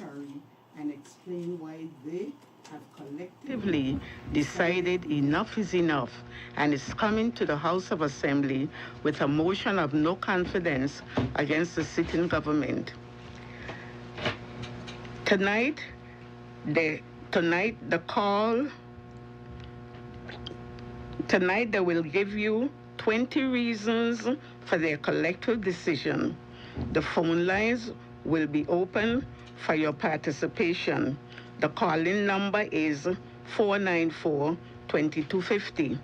territory and explain why they have collectively decided enough is enough and is coming to the House of Assembly with a motion of no confidence against the sitting government. Tonight they will give you 20 reasons for their collective decision. The phone lines will be open for your participation. The call-in number is 494-2250.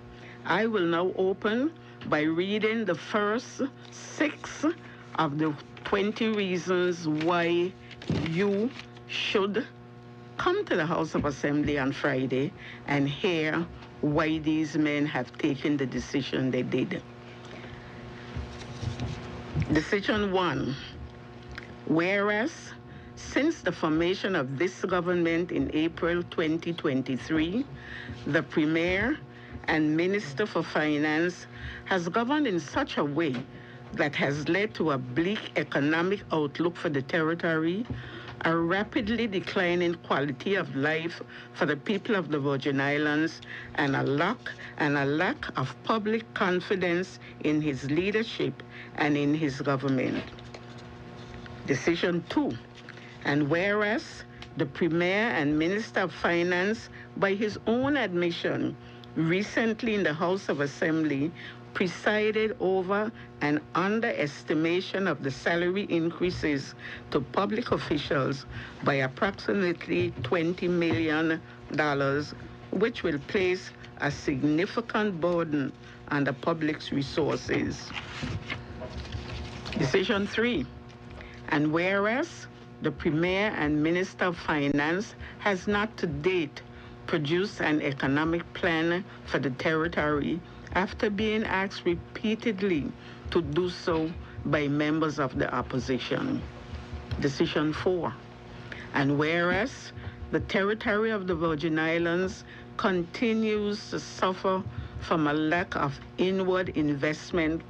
I will now open by reading the first 6 of the 20 reasons why you should come to the House of Assembly on Friday and hear why these men have taken the decision they did. Decision 1. Whereas, since the formation of this government in April 2023, the Premier and Minister for Finance has governed in such a way that has led to a bleak economic outlook for the territory, a rapidly declining quality of life for the people of the Virgin Islands, and a lack of public confidence in his leadership and in his government. Decision 2. And whereas the Premier and Minister of Finance, by his own admission, recently in the House of Assembly, presided over an underestimation of the salary increases to public officials by approximately $20 million, which will place a significant burden on the public's resources. Decision 3. And whereas the Premier and Minister of Finance has not to date produced an economic plan for the territory after being asked repeatedly to do so by members of the opposition. Decision 4. And whereas the territory of the Virgin Islands continues to suffer from a lack of inward investment,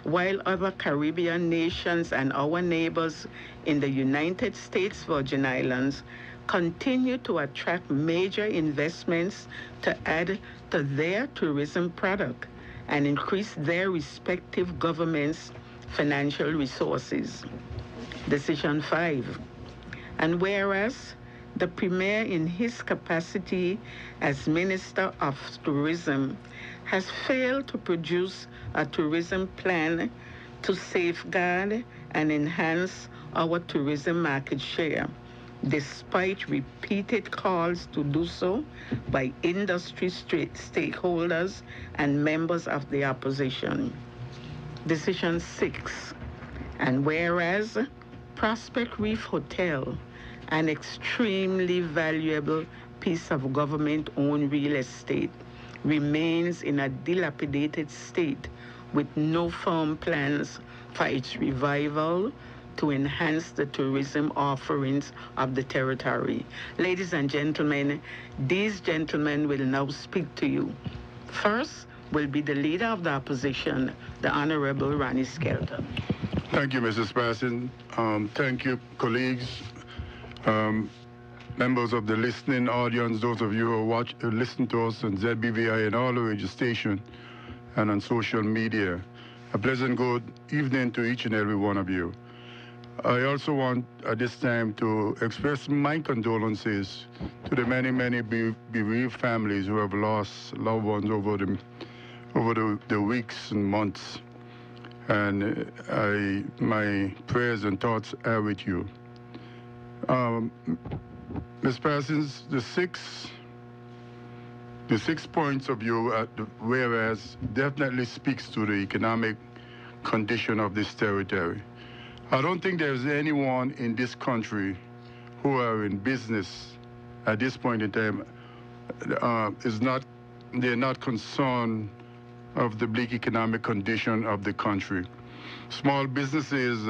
while other Caribbean nations and our neighbors in the United States Virgin Islands continue to attract major investments to add to their tourism product and increase their respective governments' financial resources. Decision 5. And whereas the Premier, in his capacity as Minister of Tourism, has failed to produce a tourism plan to safeguard and enhance our tourism market share, despite repeated calls to do so by industry stakeholders and members of the opposition. Decision 6. And whereas Prospect Reef Hotel, an extremely valuable piece of government-owned real estate, remains in a dilapidated state with no firm plans for its revival to enhance the tourism offerings of the territory. Ladies and gentlemen, these gentlemen will now speak to you. First will be the Leader of the Opposition, the Honorable Ronnie Skelton. Thank you, Mrs. President. Thank you, colleagues, members of the listening audience, those of you who listen to us on ZBVI and all the radio station and on social media. A pleasant good evening to each and every one of you. I also want at this time to express my condolences to the many, many bereaved families who have lost loved ones over the weeks and months. And my prayers and thoughts are with you. Ms. Parsons, the six points of view at the whereas definitely speaks to the economic condition of this territory. I don't think there's anyone in this country who are in business at this point in time they're not concerned of the bleak economic condition of the country. Small businesses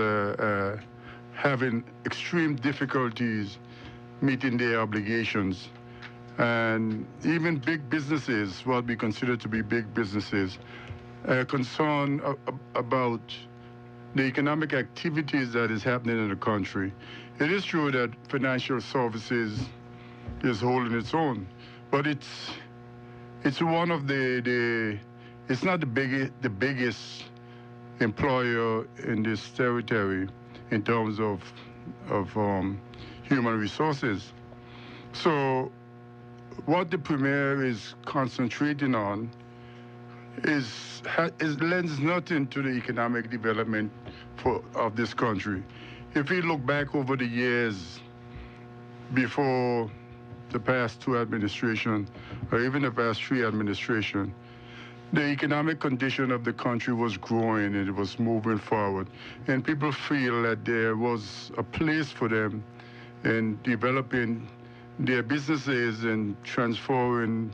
having extreme difficulties meeting their obligations. And even big businesses, what we consider to be big businesses, are concerned about the economic activities that is happening in the country. It is true that financial services is holding its own, but it's one of it's not the biggest employer in this territory in terms of human resources. So what the Premier is concentrating on is lends nothing to the economic development of this country. If we look back over the years before the past two administrations, or even the past three administrations, the economic condition of the country was growing and it was moving forward. And people feel that there was a place for them in developing their businesses and transferring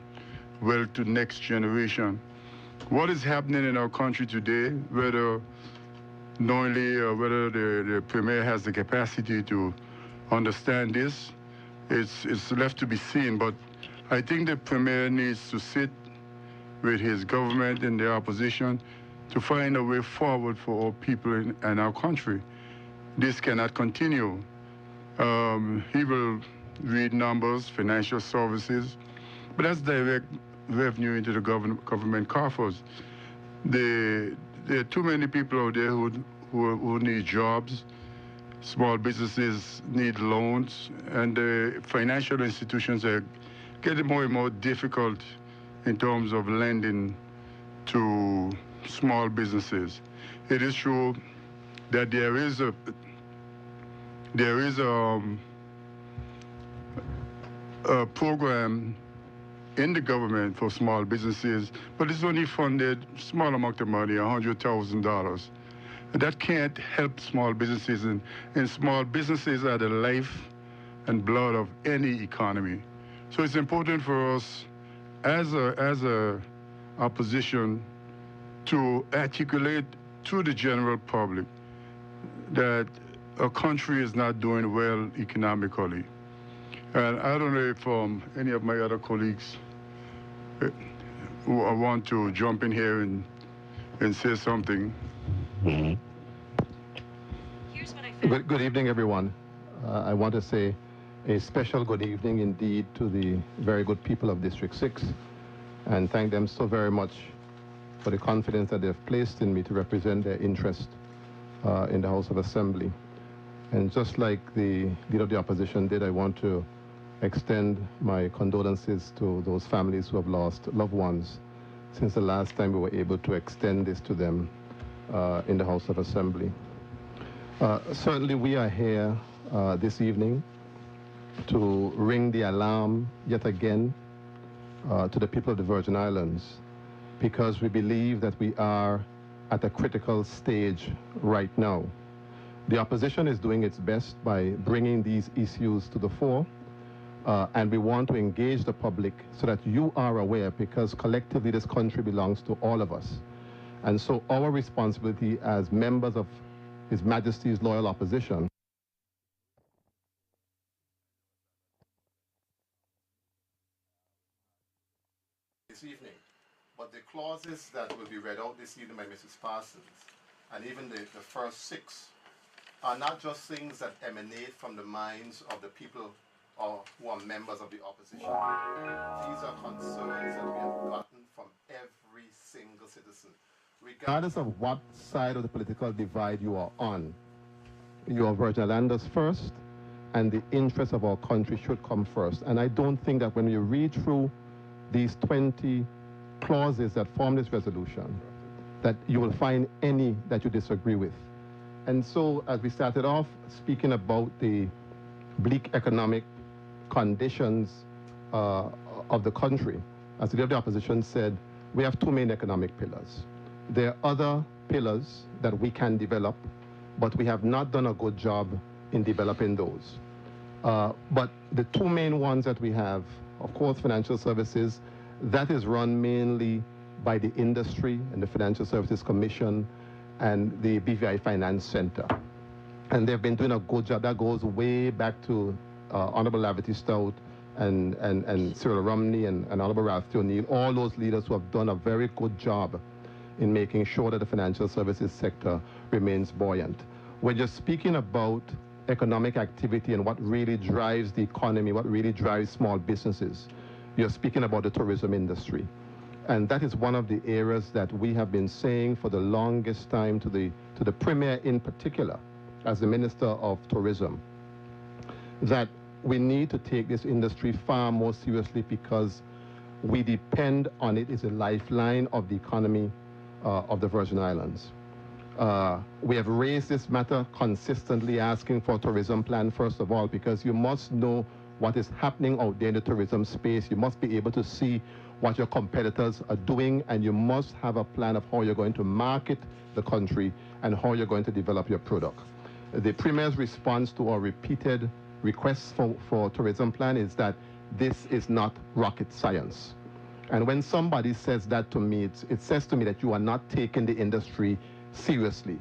wealth to next generation. What is happening in our country today, whether knowingly or whether the Premier has the capacity to understand this, it's left to be seen. But I think the Premier needs to sit with his government and the opposition to find a way forward for all people in our country. This cannot continue. He will read numbers, financial services, but that's direct revenue into the government coffers. There are too many people out there who need jobs. Small businesses need loans, and the financial institutions are getting more and more difficult in terms of lending to small businesses. It is true that there is a program in the government for small businesses, but it's only funded small amount of money, $100,000. That can't help small businesses, and small businesses are the life and blood of any economy. So it's important for us as a opposition to articulate to the general public that a country is not doing well economically. And I don't know if any of my other colleagues want to jump in here and say something. Mm-hmm. Good evening, everyone. I want to say a special good evening indeed to the very good people of District 6 and thank them so very much for the confidence that they've placed in me to represent their interest in the House of Assembly. And just like the leader of the opposition did, I want to extend my condolences to those families who have lost loved ones since the last time we were able to extend this to them in the House of Assembly. Certainly we are here this evening to ring the alarm yet again to the people of the Virgin Islands, because we believe that we are at a critical stage right now. The opposition is doing its best by bringing these issues to the fore, and we want to engage the public so that you are aware, because collectively this country belongs to all of us. And so our responsibility as members of His Majesty's loyal opposition this evening, but the clauses that will be read out this evening by Mrs. Parsons, and even the first 6, are not just things that emanate from the minds of the people who are members of the opposition. These are concerns that we have gotten from every single citizen, regardless of what side of the political divide you are on. You are Virgin Islanders first, and the interests of our country should come first. And I don't think that when you read through these 20 clauses that form this resolution, that you will find any that you disagree with. And so, as we started off speaking about the bleak economic conditions of the country, as the leader of the opposition said, we have 2 main economic pillars. There are other pillars that we can develop, but we have not done a good job in developing those. But the 2 main ones that we have, of course, financial services, that is run mainly by the industry and the Financial Services Commission and the BVI Finance Center. And they've been doing a good job. That goes way back to Honorable Lavity Stout and Cyril Romney and Honorable Ralph O'Neill, all those leaders who have done a very good job in making sure that the financial services sector remains buoyant. When you're speaking about economic activity and what really drives the economy, what really drives small businesses, you're speaking about the tourism industry. And that is one of the areas that we have been saying for the longest time to the Premier in particular, as the Minister of Tourism, that we need to take this industry far more seriously because we depend on it as a lifeline of the economy of the Virgin Islands. We have raised this matter consistently, asking for a tourism plan, first of all, because you must know what is happening out there in the tourism space. You must be able to see what your competitors are doing, and you must have a plan of how you're going to market the country and how you're going to develop your product. The Premier's response to our repeated requests for tourism plan is that this is not rocket science. And when somebody says that to me, it says to me that you are not taking the industry seriously.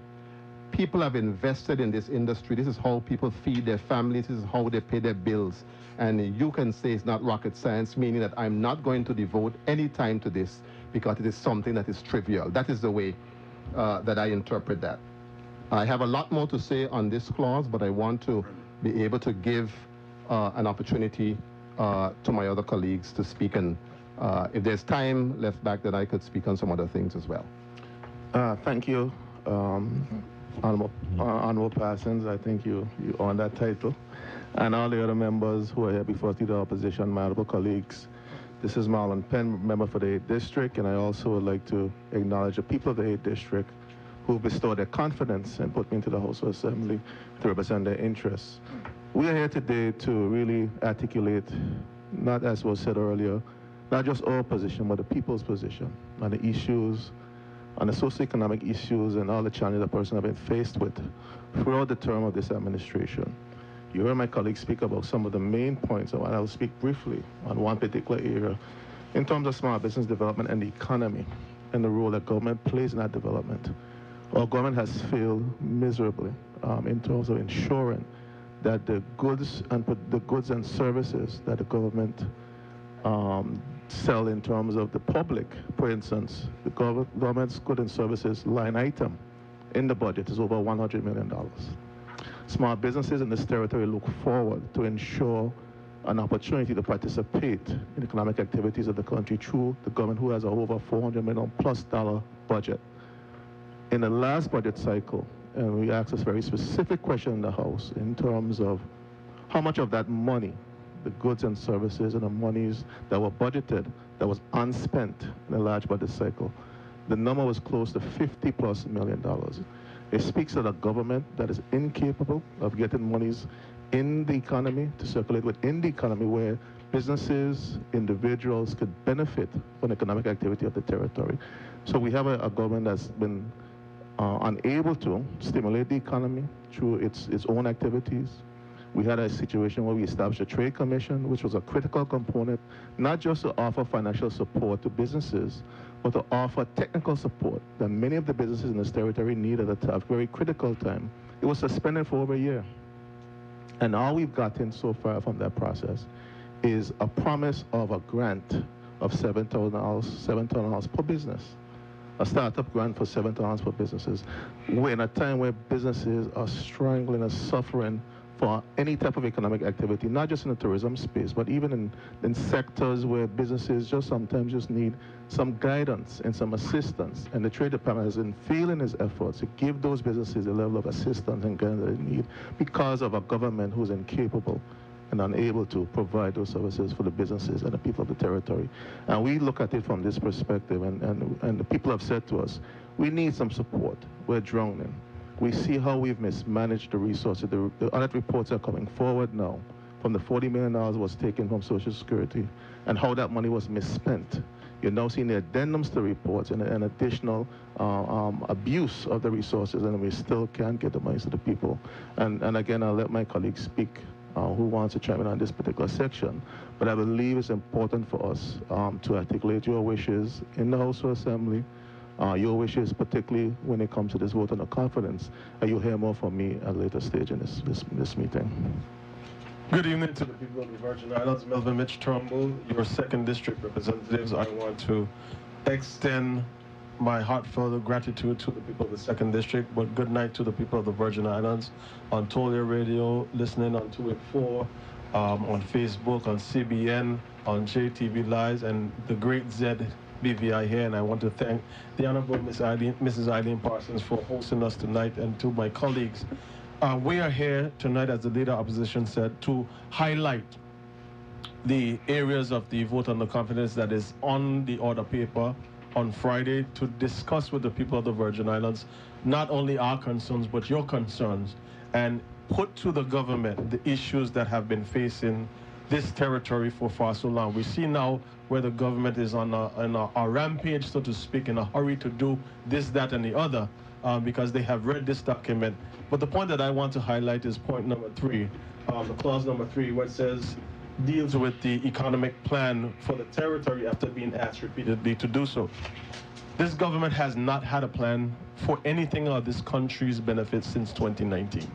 People have invested in this industry. This is how people feed their families. This is how they pay their bills. And you can say it's not rocket science, meaning that I'm not going to devote any time to this because it is something that is trivial. That is the way that I interpret that. I have a lot more to say on this clause, but I want to be able to give an opportunity to my other colleagues to speak. And if there's time left back, then I could speak on some other things as well. Thank you, Honorable Parsons. I think you earned that title. And all the other members who are here before us, the opposition, my honorable colleagues. This is Marlon Penn, member for the 8th District, and I also would like to acknowledge the people of the 8th District who bestowed their confidence and put me into the House of Assembly to represent their interests. We are here today to really articulate, not as was said earlier, not just our position, but the people's position on the issues, on the socioeconomic issues and all the challenges a person has been faced with throughout the term of this administration. You heard my colleagues speak about some of the main points, and I'll speak briefly on one particular area in terms of small business development and the economy and the role that government plays in that development. Our government has failed miserably in terms of ensuring that the goods and services that the government sell in terms of the public, for instance, the government's goods and services line item in the budget is over $100 million. Small businesses in this territory look forward to ensure an opportunity to participate in economic activities of the country through the government, who has a over $400 million plus budget. In the last budget cycle, and we asked this very specific question in the House in terms of how much of that money, the goods and services and the monies that were budgeted, that was unspent in the large budget cycle, the number was close to $50+ million. It speaks of a government that is incapable of getting monies in the economy, to circulate within the economy, where businesses, individuals could benefit from economic activity of the territory. So we have a government that's been unable to stimulate the economy through its own activities. We had a situation where we established a trade commission, which was a critical component, not just to offer financial support to businesses, but to offer technical support that many of the businesses in this territory needed at a very critical time. It was suspended for over a year. And all we've gotten so far from that process is a promise of a grant of $7,000 per business. A startup grant for $7,000 for businesses. We're in a time where businesses are struggling and suffering for any type of economic activity, not just in the tourism space, but even in sectors where businesses sometimes just need some guidance and some assistance. And the Trade Department has been failing its efforts to give those businesses the level of assistance and guidance that they need because of a government who's incapable and unable to provide those services for the businesses and the people of the territory. And we look at it from this perspective, and the people have said to us, we need some support. We're drowning. We see how we've mismanaged the resources. The audit reports are coming forward now from the $40 million was taken from Social Security and how that money was misspent. You're now seeing the addendums to reports and an additional abuse of the resources, and we still can't get the money to the people. And again, I'll let my colleagues speak who wants to chime in on this particular section. But I believe it's important for us to articulate your wishes in the House of Assembly, your wishes, particularly when it comes to this vote on no confidence, and you'll hear more from me at a later stage in this meeting. Good evening to the people of the Virgin Islands. Melvin Mitch Trumbull, your 2nd District representatives. I want to extend my heartfelt gratitude to the people of the 2nd District, but good night to the people of the Virgin Islands on Tolia Radio, listening on 284, on Facebook, on CBN, on JTV Lives, and the great ZBVI here. And I want to thank the Honorable Mrs. Eileen Parsons for hosting us tonight, and to my colleagues. We are here tonight, as the Leader of Opposition said, to highlight the areas of the vote on no confidence that is on the order paper on Friday, to discuss with the people of the Virgin Islands not only our concerns but your concerns, and put to the government the issues that have been facing this territory for far so long. We see now where the government is on a rampage, so to speak, in a hurry to do this, that, and the other, because they have read this document. But the point that I want to highlight is point number 3, the clause number 3, where it says, deals with the economic plan for the territory after being asked repeatedly to do so. This government has not had a plan for anything of this country's benefits since 2019.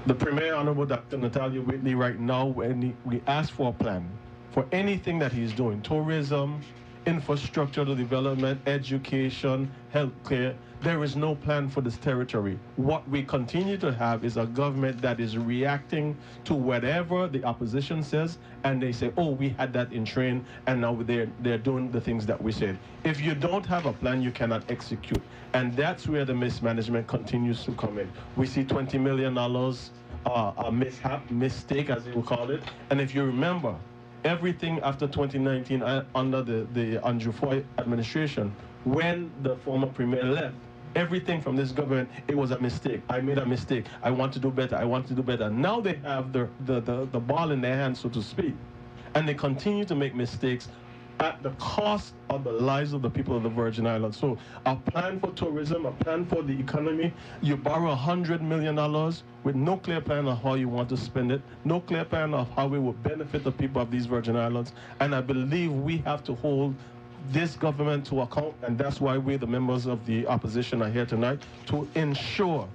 The Premier, Honorable Dr. Natalia Whitley, right now, when we ask for a plan for anything that he's doing, tourism, infrastructural development, education, healthcare, there is no plan for this territory. What we continue to have is a government that is reacting to whatever the opposition says, and they say, oh, we had that in train, and now they're doing the things that we said. If you don't have a plan, you cannot execute. And that's where the mismanagement continues to come in. We see $20 million, a mistake, as they will call it. And if you remember, everything after 2019 under the Andrew Foy administration, when the former premier left, everything from this government, it was a mistake. I made a mistake. I want to do better. I want to do better. Now they have the ball in their hands, so to speak, and they continue to make mistakes at the cost of the lives of the people of the Virgin Islands. So a plan for tourism, a plan for the economy, you borrow $100 million with no clear plan of how you want to spend it, no clear plan of how it will benefit the people of these Virgin Islands. And I believe we have to hold this government to account, and that's why we, the members of the opposition, are here tonight, to ensure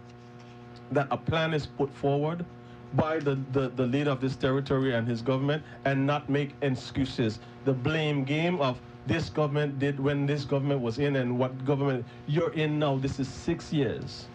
that a plan is put forward by the leader of this territory and his government, and not make excuses. The blame game of this government did when this government was in, and what government you're in now. This is 6 years.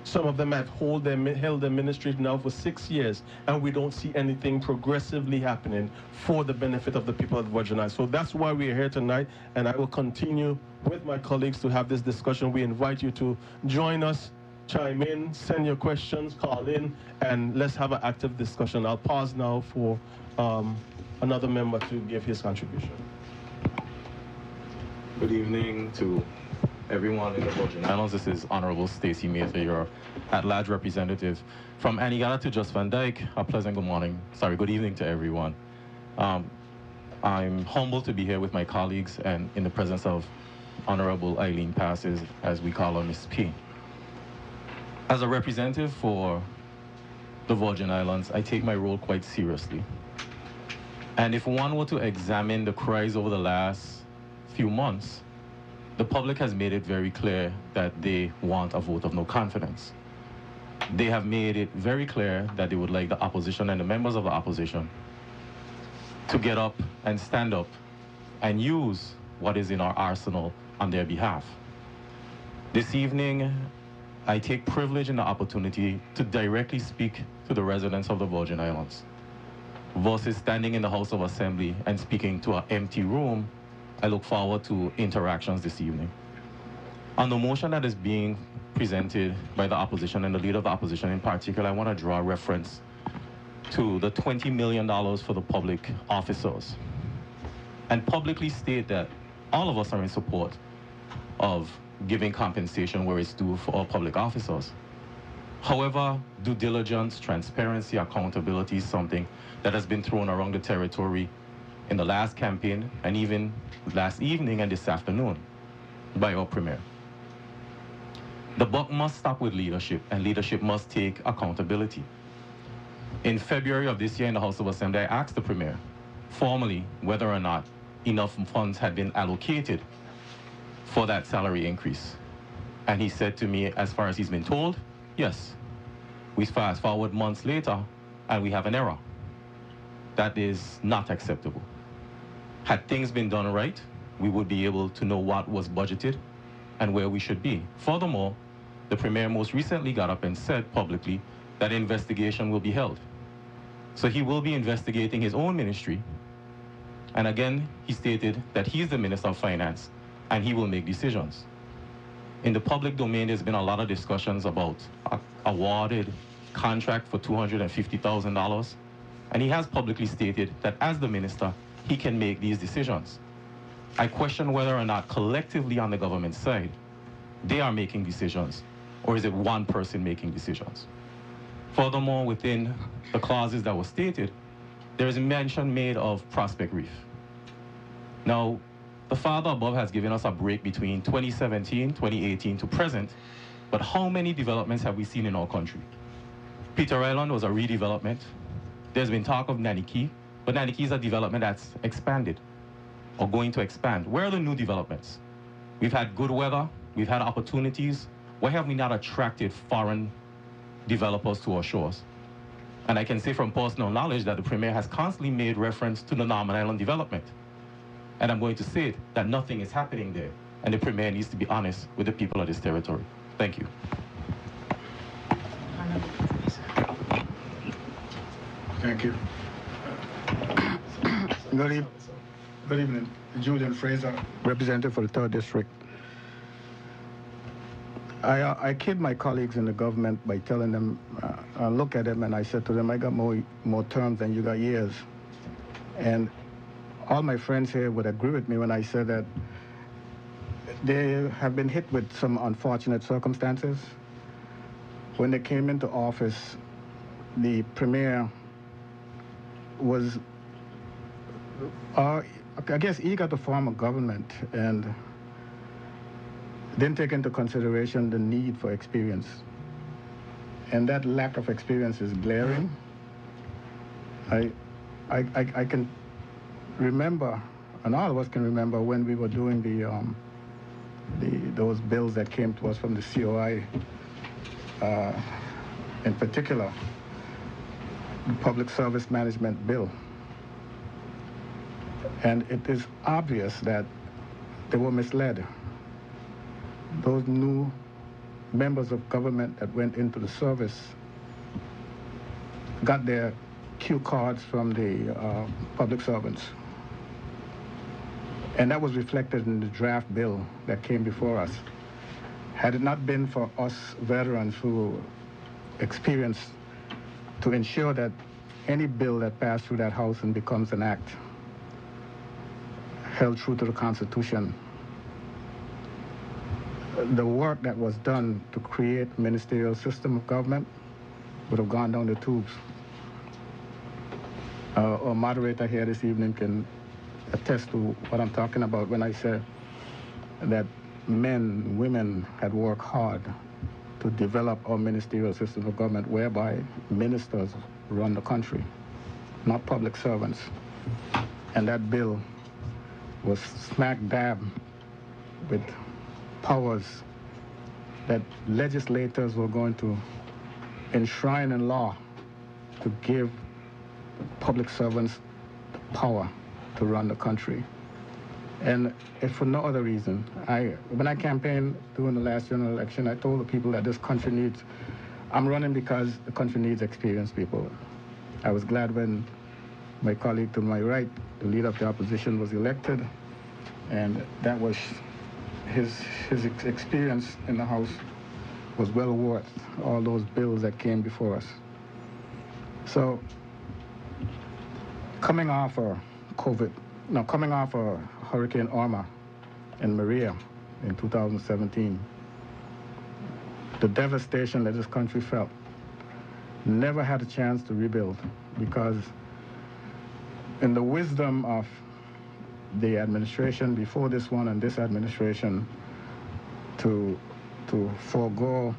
Some of them have held their ministries now for 6 years, and we don't see anything progressively happening for the benefit of the people of the Virgin Islands. So that's why we are here tonight, and I will continue with my colleagues to have this discussion. We invite you to join us, chime in, send your questions, call in, and let's have an active discussion. I'll pause now for another member to give his contribution. Good evening to everyone in the Virgin Islands. This is Honorable Stacey Mather, your at-large representative. From Antigua to Just Van Dyke, a pleasant good evening to everyone. I'm humbled to be here with my colleagues and in the presence of Honorable Eileen Passes, as we call her, Miss P. As a representative for the Virgin Islands, I take my role quite seriously. And if one were to examine the cries over the last few months, the public has made it very clear that they want a vote of no confidence. They have made it very clear that they would like the opposition and the members of the opposition to get up and stand up and use what is in our arsenal on their behalf. This evening, I take privilege in the opportunity to directly speak to the residents of the Virgin Islands, versus standing in the House of Assembly and speaking to an empty room. I look forward to interactions this evening. On the motion that is being presented by the opposition and the leader of the opposition in particular, I want to draw reference to the $20 million for the public officers and publicly state that all of us are in support of giving compensation where it's due for all public officers. However, due diligence, transparency, accountability is something that has been thrown around the territory in the last campaign and even last evening and this afternoon by our Premier. The buck must stop with leadership, and leadership must take accountability. In February of this year in the House of Assembly, I asked the Premier formally whether or not enough funds had been allocated for that salary increase. And he said to me, as far as he's been told, yes. We fast forward months later and we have an error. That is not acceptable. Had things been done right, we would be able to know what was budgeted and where we should be. Furthermore, the Premier most recently got up and said publicly that an investigation will be held. So he will be investigating his own ministry. And again, he stated that he's the Minister of Finance and he will make decisions. In the public domain, there's been a lot of discussions about awarded contract for $250,000. And he has publicly stated that as the minister, he can make these decisions. I question whether or not collectively on the government side, they are making decisions, or is it one person making decisions? Furthermore, within the clauses that were stated, there is a mention made of Prospect Reef. Now, the father above has given us a break between 2017, 2018 to present, but how many developments have we seen in our country? Peter Island was a redevelopment. There's been talk of Naniki, but Naniki is a development that's expanded or going to expand. Where are the new developments? We've had good weather, we've had opportunities. Why have we not attracted foreign developers to our shores? And I can say from personal knowledge that the Premier has constantly made reference to the Norman Island development. And I'm going to say it, that nothing is happening there. And the Premier needs to be honest with the people of this territory. Thank you. Thank you. Good evening. Julian Fraser, representative for the 3rd District. I kid my colleagues in the government by telling them, I look at them and I said to them, I got more terms than you got years. And all my friends here would agree with me when I said that they have been hit with some unfortunate circumstances. When they came into office, the Premier was, I guess, eager to form a government and didn't take into consideration the need for experience. And that lack of experience is glaring. I can remember, and all of us can remember, when we were doing those bills that came to us from the COI, in particular, the Public Service Management Bill. And it is obvious that they were misled. Those new members of government that went into the service got their cue cards from the public servants. And that was reflected in the draft bill that came before us. Had it not been for us veterans who experienced to ensure that any bill that passed through that House and becomes an act held true to the Constitution, the work that was done to create a ministerial system of government would have gone down the tubes. Our moderator here this evening can attest to what I'm talking about when I said that men, women had worked hard to develop our ministerial system of government whereby ministers run the country, not public servants. And that bill was smack dab with powers that legislators were going to enshrine in law to give public servants the power to run the country. And if for no other reason, when I campaigned during the last general election, I told the people that this country needs, I'm running because the country needs experienced people. I was glad when my colleague to my right, the leader of the opposition, was elected, and that was his experience in the House was well worth all those bills that came before us. So coming off Hurricane Irma and Maria in 2017, the devastation that this country felt, never had a chance to rebuild, because in the wisdom of the administration before this one and this administration to forego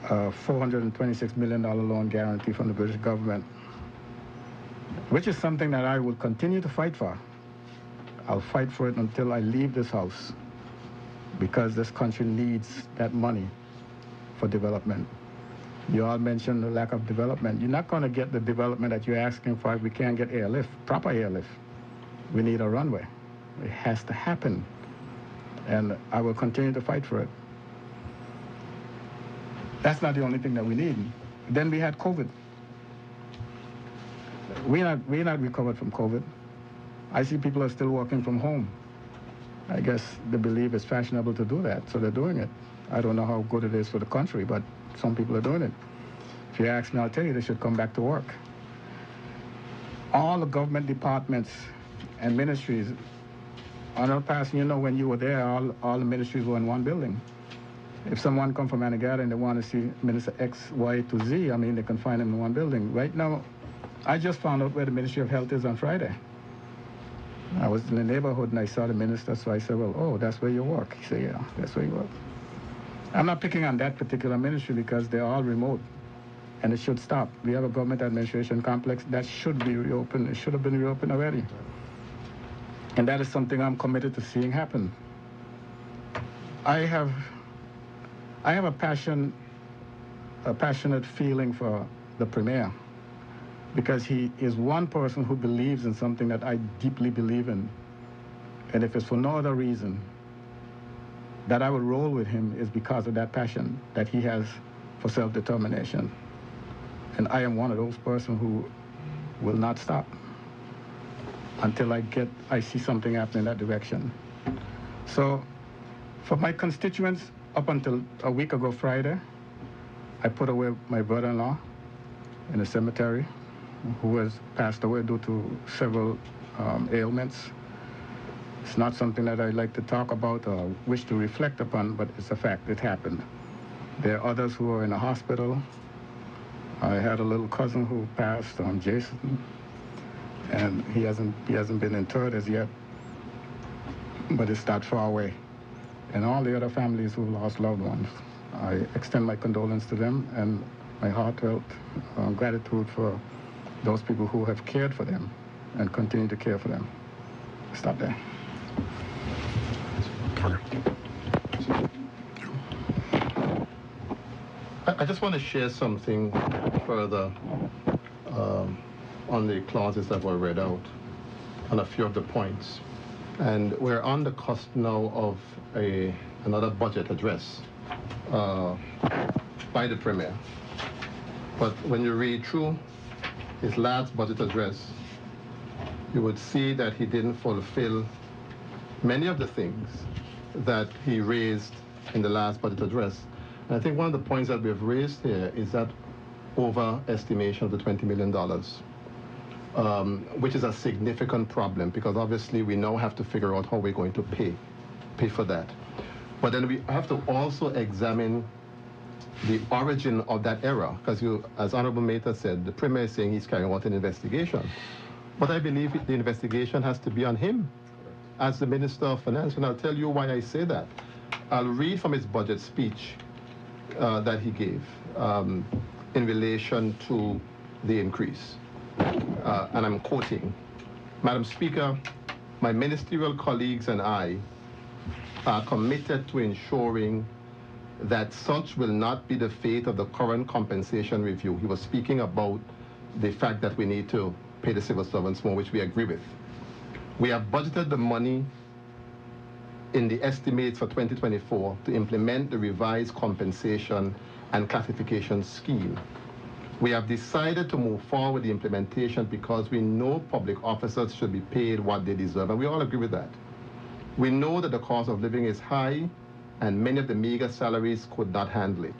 a $426 million loan guarantee from the British government, which is something that I will continue to fight for. I'll fight for it until I leave this house, because this country needs that money for development. You all mentioned the lack of development. You're not going to get the development that you're asking for if we can't get airlift, proper airlift. We need a runway. It has to happen. And I will continue to fight for it. That's not the only thing that we need. Then we had COVID. We're not recovered from COVID. I see people are still working from home. I guess they believe it's fashionable to do that, so they're doing it. I don't know how good it is for the country, but some people are doing it. If you ask me, I'll tell you they should come back to work. All the government departments and ministries, on our past, you know, when you were there, all the ministries were in one building. If someone come from Anegada and they want to see Minister X, Y to Z, I mean, they can find him in one building. Right now, I just found out where the Ministry of Health is on Friday. I was in the neighborhood and I saw the minister, so I said, well, oh, that's where you work. He said, yeah, that's where you work. I'm not picking on that particular ministry because they're all remote, and it should stop. We have a government administration complex that should be reopened. It should have been reopened already. And that is something I'm committed to seeing happen. I have a passionate feeling for the Premier, because he is one person who believes in something that I deeply believe in. And if it's for no other reason, that I will roll with him is because of that passion that he has for self-determination. And I am one of those persons who will not stop until I see something happen in that direction. So for my constituents, up until a week ago Friday, I put away my brother-in-law in a cemetery, who has passed away due to several ailments. It's not something that I like to talk about or wish to reflect upon, but it's a fact. It happened. There are others who are in the hospital. I had a little cousin who passed, Jason, and he hasn't been interred as yet, but it's not far away. And all the other families who lost loved ones, I extend my condolence to them and my heartfelt gratitude for those people who have cared for them and continue to care for them. Stop there. I just want to share something further on the clauses that were read out on a few of the points. And we're on the cusp now of another budget address by the Premier. But when you read through his last budget address, you would see that he didn't fulfill many of the things that he raised in the last budget address. And I think one of the points that we've raised here is that overestimation of the $20 million, which is a significant problem, because obviously we now have to figure out how we're going to pay for that. But then we have to also examine the origin of that error, because as Honorable Mata said, the Premier is saying he's carrying out an investigation. But I believe the investigation has to be on him as the Minister of Finance, and I'll tell you why I say that. I'll read from his budget speech that he gave in relation to the increase. And I'm quoting, "Madam Speaker, my ministerial colleagues and I are committed to ensuring that such will not be the fate of the current compensation review." He was speaking about the fact that we need to pay the civil servants more, which we agree with. "We have budgeted the money in the estimates for 2024 to implement the revised compensation and classification scheme. We have decided to move forward with the implementation because we know public officers should be paid what they deserve, and we all agree with that. We know that the cost of living is high and many of the meager salaries could not handle it.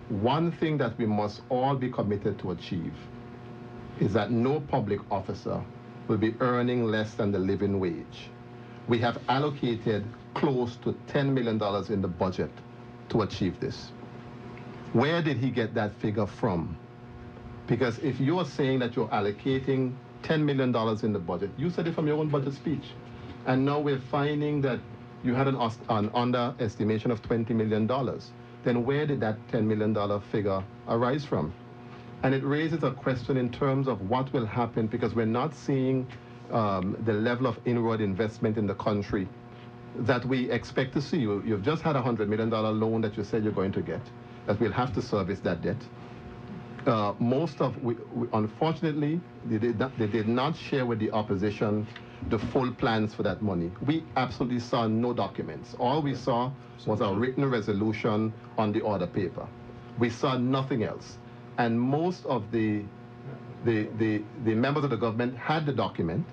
One thing that we must all be committed to achieve is that no public officer will be earning less than the living wage. We have allocated close to $10 million in the budget to achieve this." Where did he get that figure from? Because if you're saying that you're allocating $10 million in the budget, you said it from your own budget speech, and now we're finding that you had an underestimation of $20 million, then where did that $10 million figure arise from? And it raises a question in terms of what will happen, because we're not seeing the level of inward investment in the country that we expect to see. You've just had a $100 million loan that you said you're going to get, that we'll have to service that debt. Unfortunately, they did not share with the opposition the full plans for that money. We absolutely saw no documents. All we saw was a written resolution on the order paper. We saw nothing else. And most of the members of the government had the document.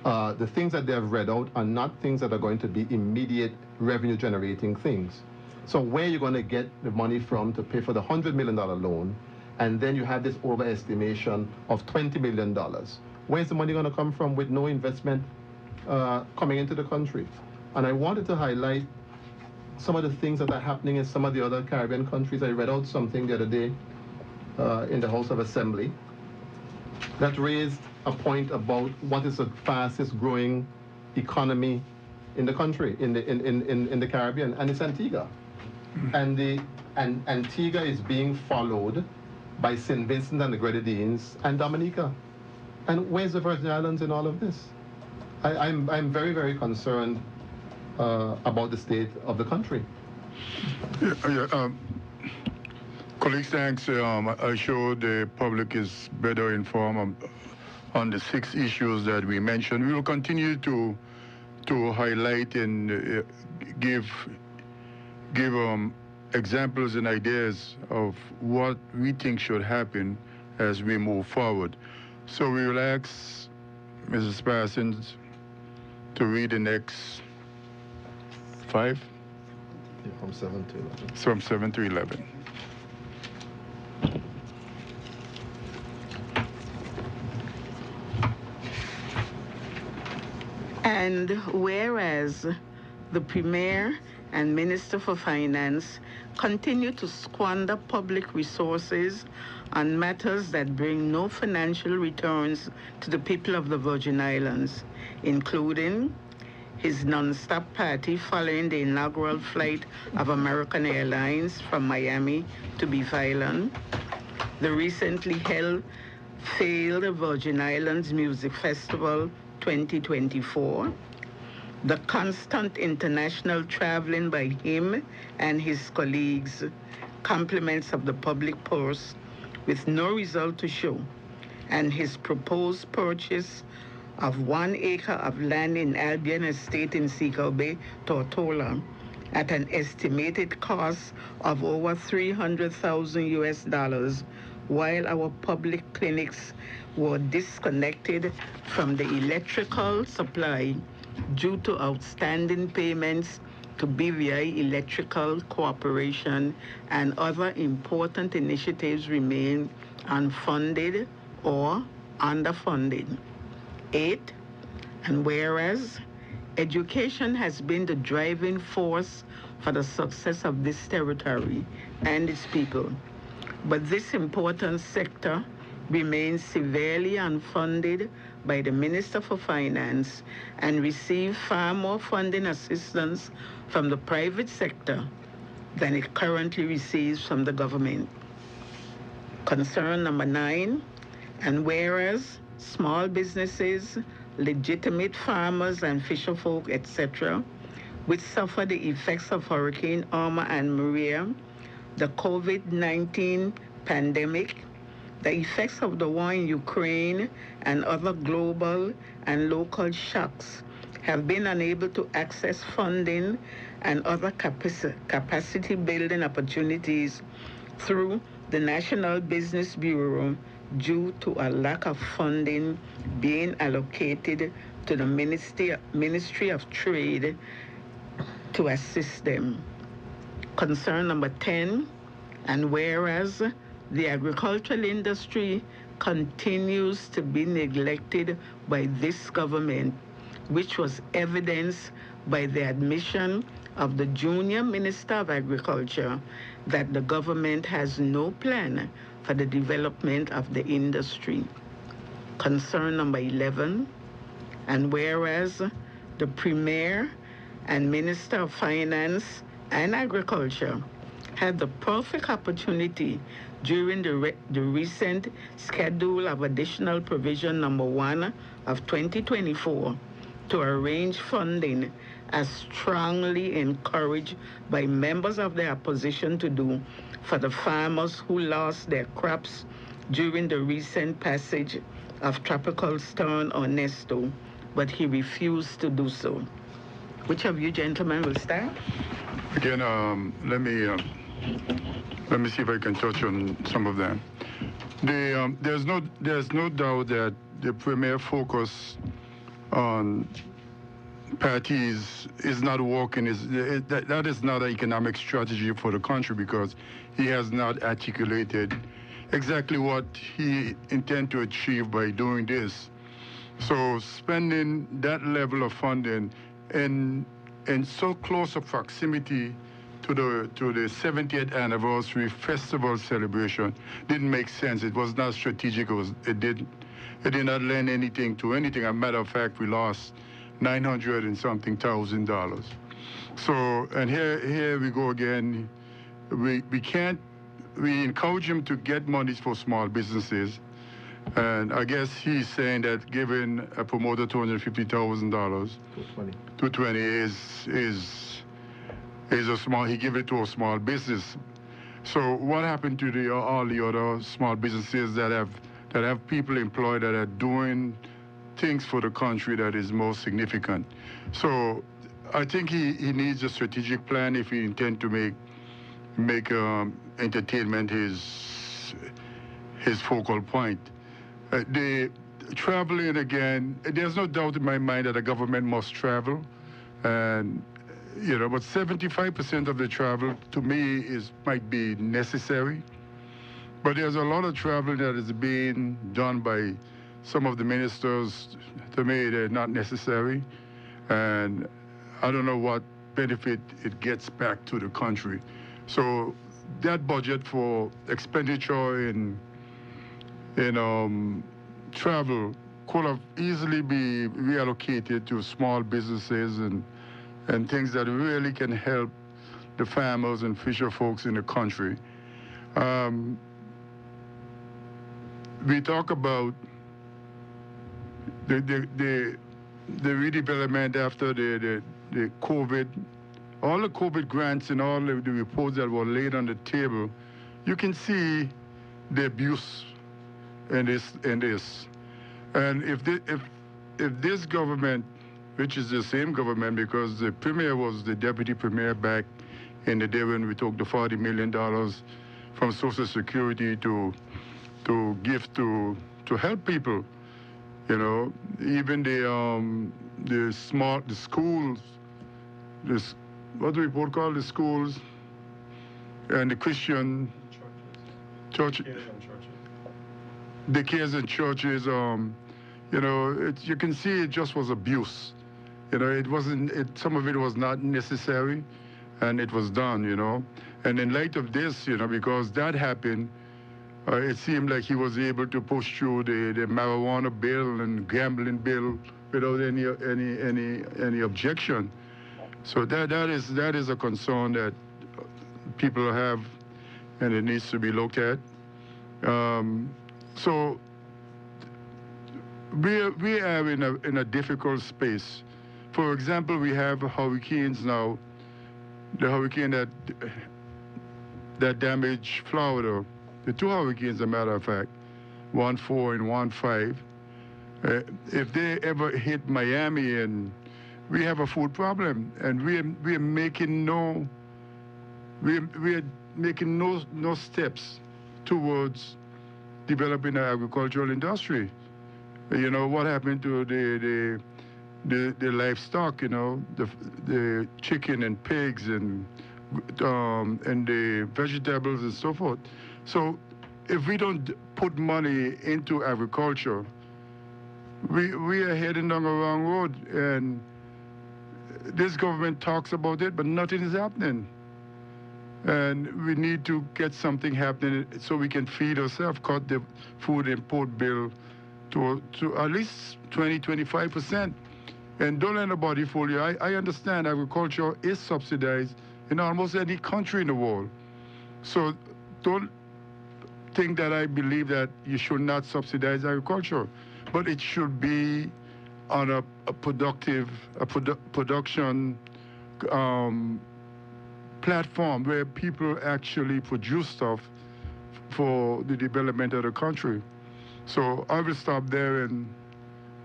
The things that they have read out are not things that are going to be immediate revenue generating things. So where are you going to get the money from to pay for the $100 million loan, and then you have this overestimation of $20 million? Where's the money going to come from with no investment coming into the country? And I wanted to highlight some of the things that are happening in some of the other Caribbean countries. I read out something the other day in the House of Assembly that raised a point about what is the fastest growing economy in the country, in the Caribbean, and it's Antigua. And Antigua is being followed by St. Vincent and the Grenadines and Dominica. And where's the Virgin Islands in all of this? I'm very, very concerned about the state of the country. Colleagues, thanks. I showed the public is better informed on the 6 issues that we mentioned. We will continue to highlight and give examples and ideas of what we think should happen as we move forward. So we will ask Mrs. Parsons to read the next 5? Yeah, from 7 to 11. From 7 to 11. And whereas the Premier and Minister for Finance continue to squander public resources on matters that bring no financial returns to the people of the Virgin Islands, including his non-stop party following the inaugural flight of American Airlines from Miami to Beef Island, the recently held failed Virgin Islands Music Festival 2024, the constant international traveling by him and his colleagues, compliments of the public purse with no result to show, and his proposed purchase of 1 acre of land in Albion Estate in Seagull Bay, Tortola, at an estimated cost of over $300,000 while our public clinics were disconnected from the electrical supply due to outstanding payments to BVI Electrical Corporation, and other important initiatives remain unfunded or underfunded. 8, and whereas education has been the driving force for the success of this territory and its people, but this important sector remains severely unfunded by the Minister for Finance and receives far more funding assistance from the private sector than it currently receives from the government. Concern number 9, and whereas small businesses, legitimate farmers and fisherfolk, etc., which suffer the effects of Hurricane Irma and Maria, the COVID-19 pandemic, the effects of the war in Ukraine, and other global and local shocks, have been unable to access funding and other capacity building opportunities through the National Business Bureau due to a lack of funding being allocated to the Ministry of Trade to assist them. Concern number 10, and whereas the agricultural industry continues to be neglected by this government, which was evidenced by the admission of the junior Minister of Agriculture that the government has no plan for the development of the industry. Concern number 11, and whereas the Premier and Minister of Finance and Agriculture had the perfect opportunity during the recent schedule of additional provision number 1 of 2024 to arrange funding as strongly encouraged by members of the opposition to do for the farmers who lost their crops during the recent passage of Tropical Storm Ernesto but he refused to do so. Which of you gentlemen will start? Again, let me see if I can touch on some of them. There's no doubt that the premier focus on parties is not working. That is not an economic strategy for the country, because he has not articulated exactly what he intends to achieve by doing this. So spending that level of funding in so close a proximity to the 70th anniversary festival celebration didn't make sense. It was not strategic. It did not lend anything to anything. As a matter of fact, we lost $900 and something thousand. So, and here we go again. We encourage him to get monies for small businesses, and I guess he's saying that giving a promoter $250,000 to 20 is a small. He give it to a small business. So what happened to all the other small businesses that have people employed that are doing things for the country that is most significant? So I think he needs a strategic plan if he intends to make entertainment his focal point. The traveling, again, there's no doubt in my mind that the government must travel, and but 75% of the travel to me might be necessary. But there's a lot of traveling that is being done by some of the ministers. To me, they're not necessary, and I don't know what benefit it gets back to the country. So that budget for expenditure in travel could have easily be reallocated to small businesses and things that really can help the farmers and fisher folks in the country. We talk about the redevelopment after the COVID, all the COVID grants and all the reports that were laid on the table. You can see the abuse in this. And if this government, which is the same government, because the premier was the deputy premier back in the day when we took the $40 million from Social Security to give to help people, even the schools, what do we call the schools, and the Christian church, the kids in churches, you can see it just was abuse. It wasn't. Some of it was not necessary, and it was done. And in light of this, because that happened, it seemed like he was able to push through the marijuana bill and gambling bill without any objection. So that is a concern that people have, and it needs to be looked at. So we are in a difficult space. For example, we have hurricanes now. The hurricane that damaged Florida, the two hurricanes, as a matter of fact, 1.4 and 1.5. If they ever hit Miami, and we have a food problem, and we are making no steps towards developing an agricultural industry. What happened to the livestock? The chicken and pigs and the vegetables and so forth. So if we don't put money into agriculture, we are heading down the wrong road. And this government talks about it, but nothing is happening. And we need to get something happening so we can feed ourselves, cut the food import bill to at least 20-25%. And don't let nobody fool you. I understand agriculture is subsidized in almost any country in the world. So don't think that I believe that you should not subsidize agriculture, but it should be on a production platform where people actually produce stuff for the development of the country. So I will stop there and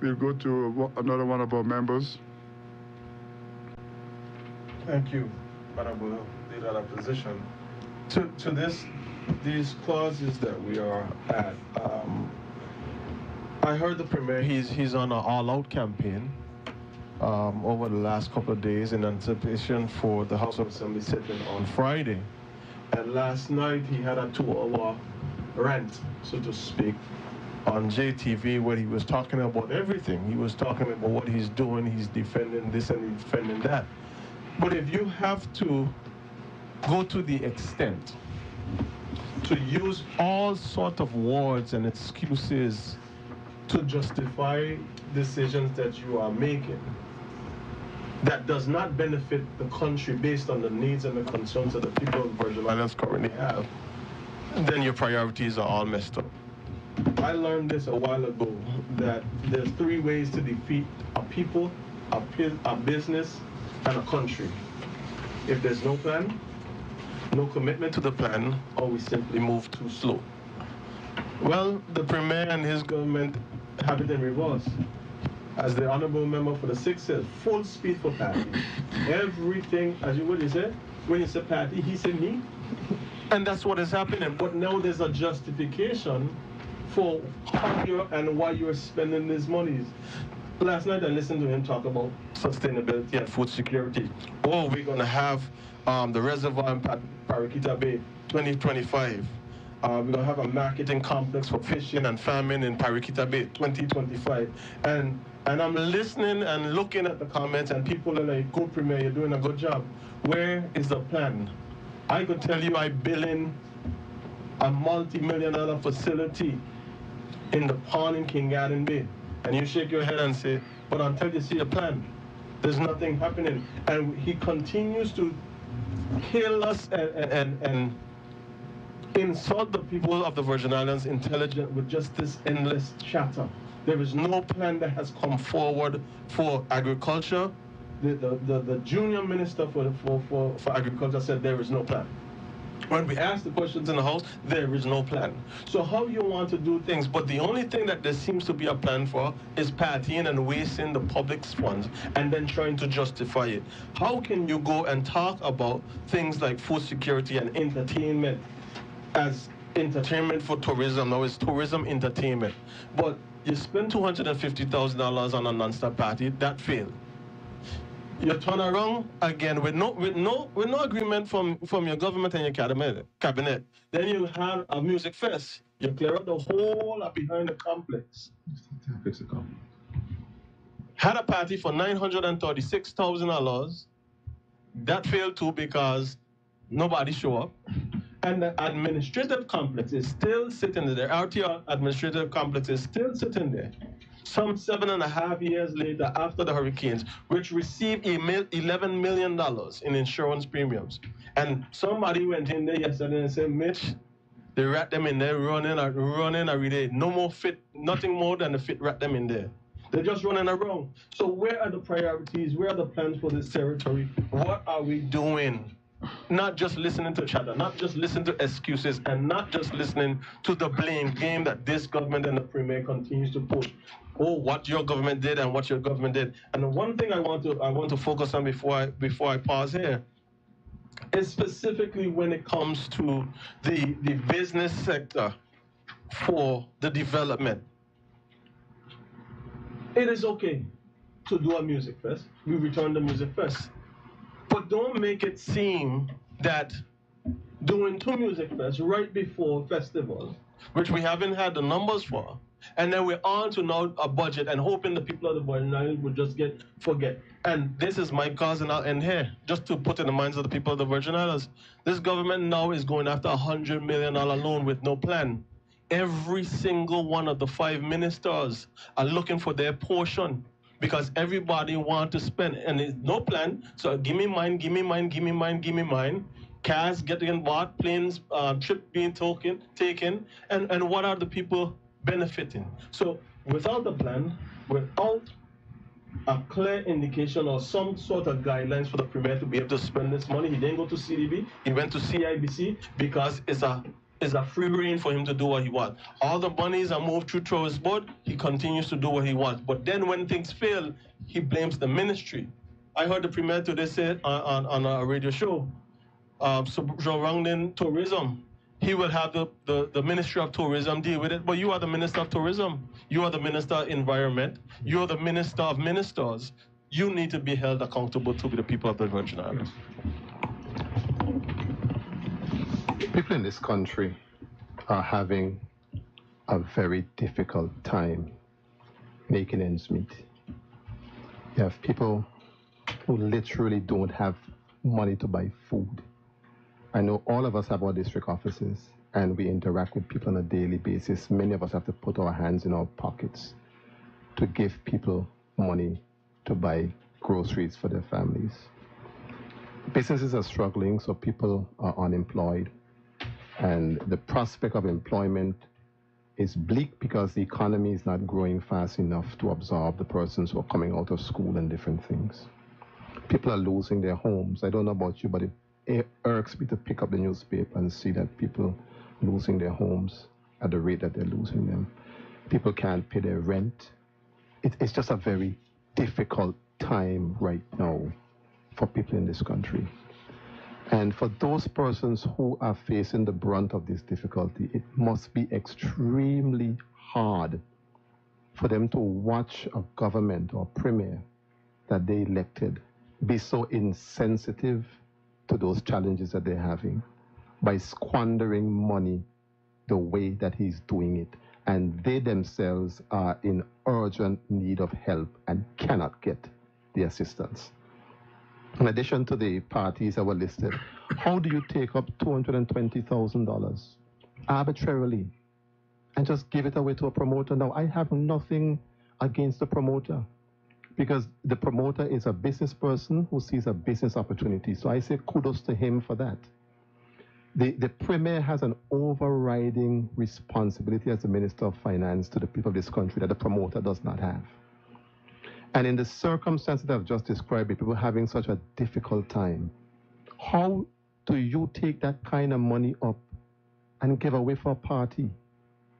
we'll go to another one of our members. Thank you, Honorable Leader of Opposition. To these clauses that we are at, I heard the Premier, he's on an all-out campaign over the last couple of days in anticipation for the House of Assembly sitting on Friday. And last night he had a 2-hour rant, so to speak, on JTV where he was talking about everything. He was talking about what he's doing, he's defending this and he's defending that. But if you have to go to the extent to use all sorts of words and excuses to justify decisions that you are making that does not benefit the country based on the needs and the concerns that the people of the Virgin Islands currently have, then your priorities are all messed up. I learned this a while ago, that there's 3 ways to defeat a people, a business, and a country. If there's no plan, no commitment to the plan, or we simply move too slow. Well, the Premier and his government have it in reverse. As the Honorable Member for the 6th says, full speed for party. Everything, as you would say, when you say party, he said me. And that's what is happening. But now there's a justification for how you're and why you're spending these monies. Last night I listened to him talk about sustainability and food security. Oh, we're going to have the reservoir in Paraquita Bay 2025. We're going to have a marketing complex for fishing and farming in Paraquita Bay 2025. And I'm listening and looking at the comments, and people are like, "Go Premier, you're doing a good job. Where is the plan?" I could tell you I building a multi-million-dollar facility in the pond in King Garden Bay. And you shake your head and say, but until you see a plan, there's nothing happening. And he continues to kill us and insult the people of the Virgin Islands intelligence with just this endless chatter. There is no plan that has come forward for agriculture. The junior minister for agriculture said there is no plan. When we ask the questions in the House, there is no plan. So how you want to do things, but the only thing that there seems to be a plan for is partying and wasting the public's funds and then trying to justify it. How can you go and talk about things like food security and entertainment as entertainment for tourism? Now it's tourism entertainment. But you spend $250,000 on a non-stop party, that failed. You turn around again with no agreement from your government and your cabinet. Then you have a music fest. You clear up the whole up behind the complex. Had a party for $936,000. That failed too because nobody showed up. And the administrative complex is still sitting there. The RTR administrative complex is still sitting there. Some 7.5 years later, after the hurricanes, which received $11 million in insurance premiums. And somebody went in there yesterday and said, Mitch, they rat them in there running every day. No more fit, nothing more than a fit rat them in there. They're just running around. So where are the priorities? Where are the plans for this territory? What are we doing? Not just listening to chatter, not just listening to excuses, and not just listening to the blame game that this government and the Premier continues to push. Oh, what your government did and what your government did. And the one thing I want to focus on before I pause here is specifically when it comes to the business sector for the development. It is okay to do a music fest. We return the music fest. But don't make it seem that doing 2 music fests right before festivals, which we haven't had the numbers for, and then we're on to now a budget and hoping the people of the Virgin Islands would just forget. And this is my cause, and I'll end here, just to put in the minds of the people of the Virgin Islands. This government now is going after a $100 million loan with no plan. Every single one of the 5 ministers are looking for their portion, because everybody wants to spend, and there's no plan. So give me mine, give me mine, give me mine, give me mine. Cars getting bought, planes, trip being taken, and what are the people benefiting? So without the plan, without a clear indication or some sort of guidelines for the Premier to be able to spend this money, he didn't go to CDB, he went to CIBC because it's a is a free rein for him to do what he wants. All the monies are moved through his board, he continues to do what he wants. But then when things fail, he blames the ministry. I heard the Premier today say on a radio show, surrounding tourism, he will have the Ministry of Tourism deal with it, but you are the Minister of Tourism. You are the Minister of Environment. You are the Minister of Ministers. You need to be held accountable to the people of the Virgin Islands. People in this country are having a very difficult time making ends meet. You have people who literally don't have money to buy food. I know all of us have our district offices and we interact with people on a daily basis. Many of us have to put our hands in our pockets to give people money to buy groceries for their families. Businesses are struggling, so people are unemployed. And the prospect of employment is bleak because the economy is not growing fast enough to absorb the persons who are coming out of school and different things. People are losing their homes. I don't know about you, but it irks me to pick up the newspaper and see that people losing their homes at the rate that they're losing them. People can't pay their rent. It's just a very difficult time right now for people in this country. And for those persons who are facing the brunt of this difficulty, it must be extremely hard for them to watch a government or premier that they elected be so insensitive to those challenges that they're having by squandering money the way that he's doing it. And they themselves are in urgent need of help and cannot get the assistance. In addition to the parties that were listed, how do you take up $220,000 arbitrarily and just give it away to a promoter? Now, I have nothing against the promoter because the promoter is a business person who sees a business opportunity. So I say kudos to him for that. The Premier has an overriding responsibility as the Minister of Finance to the people of this country that the promoter does not have. And in the circumstances that I've just described, people having such a difficult time, how do you take that kind of money up and give away for a party?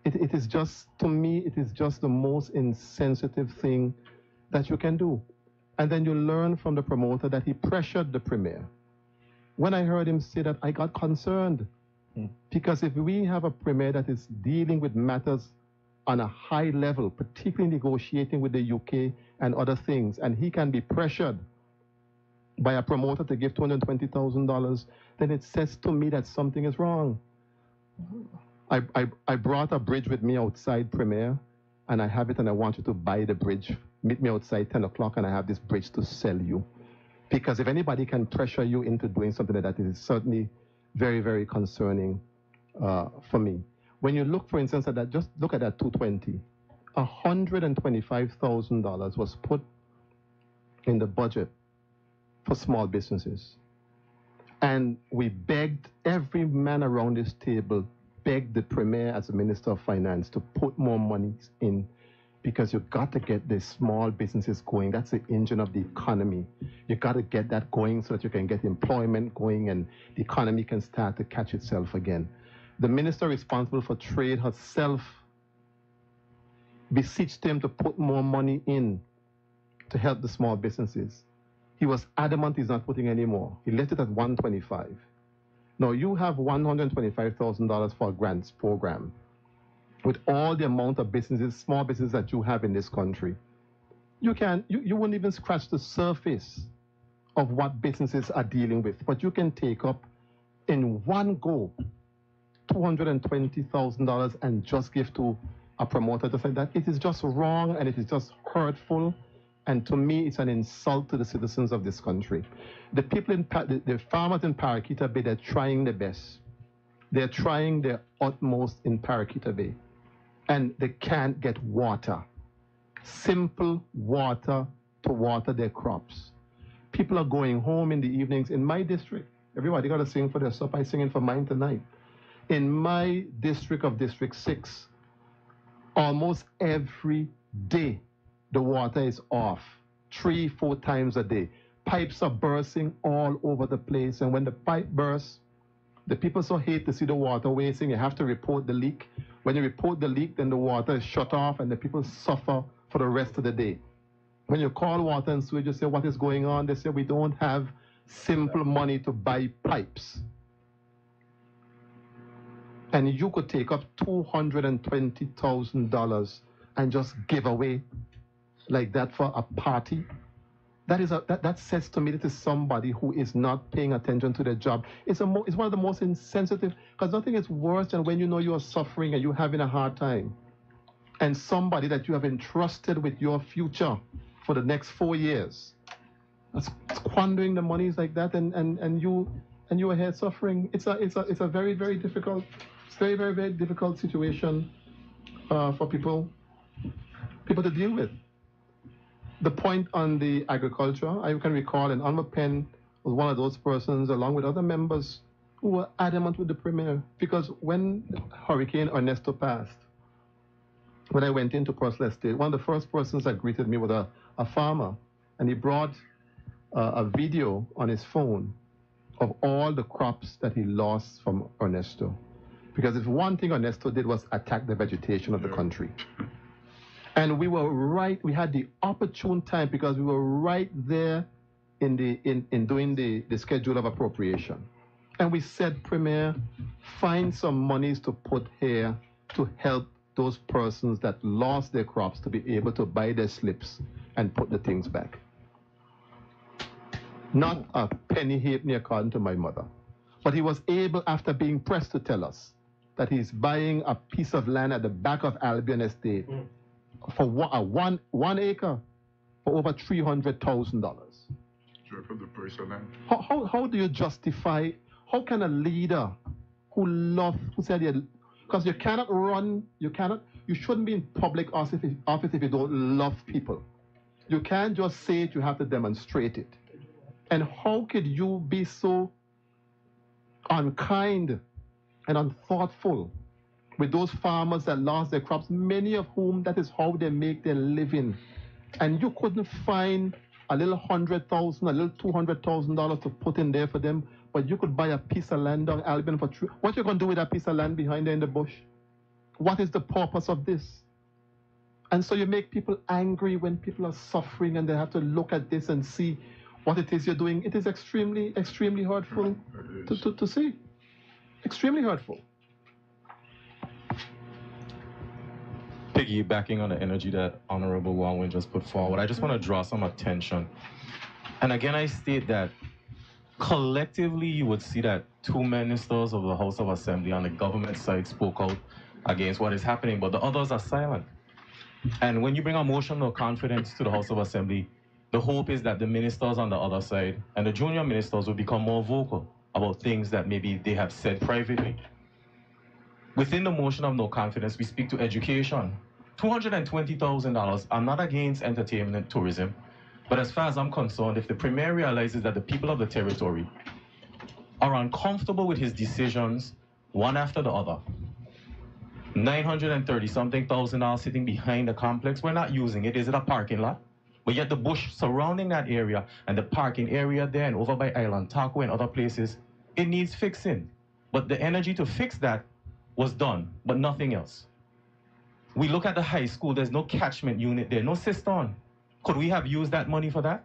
It is just, to me, it is just the most insensitive thing that you can do. And then you learn from the promoter that he pressured the Premier. When I heard him say that, I got concerned. Because if we have a Premier that is dealing with matters on a high level, particularly negotiating with the UK and other things, and he can be pressured by a promoter to give $220,000, then it says to me that something is wrong. I brought a bridge with me outside Premier, and I have it, and I want you to buy the bridge. Meet me outside 10 o'clock, and I have this bridge to sell you. Because if anybody can pressure you into doing something like that, it is certainly very, very concerning for me. When you look, for instance, at that, just look at that 220. $125,000 was put in the budget for small businesses. And we begged, every man around this table begged the Premier as the Minister of Finance to put more money in because you've got to get the small businesses going. That's the engine of the economy. You've got to get that going so that you can get employment going and the economy can start to catch itself again. The minister responsible for trade herself beseeched him to put more money in to help the small businesses. He was adamant he's not putting any more. He left it at $125,000. Now you have $125,000 for a grants program with all the amount of businesses, small businesses that you have in this country. You wouldn't even scratch the surface of what businesses are dealing with, but you can take up in one go $220,000 and just give to a promoter just like that. It is just wrong and it is just hurtful. And to me, it's an insult to the citizens of this country. The people in the farmers in Paraquita Bay, they're trying their best. They're trying their utmost in Paraquita Bay. And they can't get water. Simple water to water their crops. People are going home in the evenings in my district. Everybody got to sing for their supper. I'm singing for mine tonight. In my district of District 6, almost every day, the water is off 3-4 times a day. Pipes are bursting all over the place. And when the pipe bursts, The people so hate to see the water wasting, you have to report the leak. When you report the leak, then the water is shut off and the people suffer for the rest of the day. When you call water and sewage, you say, what is going on? They say, we don't have simple money to buy pipes. And you could take up $220,000 and just give away like that for a party. That says to me that is somebody who is not paying attention to their job. It's one of the most insensitive, because nothing is worse than when you know you are suffering and you're having a hard time. And somebody that you have entrusted with your future for the next 4 years, that's squandering the monies like that, and you are here suffering. It's a very, very difficult, very, very difficult situation for people to deal with. The point on the agriculture, I can recall, and Alma Penn was one of those persons, along with other members, who were adamant with the Premier. Because when Hurricane Ernesto passed, when I went into Purcell Estate, one of the first persons that greeted me was a farmer, and he brought a video on his phone of all the crops that he lost from Ernesto. Because if one thing Ernesto did was attack the vegetation of the country. And we were right, we had the opportune time because we were right there in doing the schedule of appropriation. And we said, Premier, find some monies to put here to help those persons that lost their crops to be able to buy their slips and put the things back. Not a penny halfpenny, according to my mother. But he was able, after being pressed, to tell us that he's buying a piece of land at the back of Albion Estate for one acre for over $300,000. Sure, for the person land. How do you justify, how can a leader who said, because you cannot run, you shouldn't be in public office if you don't love people. You can't just say it, you have to demonstrate it. And how could you be so unkind and unthoughtful with those farmers that lost their crops, many of whom that is how they make their living? And you couldn't find a little $100,000, a little $200,000 to put in there for them, but you could buy a piece of land on Albion for what you going to do with that piece of land behind there in the bush? What is the purpose of this? And so you make people angry when people are suffering and they have to look at this and see what it is you're doing. It is extremely, extremely hurtful to see. Extremely hurtful. Piggybacking on the energy that Honorable Walwyn just put forward, I just want to draw some attention. And again, I state that collectively you would see that two ministers of the House of Assembly on the government side spoke out against what is happening, but the others are silent. And when you bring a motion of confidence to the House of Assembly, the hope is that the ministers on the other side and the junior ministers will become more vocal about things that maybe they have said privately. Within the motion of no confidence, we speak to education. $220,000. I'm not against entertainment and tourism, but as far as I'm concerned, if the Premier realizes that the people of the territory are uncomfortable with his decisions, one after the other, $930-something thousand sitting behind the complex, we're not using it. Is it a parking lot? But yet the bush surrounding that area and the parking area there and over by Island Taco and other places, it needs fixing. But the energy to fix that was done, but nothing else. We look at the high school, there's no catchment unit there, no cistern. Could we have used that money for that?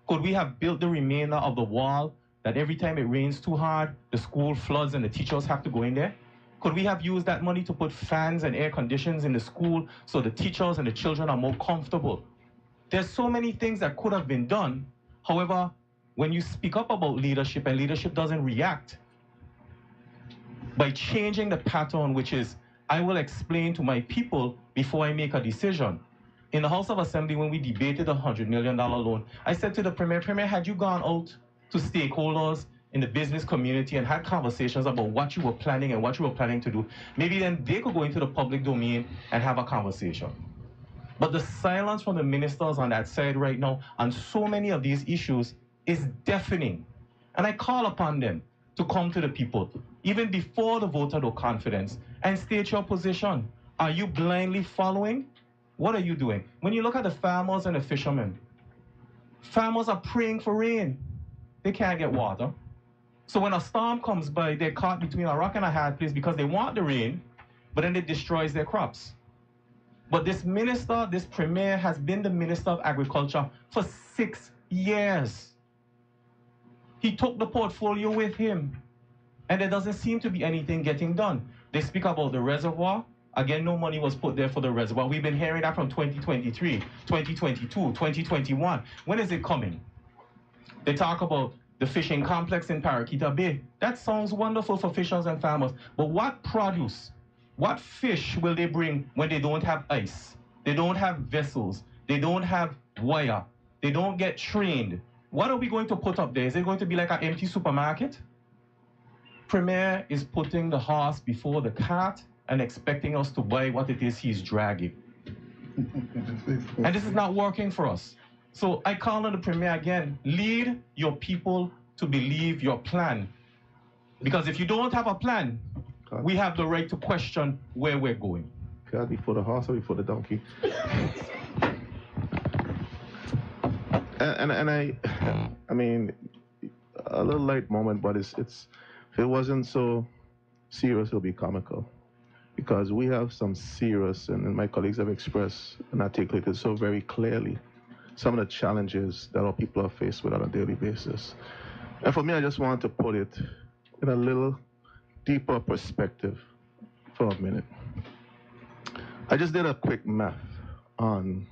Could we have built the remainder of the wall that every time it rains too hard, the school floods and the teachers have to go in there? Could we have used that money to put fans and air conditions in the school so the teachers and the children are more comfortable? There's so many things that could have been done. However, when you speak up about leadership and leadership doesn't react, by changing the pattern, which is, I will explain to my people before I make a decision. In the House of Assembly, when we debated the $100 million loan, I said to the Premier, had you gone out to stakeholders in the business community and had conversations about what you were planning and what you were planning to do, maybe then they could go into the public domain and have a conversation. But the silence from the ministers on that side right now on so many of these issues is deafening. And I call upon them to come to the people, even before the vote of no confidence, and state your position. Are you blindly following? What are you doing? When you look at the farmers and the fishermen, farmers are praying for rain. They can't get water. So when a storm comes by, they're caught between a rock and a hard place because they want the rain, but then it destroys their crops. But this minister, this premier, has been the Minister of Agriculture for 6 years. He took the portfolio with him, and there doesn't seem to be anything getting done. They speak about the reservoir. Again, no money was put there for the reservoir. We've been hearing that from 2023, 2022, 2021. When is it coming? They talk about the fishing complex in Paraquita Bay. That sounds wonderful for fishers and farmers. But what produce, what fish will they bring when they don't have ice? They don't have vessels. They don't have wire. They don't get trained. What are we going to put up there? Is it going to be like an empty supermarket? Premier is putting the horse before the cart and expecting us to buy what it is he's dragging. And this is not working for us. So I call on the Premier again, lead your people to believe your plan. Because if you don't have a plan, we have the right to question where we're going. God, before the horse or before the donkey? and I mean, a little light moment, but it's if it wasn't so serious, it'll be comical. Because we have some serious, and my colleagues have expressed and articulated so very clearly some of the challenges that our people are faced with on a daily basis. And for me, I just want to put it in a little deeper perspective for a minute. I just did a quick math on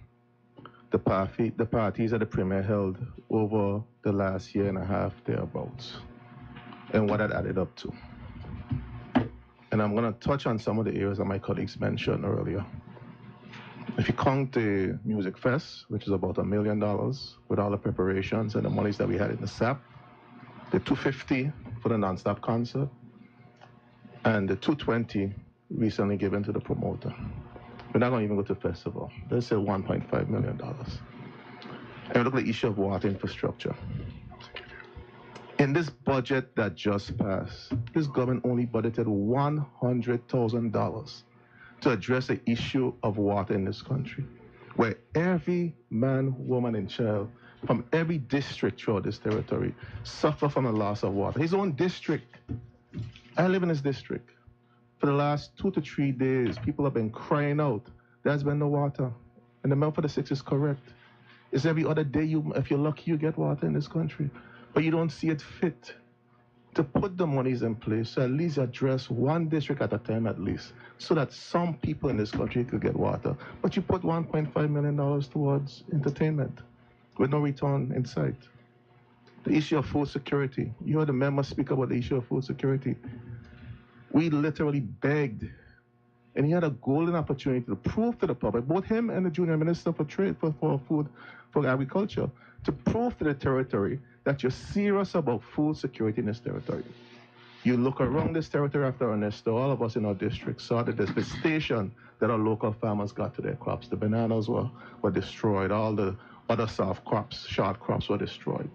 the parties that the Premier held over the last year and a half, thereabouts, and what that added up to. And I'm going to touch on some of the areas that my colleagues mentioned earlier. If you count the Music Fest, which is about $1 million with all the preparations and the monies that we had in the SAP, the $250 for the non-stop concert, and the $220 recently given to the promoter. We're not going to even go to the festival. Let's say $1.5 million. And we look at the issue of water infrastructure. In this budget that just passed, this government only budgeted $100,000 to address the issue of water in this country, where every man, woman, and child from every district throughout this territory suffer from the loss of water. His own district. I live in his district. For the last 2 to 3 days, people have been crying out, there's been no water. And the amount for the 6 is correct. It's every other day, if you're lucky, you get water in this country. But you don't see it fit to put the monies in place to at least address one district at a time at least, so that some people in this country could get water. But you put $1.5 million towards entertainment with no return in sight. The issue of food security. You heard the member speak about the issue of food security. We literally begged, and he had a golden opportunity to prove to the public, both him and the junior minister for trade, for food, for agriculture, to prove to the territory that you're serious about food security in this territory. You look around this territory after Ernesto, all of us in our district saw the devastation that our local farmers got to their crops. The bananas were destroyed, all the other soft crops, short crops were destroyed.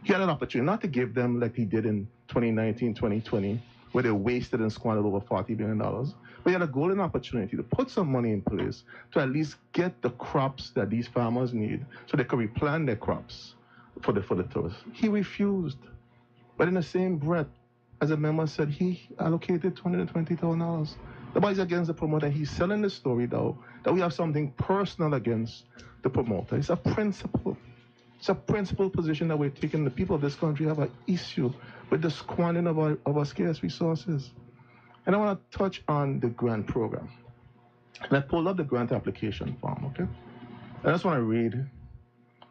He had an opportunity not to give them like he did in 2019, 2020, where they wasted and squandered over $40 billion. But he had a golden opportunity to put some money in place to at least get the crops that these farmers need so they could replant their crops for the tourists. He refused. But in the same breath, as a member said, he allocated $220,000. Nobody's against the promoter. He's selling the story, though, that we have something personal against the promoter. It's a principle. It's a principal position that we're taking. The people of this country have an issue with the squandering of our scarce resources. And I want to touch on the grant program. And I pulled up the grant application form, okay? I just want to read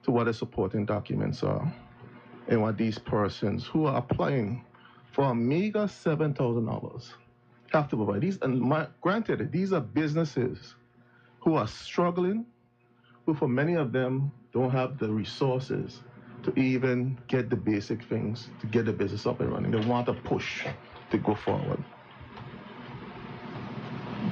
to what the supporting documents are and what these persons who are applying for a meager $7,000 have to provide. Granted, these are businesses who are struggling, who for many of them don't have the resources to even get the basic things to get the business up and running. They want a push to go forward.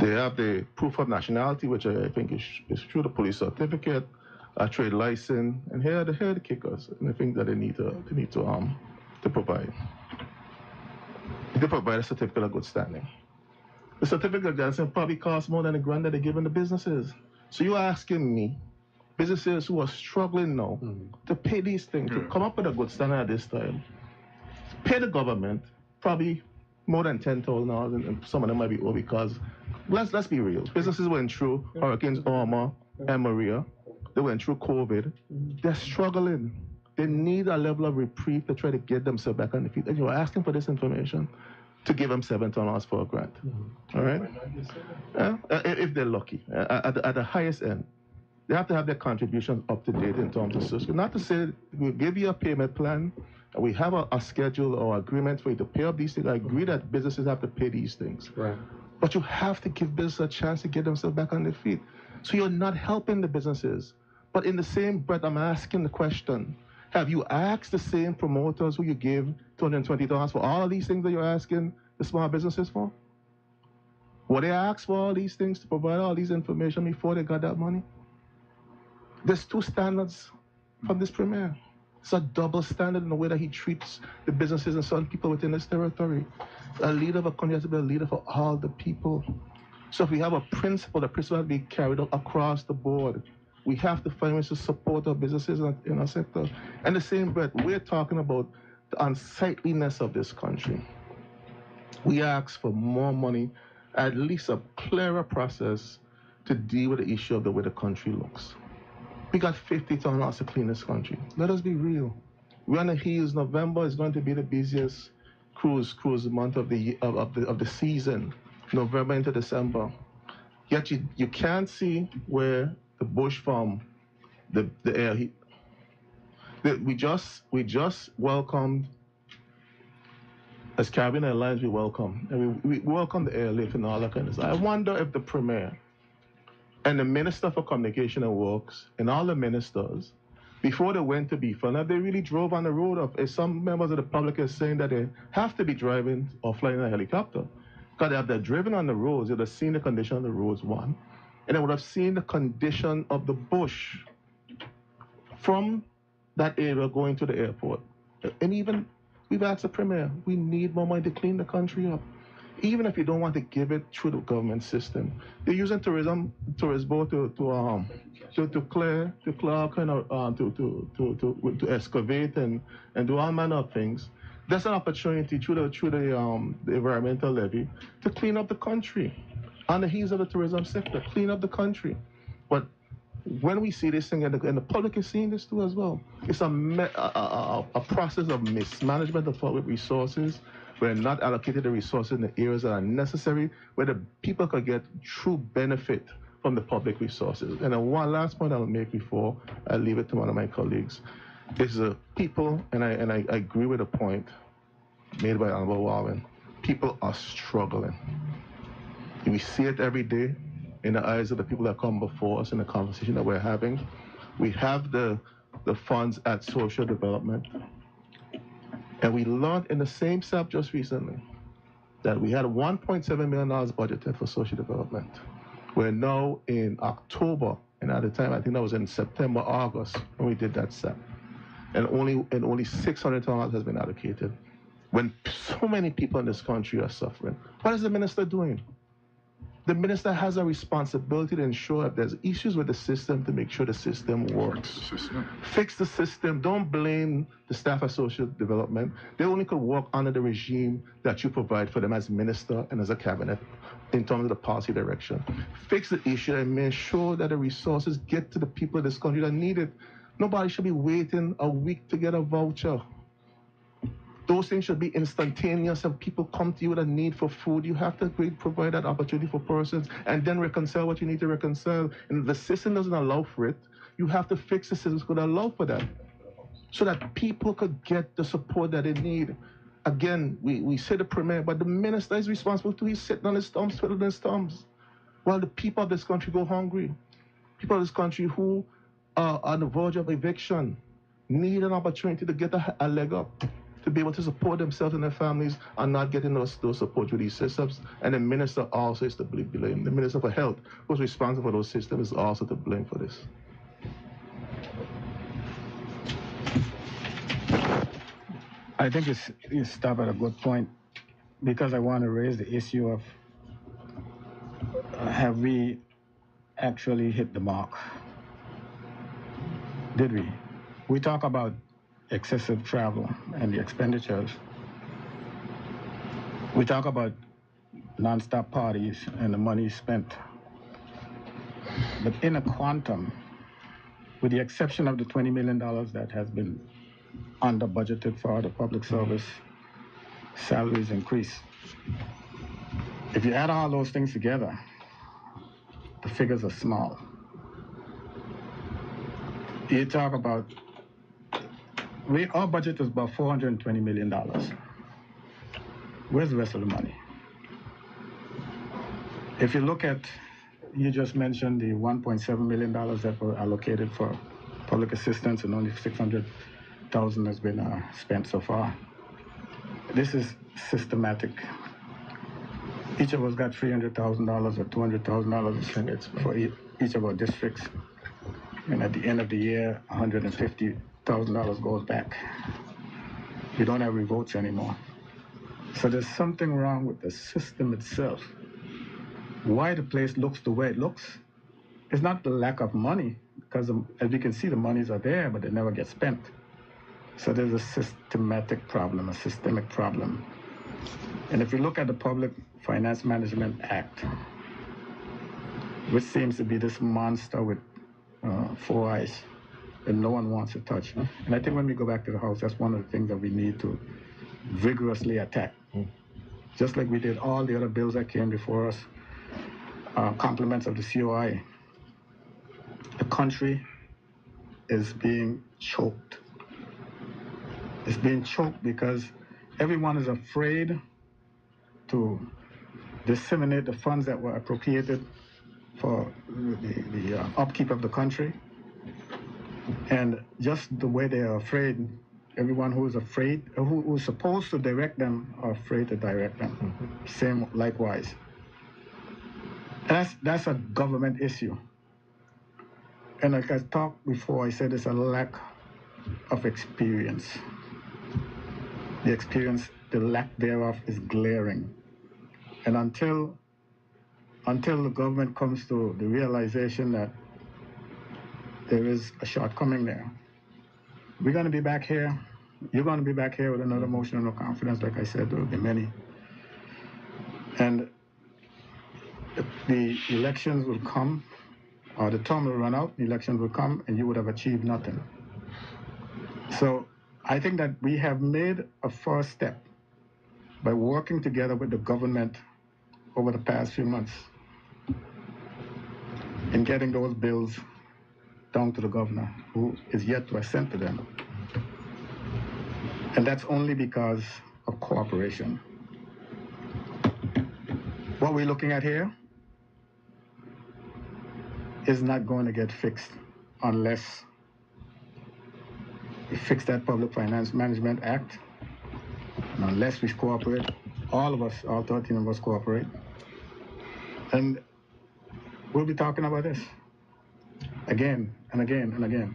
They have the proof of nationality, which I think is true, the police certificate, a trade license, and here are the kickers, and I think that they need to provide. They provide a certificate of good standing. The certificate of good standing probably costs more than the grant that they're giving the businesses. So you're asking me, businesses who are struggling now to pay these things, to come up with a good standard at this time, pay the government probably more than $10,000, and some of them might be over because, let's be real, businesses went through Hurricanes Irma and Maria, they went through COVID, they're struggling. They need a level of reprieve to try to get themselves back on the feet. And you're asking for this information to give them $7 for a grant. All right? If they're lucky, at the highest end. They have to have their contributions up to date in terms of social. Not to say we'll give you a payment plan, and we have a schedule or agreement for you to pay up these things. I agree that businesses have to pay these things. Right. But you have to give business a chance to get themselves back on their feet. So you're not helping the businesses. But in the same breath, I'm asking the question, have you asked the same promoters who you gave $220 for all of these things that you're asking the small businesses for? Were they asked for all these things to provide all these information before they got that money? There's two standards from this premier. It's a double standard in the way that he treats the businesses and certain people within this territory. A leader of a country has to be a leader for all the people. So if we have a principle, the principle has to be carried out across the board. We have to find ways to support our businesses in our sector. And the same breath, we're talking about the unsightliness of this country. We ask for more money, at least a clearer process to deal with the issue of the way the country looks. We got 50 tons to clean this country. Let us be real. We're on the heels. November is going to be the busiest cruise month of the season. November into December. Yet you can't see where the bush from the air heat. We just welcomed, as Caribbean Airlines, we welcome. And we welcome the airlift and all that kind of stuff. I wonder if the premier and the Minister for Communication and Works and all the ministers, before they went to BFUN, they really drove on the road. If some members of the public are saying that they have to be driving or flying a helicopter, because they're driven on the roads, they'd have seen the condition of the roads, one, and they would have seen the condition of the bush from that area going to the airport. And even, we've asked the premier, we need more money to clean the country up. Even if you don't want to give it through the government system, they're using tourist boat to excavate and do all manner of things. There's an opportunity through the environmental levy to clean up the country on the heels of the tourism sector, clean up the country. But when we see this thing, and the public is seeing this too as well, it's a process of mismanagement of public resources. We're not allocated the resources in the areas that are necessary, where the people could get true benefit from the public resources. And then one last point I'll make before I leave it to one of my colleagues is the people, and I agree with the point made by Honorable Warren, people are struggling. We see it every day in the eyes of the people that come before us in the conversation that we're having. We have the funds at social development. And we learned in the same SAP just recently that we had $1.7 million budgeted for social development. We're now in October, and at the time, I think that was in September, August, when we did that SAP. And only $600 has been allocated. When so many people in this country are suffering, what is the minister doing? The minister has a responsibility to ensure if there's issues with the system, to make sure the system works. Fix the system. Don't blame the staff of social development. They only could work under the regime that you provide for them as minister and as a cabinet in terms of the policy direction. Fix the issue and make sure that the resources get to the people of this country that need it. Nobody should be waiting a week to get a voucher. Those things should be instantaneous. If people come to you with a need for food, you have to provide that opportunity for persons and then reconcile what you need to reconcile. And if the system doesn't allow for it, you have to fix the system to allow for that so that people could get the support that they need. Again, we say the premier, but the minister is responsible too. He's sitting on his thumbs, twiddling his thumbs, while the people of this country go hungry. People of this country who are on the verge of eviction need an opportunity to get a leg up, to be able to support themselves and their families, and not getting those support through these systems. And the minister also is to blame. The Minister for Health, who's responsible for those systems, is also to blame for this. I think you stop at a good point, because I want to raise the issue of have we actually hit the mark? Did we? We talk about excessive travel and the expenditures, We talk about non-stop parties and the money spent. But in a quantum, with the exception of the $20 million that has been under budgeted for the public service, salaries increase. If you add all those things together, the figures are small. You talk about, our budget is about $420 million. Where's the rest of the money? If you look at, you just mentioned the $1.7 million that were allocated for public assistance, and only $600,000 has been spent so far. This is systematic. Each of us got $300,000 or $200,000 for each of our districts. And at the end of the year, $150,000 goes back. We don't have revotes anymore. So there's something wrong with the system itself. Why the place looks the way it looks is not the lack of money, because as you can see, the monies are there, but they never get spent. So there's a systematic problem, a systemic problem. And if you look at the Public Finance Management Act, which seems to be this monster with 4 eyes that no one wants to touch. And I think when we go back to the House, that's one of the things that we need to vigorously attack. Just like we did all the other bills that came before us, compliments of the COI. The country is being choked. It's being choked because everyone is afraid to disseminate the funds that were appropriated for the upkeep of the country. And just the way they are afraid, everyone who is afraid, who is supposed to direct them, are afraid to direct them. Same likewise. That's a government issue. And like I talked before, I said it's a lack of experience. The lack thereof is glaring. And until the government comes to the realization that there is a shortcoming there, we're going to be back here. You're going to be back here with another motion of no confidence. Like I said, there will be many. And the elections will come, or the term will run out, the elections will come, and you would have achieved nothing. So I think that we have made a first step by working together with the government over the past few months in getting those bills down to the governor, who is yet to assent to them. And that's only because of cooperation. What we're looking at here is not going to get fixed unless we fix that Public Finance Management Act, and unless we cooperate, all of us, all 13 of us cooperate. And we'll be talking about this again and again and again.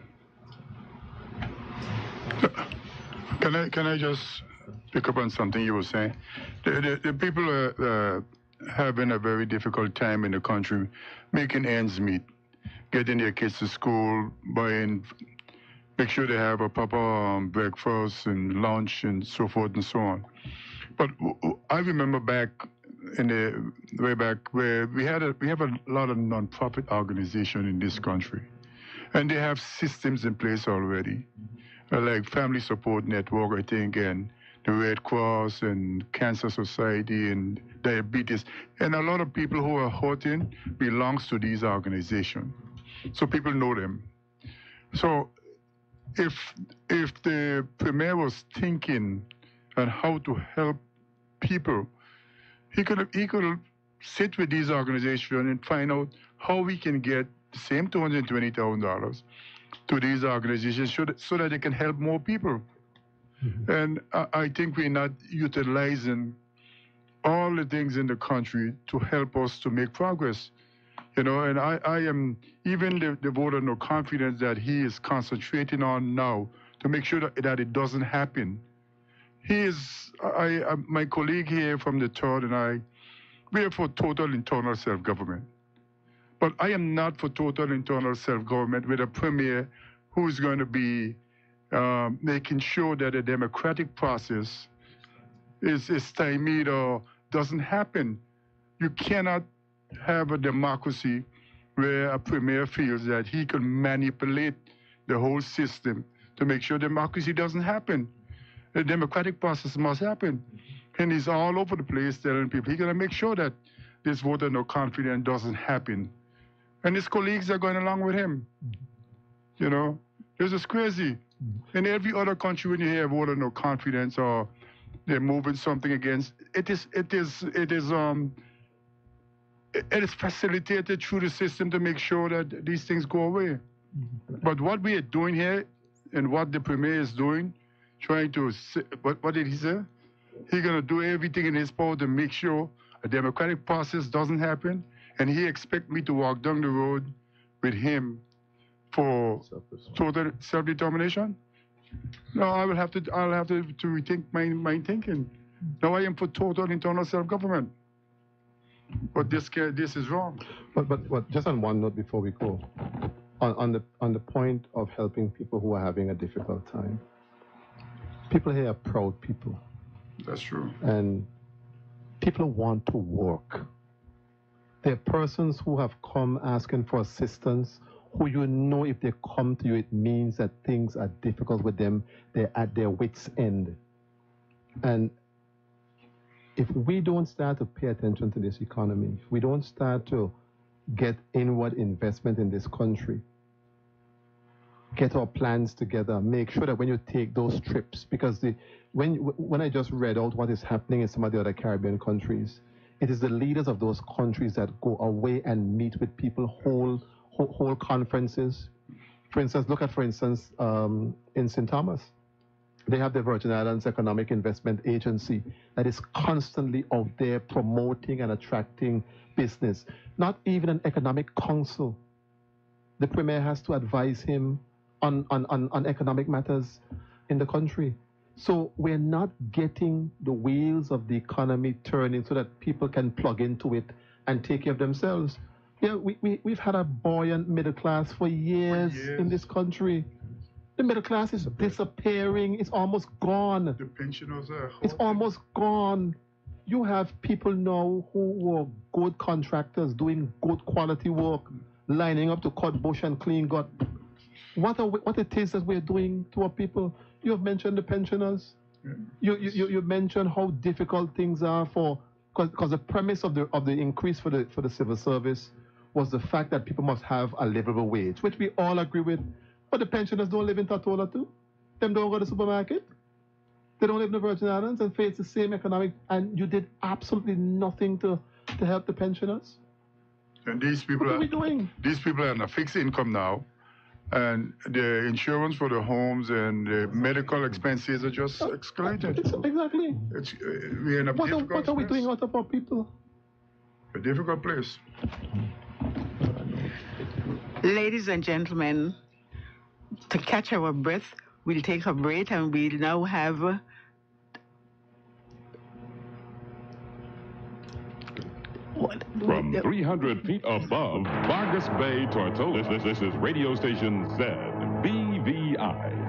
Can I just pick up on something you were saying? The people are having a very difficult time in the country making ends meet, getting their kids to school, make sure they have a proper breakfast and lunch and so forth and so on. But I remember way back where we have a lot of non-profit organizations in this country, and they have systems in place already, like Family Support Network, I think, and the Red Cross and Cancer Society and diabetes, and a lot of people who are hurting belongs to these organizations, so people know them. So if the Premier was thinking on how to help people, he could sit with these organizations and find out how we can get the same $220,000 to these organizations so that they can help more people. Mm-hmm. And I think we're not utilizing all the things in the country to help us to make progress. And I am, even the vote of no confidence that he is concentrating on now to make sure that it doesn't happen. My colleague here from the third and I, we are for total internal self-government. But I am not for total internal self-government with a premier who is going to be making sure that the democratic process is stymied or doesn't happen. You cannot have a democracy where a premier feels that he can manipulate the whole system to make sure democracy doesn't happen. The democratic process must happen. And he's all over the place telling people he's going to make sure that this vote of no confidence doesn't happen. And his colleagues are going along with him. You know, this is crazy. In every other country, when you hear vote of no confidence or they're moving something against, it is facilitated through the system to make sure that these things go away. But what we are doing here and what the premier is doing, trying to, what did he say? He's going to do everything in his power to make sure a democratic process doesn't happen, and he expects me to walk down the road with him for total self-determination. No, I'll have to rethink my thinking. Now I am for total internal self-government. But this is wrong. But just on one note before we go, on the point of helping people who are having a difficult time, people here are proud people. That's true. And people want to work. There are persons who have come asking for assistance who you know if they come to you, it means that things are difficult with them. They're at their wits' end. And if we don't start to pay attention to this economy, if we don't start to get inward investment in this country, get our plans together, make sure that when you take those trips, because when I just read out what is happening in some of the other Caribbean countries, it is the leaders of those countries that go away and meet with people, whole conferences. For instance, look at, in St. Thomas, they have the Virgin Islands Economic Investment Agency that is constantly out there promoting and attracting business. Not even an economic council. The premier has to advise him on economic matters in the country. So we're not getting the wheels of the economy turning so that people can plug into it and take care of themselves. Yeah, we've had a buoyant middle class for years in this country. The middle class is disappearing. It's almost gone. The pensioners are holding. It's almost gone. You have people now who were good contractors doing good quality work, lining up to cut bush and clean gut. What it is that we're doing to our people? You have mentioned the pensioners. Yeah. You mentioned how difficult things are because the premise of the increase for the civil service was the fact that people must have a livable wage, which we all agree with. But the pensioners don't live in Tatola too. Them don't go to the supermarket. They don't live in the Virgin Islands and face the same economic, and you did absolutely nothing to help the pensioners. And these people what are we doing? These people are on a fixed income now, and the insurance for the homes and the medical expenses are just escalated. Exactly. We're in a difficult What are we doing out of our people? A difficult place. Ladies and gentlemen, to catch our breath, we'll take a break and we'll now have From 300 feet above Vargas Bay, Tortola, this is radio station ZBVI.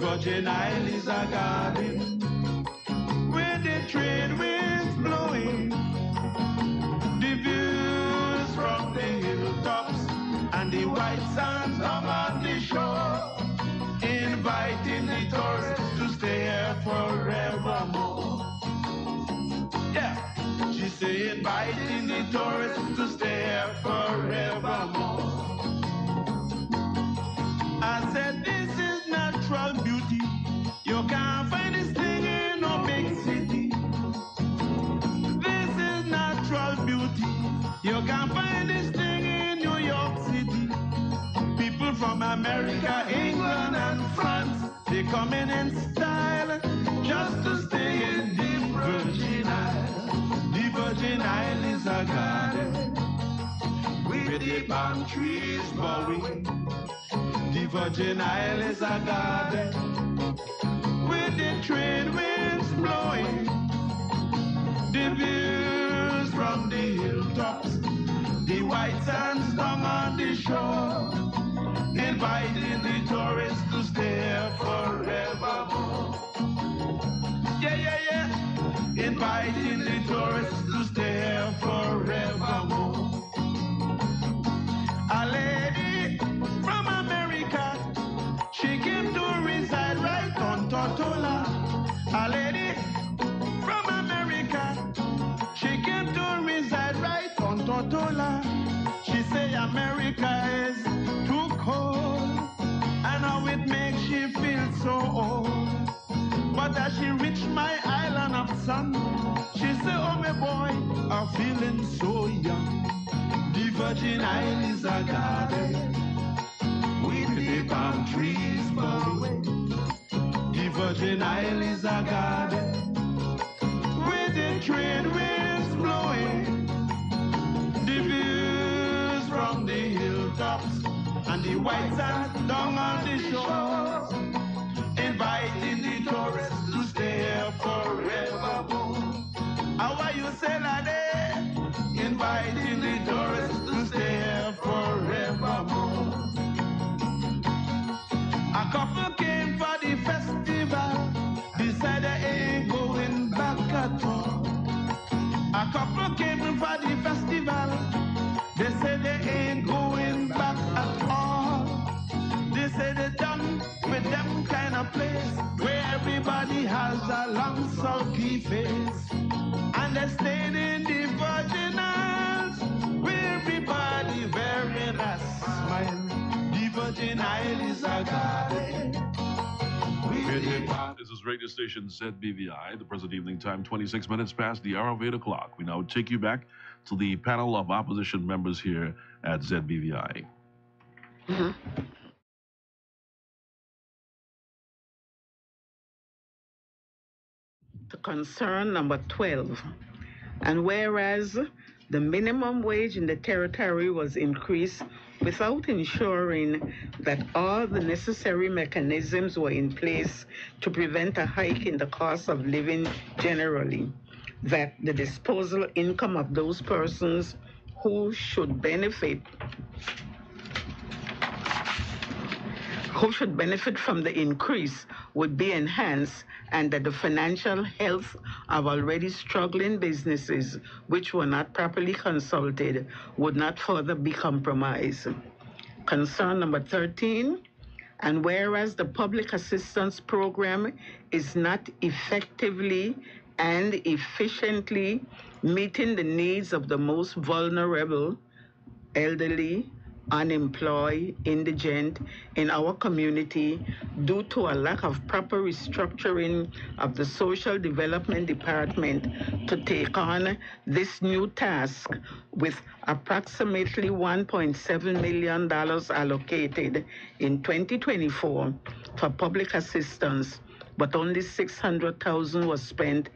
Virgin Isle is a garden where the trade winds blowing, the views from the hilltops and the white sands on the shore, inviting the tourists to stay here forevermore. Yeah, she say inviting the tourists to stay here forevermore. I said this is natural beauty. You can't find this thing in no big city. This is natural beauty. You can't find this thing in New York City. People from America, England, and France, they come in style just to stay in the Virgin Isle. The Virgin Isle is a garden with the palm trees bowing. The Virgin Isle is a garden trade winds blowing, the views from the hilltops, the white sands down on the shore, inviting the tourists to stay here forevermore. Yeah, yeah, yeah, inviting the tourists to stay here forevermore. A lady from America, she came to reside right on Tortola. A lady from America, she came to reside right on Tortola. She say America is too cold, and how it makes she feel so old. But as she reached my island of sun, she say, oh my boy, I'm feeling so young. The Virgin Isle is a garden with the palm trees blowing. The Virgin Isle is a garden with the trade winds blowing. The views from the hilltops and the white sand down on the shore, inviting the tourists to stay here forevermore. How are you, say lady? Inviting the tourists to stay here forevermore. A couple came for the festival, decided they ain't going back at all. A couple came for the festival, they said they ain't going back at all. They say they're done with them kind of place where everybody has a long sulky face. And they stayed in the Virgin Isles where everybody wearing a smile. The Virgin Isle is a garden. This is radio station ZBVI. The present evening time, 26 minutes past the hour of 8 o'clock. We now take you back to the panel of opposition members here at ZBVI. To concern number 12. And whereas the minimum wage in the territory was increased without ensuring that all the necessary mechanisms were in place to prevent a hike in the cost of living generally, that the disposable income of those persons who should benefit from the increase would be enhanced, and that the financial health of already struggling businesses which were not properly consulted would not further be compromised. Concern number 13, and whereas the public assistance program is not effectively and efficiently meeting the needs of the most vulnerable, elderly, unemployed, indigent in our community due to a lack of proper restructuring of the Social Development Department to take on this new task with approximately $1.7 million allocated in 2024 for public assistance, but only $600,000 was spent.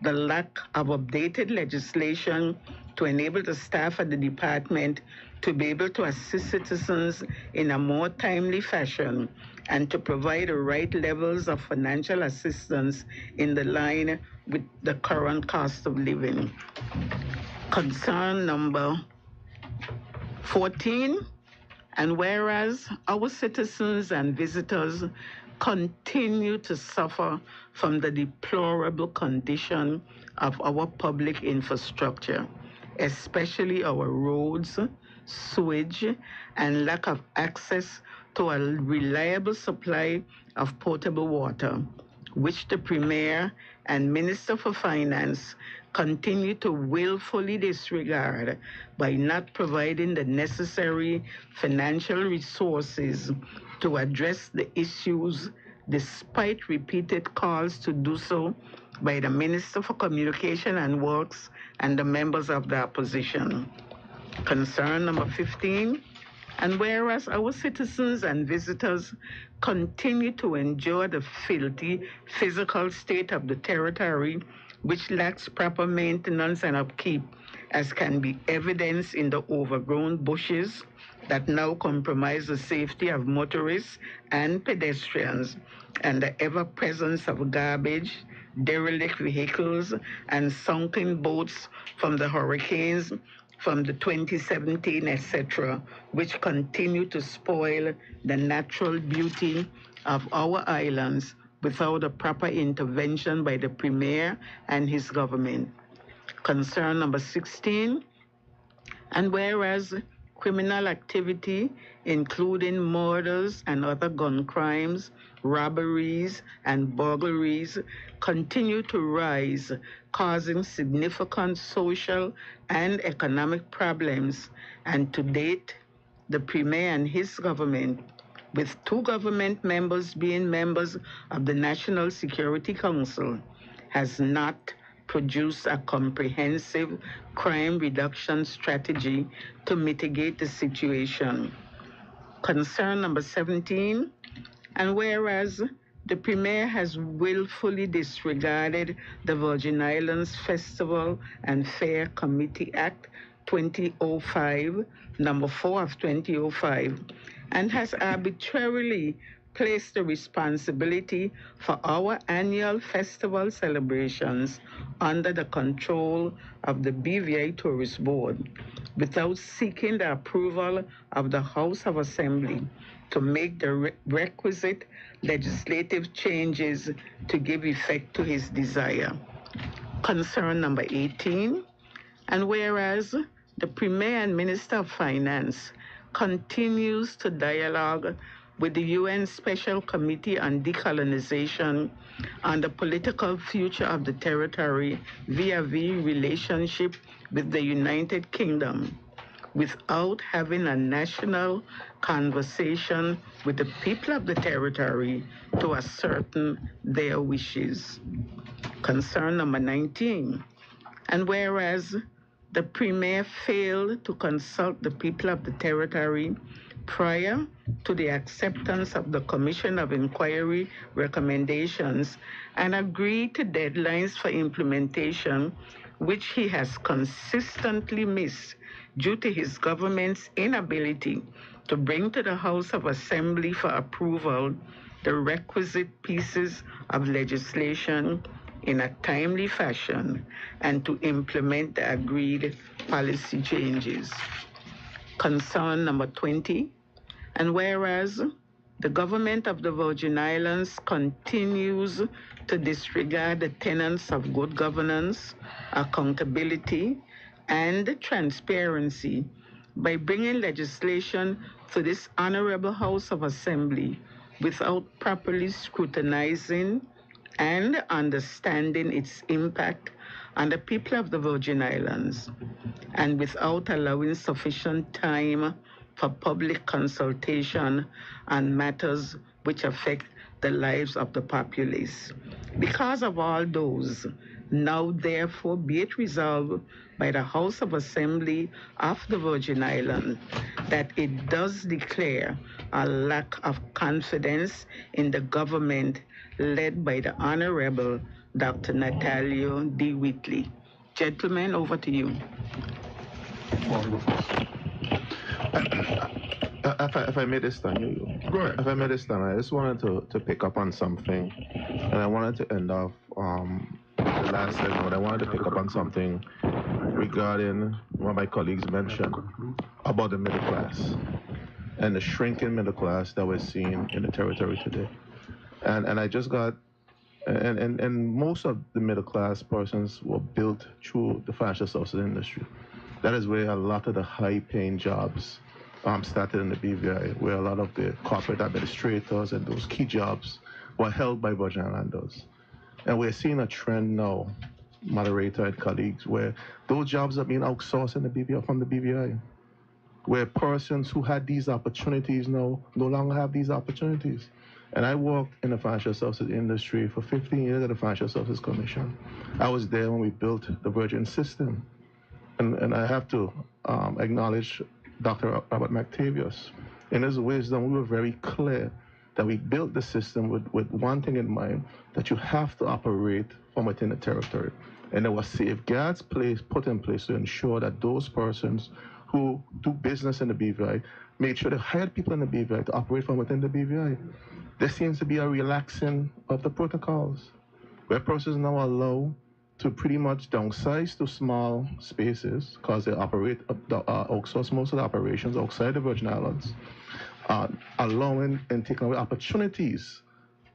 The lack of updated legislation to enable the staff at the department to be able to assist citizens in a more timely fashion and to provide the right levels of financial assistance in the line with the current cost of living. Concern number 14, and whereas our citizens and visitors continue to suffer from the deplorable condition of our public infrastructure, especially our roads, sewage, and lack of access to a reliable supply of potable water, which the Premier and Minister for Finance continue to willfully disregard by not providing the necessary financial resources to address the issues despite repeated calls to do so by the Minister for Communication and Works and the members of the opposition. Concern number 15, and whereas our citizens and visitors continue to endure the filthy physical state of the territory, which lacks proper maintenance and upkeep, as can be evidenced in the overgrown bushes that now compromise the safety of motorists and pedestrians, and the ever-presence of garbage, derelict vehicles, and sunken boats from the hurricanes from the 2017, etc., which continue to spoil the natural beauty of our islands without a proper intervention by the Premier and his government. Concern number 16, and whereas criminal activity, including murders and other gun crimes, robberies, and burglaries, continue to rise, causing significant social and economic problems. And to date, the Premier and his government, with 2 government members being members of the National Security Council, has not produced a comprehensive crime reduction strategy to mitigate the situation. Concern number 17, and whereas the Premier has willfully disregarded the Virgin Islands Festival and Fair Committee Act 2005, number 4 of 2005, and has arbitrarily placed the responsibility for our annual festival celebrations under the control of the BVI Tourist Board, without seeking the approval of the House of Assembly to make the requisite legislative changes to give effect to his desire. Concern number 18, and whereas the Premier and Minister of Finance continues to dialogue with the UN Special Committee on Decolonization on the political future of the territory via-via relationship with the United Kingdom, without having a national conversation with the people of the territory to ascertain their wishes. Concern number 19, and whereas the Premier failed to consult the people of the territory prior to the acceptance of the Commission of Inquiry recommendations and agreed to deadlines for implementation, which he has consistently missed due to his government's inability to bring to the House of Assembly for approval the requisite pieces of legislation in a timely fashion and to implement the agreed policy changes. Concern number 20, and whereas the government of the Virgin Islands continues to disregard the tenets of good governance, accountability, and transparency by bringing legislation to this Honorable House of Assembly without properly scrutinizing and understanding its impact on the people of the Virgin Islands, and without allowing sufficient time for public consultation on matters which affect the lives of the populace. Because of all those, now therefore be it resolved by the House of Assembly of the Virgin Islands that it does declare a lack of confidence in the government led by the Honorable Dr. Natalio D. Whitley. Gentlemen, over to you. If I may this time, Go ahead. If I may this time, I just wanted to pick up on something, and I wanted to end off the last segment. I wanted to pick up on something regarding what my colleagues mentioned about the middle class and the shrinking middle class that we're seeing in the territory today. And I just got, and most of the middle class persons were built through the financial services industry. That is where a lot of the high-paying jobs started in the BVI, where a lot of the corporate administrators and those key jobs were held by Virgin Islanders. And we're seeing a trend now, moderator and colleagues, where those jobs are being outsourced in the BVI, from the BVI, where persons who had these opportunities now no longer have these opportunities. And I worked in the financial services industry for 15 years at the Financial Services Commission. I was there when we built the Virgin system. And I have to acknowledge Dr. Robert McTavius. In his wisdom, we were very clear that we built the system with one thing in mind, that you have to operate from within the territory. And there were safeguards put in place to ensure that those persons who do business in the BVI made sure they hired people in the BVI to operate from within the BVI. There seems to be a relaxing of the protocols, where persons now are allowed to pretty much downsize to small spaces because they outsource most of the operations outside the Virgin Islands, allowing and taking away opportunities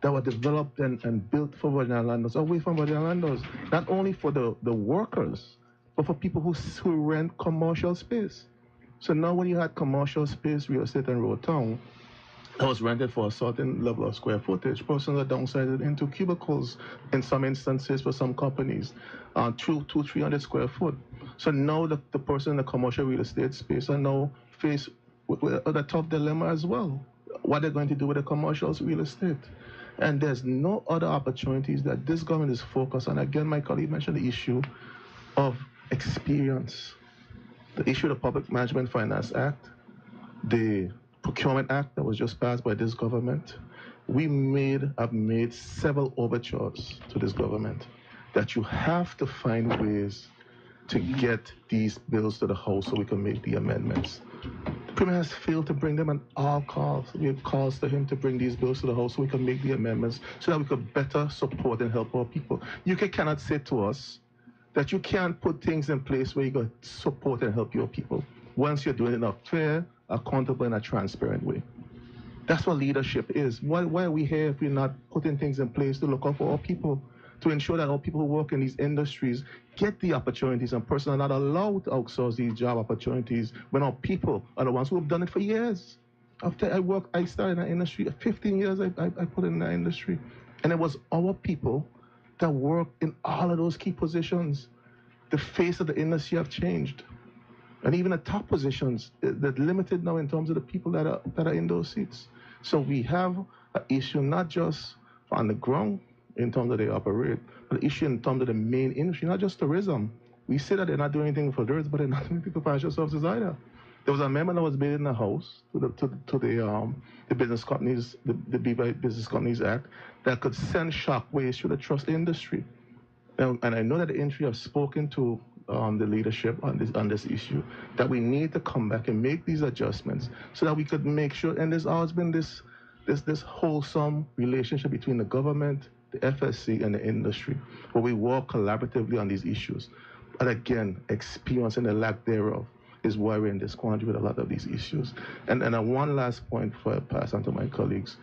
that were developed and built for Virgin Islanders, away from Virgin Islanders, not only for the workers, but for people who rent commercial space. So now when you had commercial space, real estate in Road Town, that was rented for a certain level of square footage, persons are downsized into cubicles in some instances for some companies, 200-300 square foot. So now the person in the commercial real estate space are now faced with a tough dilemma as well. What they're going to do with the commercial real estate. And there's no other opportunities that this government is focused on. Again, my colleague mentioned the issue of experience. The issue of the Public Management Finance Act, the Procurement Act that was just passed by this government. Have made several overtures to this government that you have to find ways to get these bills to the House so we can make the amendments. The Premier has failed to bring them on all calls. We have calls to him to bring these bills to the House so we can make the amendments so that we could better support and help our people. UK cannot say to us that you can't put things in place where you can support and help your people once you're doing it in a fair, accountable, and a transparent way. That's what leadership is. Why are we here if we're not putting things in place to look out for our people, to ensure that our people who work in these industries get the opportunities and persons are not allowed to outsource these job opportunities when our people are the ones who have done it for years. After I started in that industry, 15 years I put in that industry. And it was our people that worked in all of those key positions. The face of the industry have changed. And even the top positions, they're limited now in terms of the people that are in those seats. So we have an issue not just on the ground in terms of they operate, but an issue in terms of the main industry, not just tourism. We say that they're not doing anything for tourism, but they're not doing anything for financial services either. There was an amendment that was made in the House to the business companies, the BVI Business Companies Act, that could send shockwaves through the trust industry. And I know that the industry have spoken to the leadership on this issue, that we need to come back and make these adjustments so that we could make sure, and there's always been this wholesome relationship between the government, the FSC, and the industry, where we work collaboratively on these issues. But again, experience and the lack thereof is why we're in this quandary with a lot of these issues. And one last point before I pass on to my colleagues,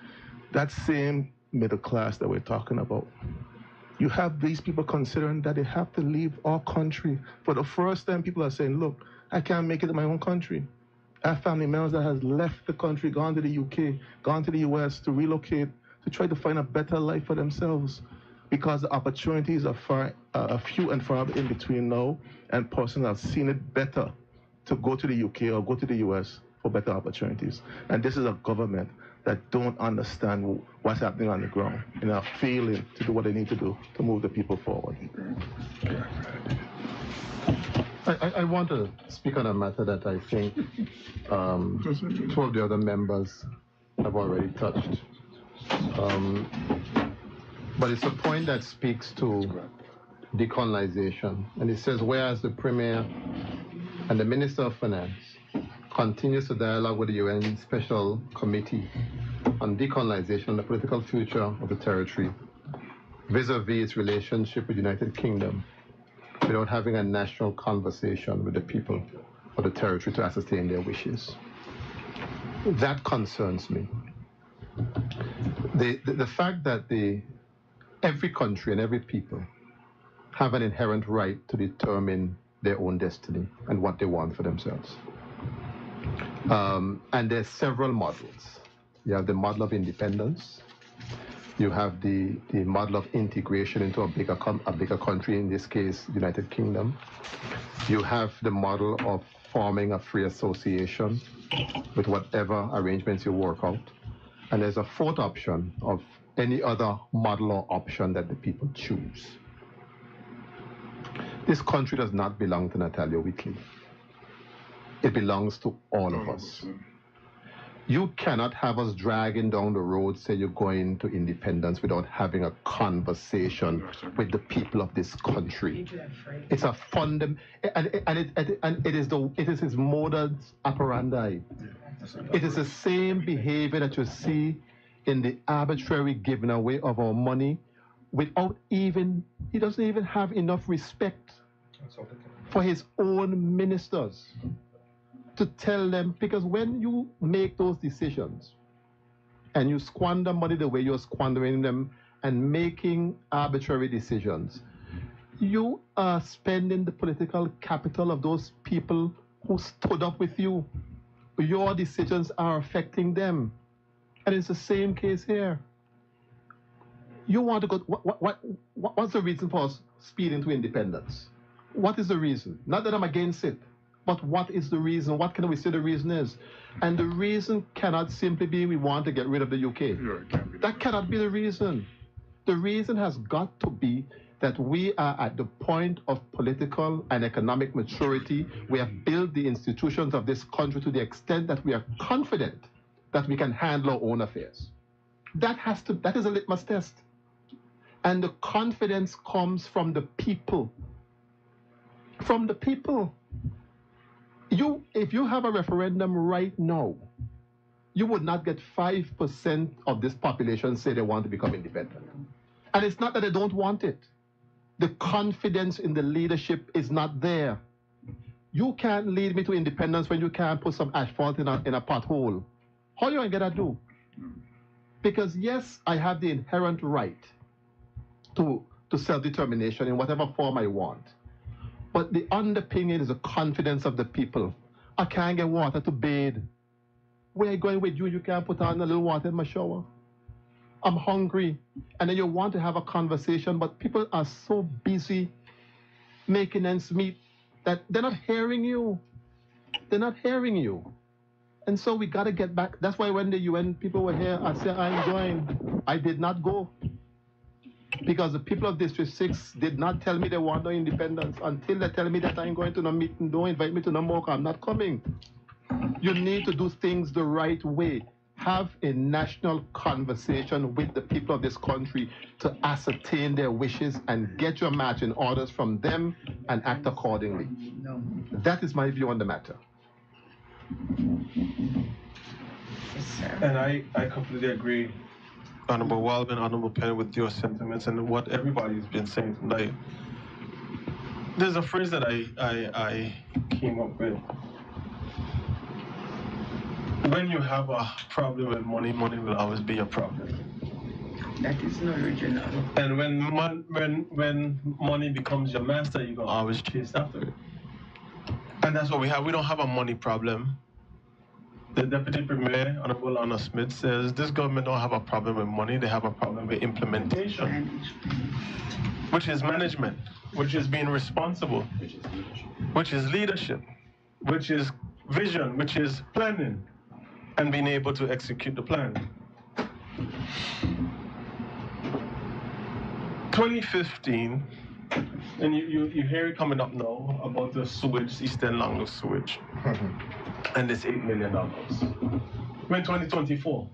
that same middle class that we're talking about, you have these people considering that they have to leave our country. For the first time, people are saying, look, I can't make it in my own country. I have family members that has left the country, gone to the UK, gone to the US to relocate, to try to find a better life for themselves, because the opportunities are few and far in between now, and persons have seen it better to go to the UK or go to the US for better opportunities. And this is a government that don't understand what's happening on the ground and are failing to do what they need to do to move the people forward. I want to speak on a matter that I think two of the other members have already touched. But it's a point that speaks to decolonization. And it says, whereas the Premier and the Minister of Finance continues to dialogue with the UN Special Committee on Decolonization and the political future of the territory vis-a-vis its relationship with the United Kingdom without having a national conversation with the people of the territory to ascertain their wishes. That concerns me. The fact that every country and every people have an inherent right to determine their own destiny and what they want for themselves. And there's several models. You have the model of independence. You have the model of integration into a bigger country, in this case, the United Kingdom. You have the model of forming a free association with whatever arrangements you work out. And there's a fourth option of any other model or option that the people choose. This country does not belong to Natalia Whitley. It belongs to all of us. You cannot have us dragging down the road, say you're going to independence without having a conversation with the people of this country. It's a fundamental, and it is his modus operandi. It is the same behavior that you see in the arbitrary giving away of our money without even, he doesn't even have enough respect for his own ministers to tell them, because when you make those decisions and you squander money the way you're squandering them and making arbitrary decisions, you are spending the political capital of those people who stood up with you. Your decisions are affecting them. And it's the same case here. You want to go, what's the reason for us speeding to independence? What is the reason? Not that I'm against it, but what is the reason? What can we say the reason is? And the reason cannot simply be we want to get rid of the UK. That cannot be the reason. The reason has got to be that we are at the point of political and economic maturity. We have built the institutions of this country to the extent that we are confident that we can handle our own affairs. That is a litmus test. And the confidence comes from the people. From the people. If you have a referendum right now, you would not get 5% of this population say they want to become independent. And it's not that they don't want it. The confidence in the leadership is not there. You can't lead me to independence when you can't put some asphalt in a pothole. How are you going to get that do? Because yes, I have the inherent right to self-determination in whatever form I want. But the underpinning is the confidence of the people. I can't get water to bathe. Where are you going with you? You can't put on a little water in my shower. I'm hungry. And then you want to have a conversation, but people are so busy making ends meet that they're not hearing you. They're not hearing you. And so we got to get back. That's why when the UN people were here, I said, I'm going. I did not go. Because the people of District 6 did not tell me they want no independence until they tell me that I'm going to no meeting, don't invite me to no more, I'm not coming. You need to do things the right way. Have a national conversation with the people of this country to ascertain their wishes and get your marching orders from them and act accordingly. That is my view on the matter. And I completely agree, Honorable Waldman, Honorable Penn, with your sentiments and what everybody's been saying tonight. There's a phrase that I came up with. When you have a problem with money, money will always be a problem. That is not original. And when money becomes your master, you're going to always chase after it. And that's what we have. We don't have a money problem. The Deputy Premier, Honorable Anna Smith, says this government don't have a problem with money, they have a problem with implementation, which is management, which is being responsible, which is leadership, which is vision, which is planning, and being able to execute the plan. 2015, and you hear it coming up now about the sewage, Eastern Langlo sewage. And this $8 million. We're in 2024.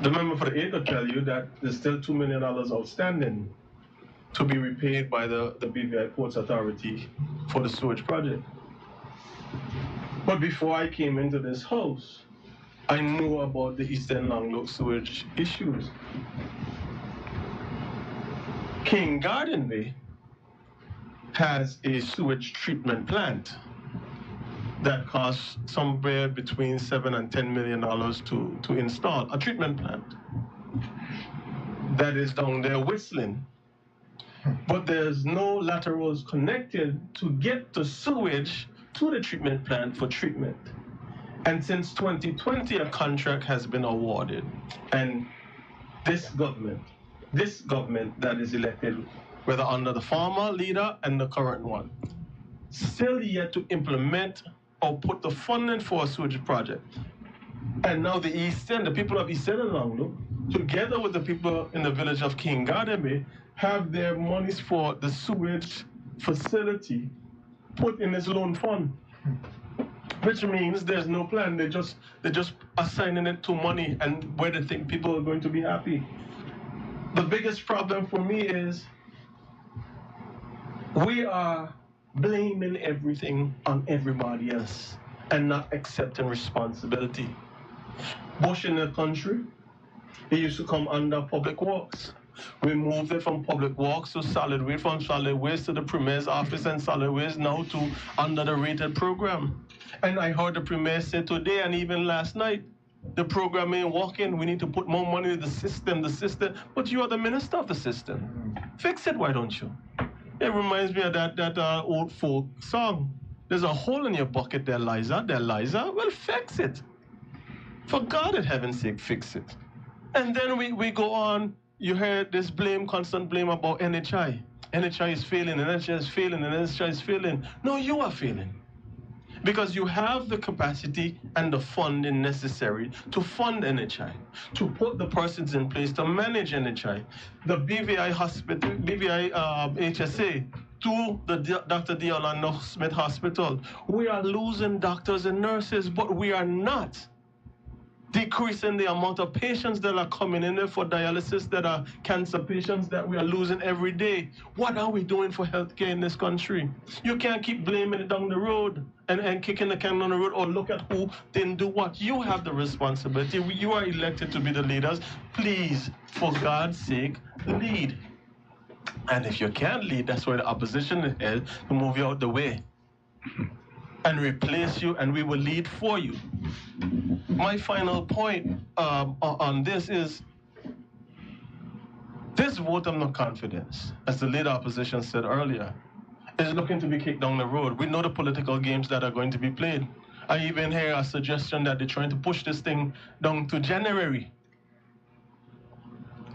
The member for the aid will tell you that there's still $2 million outstanding to be repaid by the BVI Ports Authority for the sewage project. But before I came into this house, I knew about the Eastern Langlo sewage issues. King Garden Bay has a sewage treatment plant that costs somewhere between $7 and $10 million to install a treatment plant that is down there whistling. But there's no laterals connected to get the sewage to the treatment plant for treatment. And since 2020, a contract has been awarded. And this government that is elected, whether under the former leader and the current one, still yet to implement or put the funding for a sewage project. And now the people of Eastern Langlo, together with the people in the village of King Garden Bay, have their monies for the sewage facility put in this loan fund. which means there's no plan. They're just assigning it to money and where they think people are going to be happy. The biggest problem for me is we are blaming everything on everybody else and not accepting responsibility. Bush in the country, it used to come under public works. We moved it from public works to solid waste, from solid waste to the Premier's office, and solid waste now to under the rated program. And I heard the Premier say today and even last night, the program ain't working. We need to put more money in the system. But you are the minister of the system. Fix it, why don't you? It reminds me of that old folk song. There's a hole in your bucket there, Liza. Well, fix it. For God in heaven's sake, fix it. And then we go on. You heard this constant blame about NHI. NHI is failing, NHI is failing, and NHI is failing. No, you are failing. Because you have the capacity and the funding necessary to fund NHI, to put the persons in place to manage NHI. The BVI hospital, BVI HSA, to the Dr. Decolonization Smith Hospital. We are losing doctors and nurses, but we are not decreasing the amount of patients that are coming in there for dialysis, that are cancer patients that we are losing every day. What are we doing for healthcare in this country? You can't keep blaming it down the road and kicking the can down the road, or look at who didn't do what. You have the responsibility. You are elected to be the leaders. Please, for God's sake, lead. And if you can't lead, that's where the opposition is held, to move you out the way and replace you, and we will lead for you. My final point on this is this vote of no confidence, as the leader opposition said earlier, is looking to be kicked down the road. We know the political games that are going to be played. I even hear a suggestion that they're trying to push this thing down to January.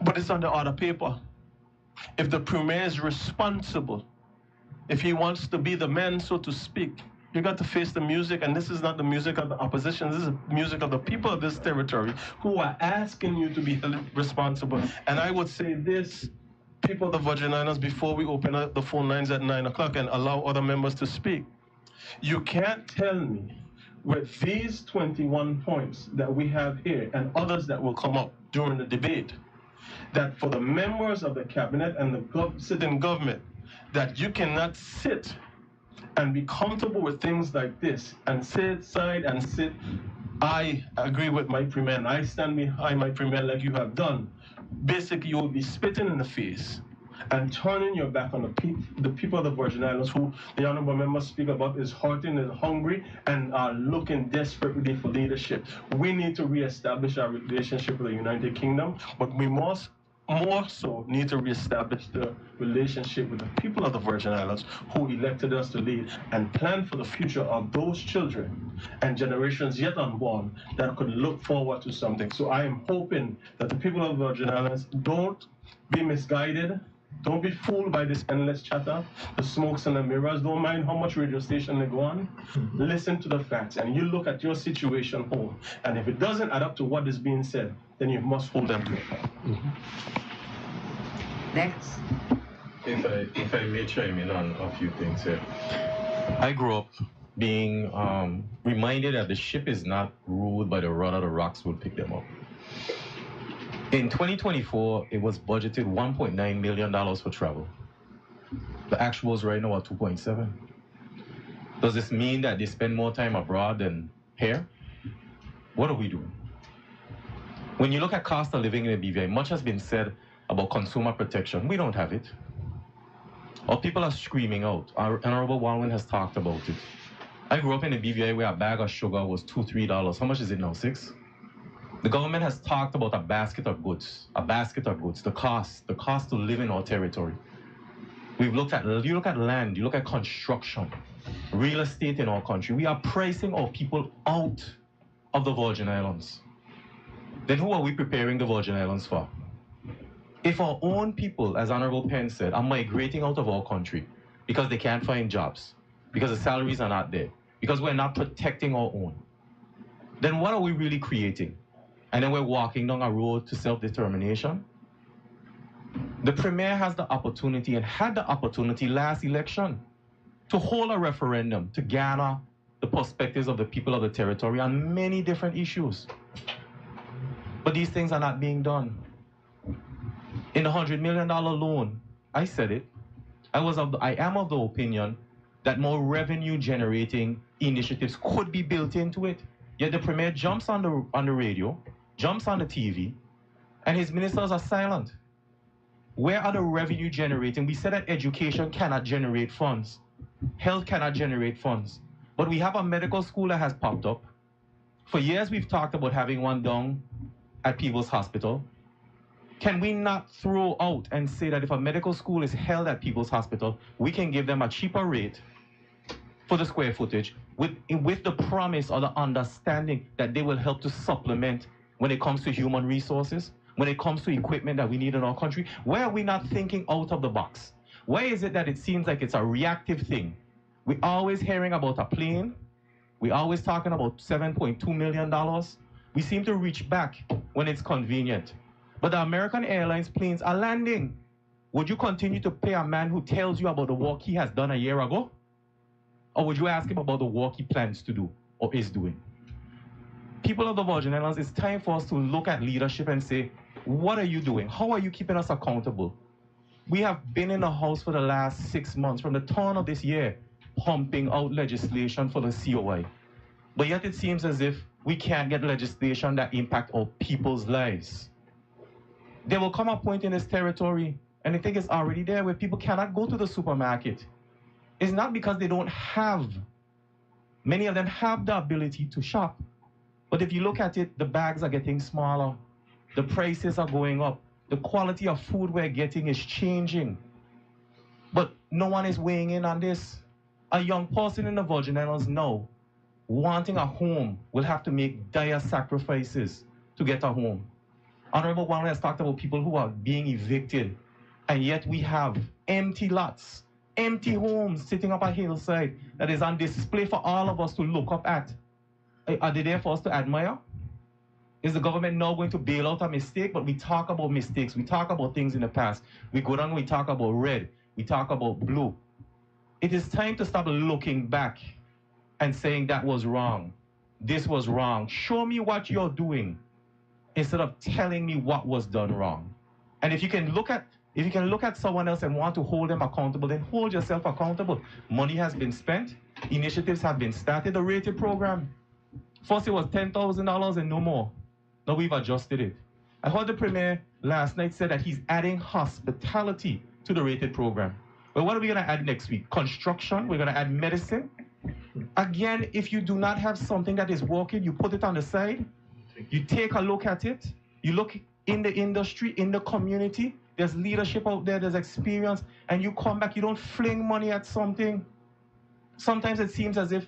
But it's on the other paper. If the Premier is responsible, if he wants to be the man, so to speak, you got to face the music, and this is not the music of the opposition, this is the music of the people of this territory who are asking you to be responsible. And I would say this, people of the Virgin Islands, before we open up the phone lines at 9 o'clock and allow other members to speak, you can't tell me with these 21 points that we have here and others that will come up during the debate, that for the members of the cabinet and the sitting government, that you cannot sit and be comfortable with things like this and sit side and sit, I agree with my Premier and I stand behind my Premier like you have done. Basically, you will be spitting in the face and turning your back on the people of the Virgin Islands, who the honorable members speak about, is hurting and hungry and are looking desperately for leadership. We need to reestablish our relationship with the United Kingdom, but we must more so need to reestablish the relationship with the people of the Virgin Islands who elected us to lead, and plan for the future of those children and generations yet unborn that could look forward to something. So I am hoping that the people of the Virgin Islands don't be misguided. Don't be fooled by this endless chatter, the smokes and the mirrors. Don't mind how much radio station they go on. Listen to the facts, and you look at your situation home. And if it doesn't add up to what is being said, then you must hold them to account. Next. If I may chime in on a few things here. I grew up being reminded that the ship is not ruled by the rudder, the rocks will pick them up. In 2024, it was budgeted $1.9 million for travel. The actuals right now are 2.7. Does this mean that they spend more time abroad than here? What are we doing? When you look at cost of living in the BVI, much has been said about consumer protection. We don't have it. Our people are screaming out. Our Honorable Walwyn has talked about it. I grew up in a BVI where a bag of sugar was $2, $3. How much is it now, $6? The government has talked about a basket of goods, the cost to live in our territory. You look at land, you look at construction, real estate in our country. We are pricing our people out of the Virgin Islands. Then who are we preparing the Virgin Islands for? If our own people, as Honorable Penn said, are migrating out of our country because they can't find jobs, because the salaries are not there, because we're not protecting our own, then what are we really creating? And then we're walking down a road to self-determination. The Premier has the opportunity, and had the opportunity last election, to hold a referendum to garner the perspectives of the people of the territory on many different issues. But these things are not being done. In the $100 million loan, I said it, I am of the opinion that more revenue generating initiatives could be built into it. Yet the Premier jumps on the radio, jumps on the TV, and his ministers are silent. Where are the revenue generating? We said that education cannot generate funds. Health cannot generate funds. But we have a medical school that has popped up. For years, we've talked about having one down at People's Hospital. Can we not throw out and say that if a medical school is held at People's Hospital, we can give them a cheaper rate for the square footage with the promise or the understanding that they will help to supplement when it comes to human resources, when it comes to equipment that we need in our country? Why are we not thinking out of the box? Why is it that it seems like it's a reactive thing? We're always hearing about a plane. We're always talking about $7.2 million. We seem to reach back when it's convenient. But the American Airlines planes are landing. Would you continue to pay a man who tells you about the work he has done a year ago? Or would you ask him about the work he plans to do or is doing? People of the Virgin Islands, it's time for us to look at leadership and say, what are you doing? How are you keeping us accountable? We have been in the House for the last 6 months, from the turn of this year, pumping out legislation for the COI. But yet it seems as if we can't get legislation that impact our people's lives. There will come a point in this territory, and I think it's already there, where people cannot go to the supermarket. It's not because they don't have. Many of them have the ability to shop. But if you look at it, the bags are getting smaller. The prices are going up. The quality of food we're getting is changing. But no one is weighing in on this. A young person in the Virgin Islands now, wanting a home, will have to make dire sacrifices to get a home. Honorable Wang has talked about people who are being evicted, and yet we have empty lots, empty homes sitting up a hillside that is on display for all of us to look up at. Are they there for us to admire? Is the government now going to bail out a mistake? But we talk about mistakes. We talk about things in the past. We go down and we talk about red. We talk about blue. It is time to stop looking back and saying that was wrong. This was wrong. Show me what you're doing instead of telling me what was done wrong. And if you can look at someone else and want to hold them accountable, then hold yourself accountable. Money has been spent. Initiatives have been started. The rated program. First it was $10,000 and no more. Now we've adjusted it. I heard the Premier last night said that he's adding hospitality to the rated program. Well, what are we going to add next week? Construction? We're going to add medicine? Again, if you do not have something that is working, you put it on the side. You take a look at it. You look in the industry, in the community. There's leadership out there. There's experience. And you come back. You don't fling money at something. Sometimes it seems as if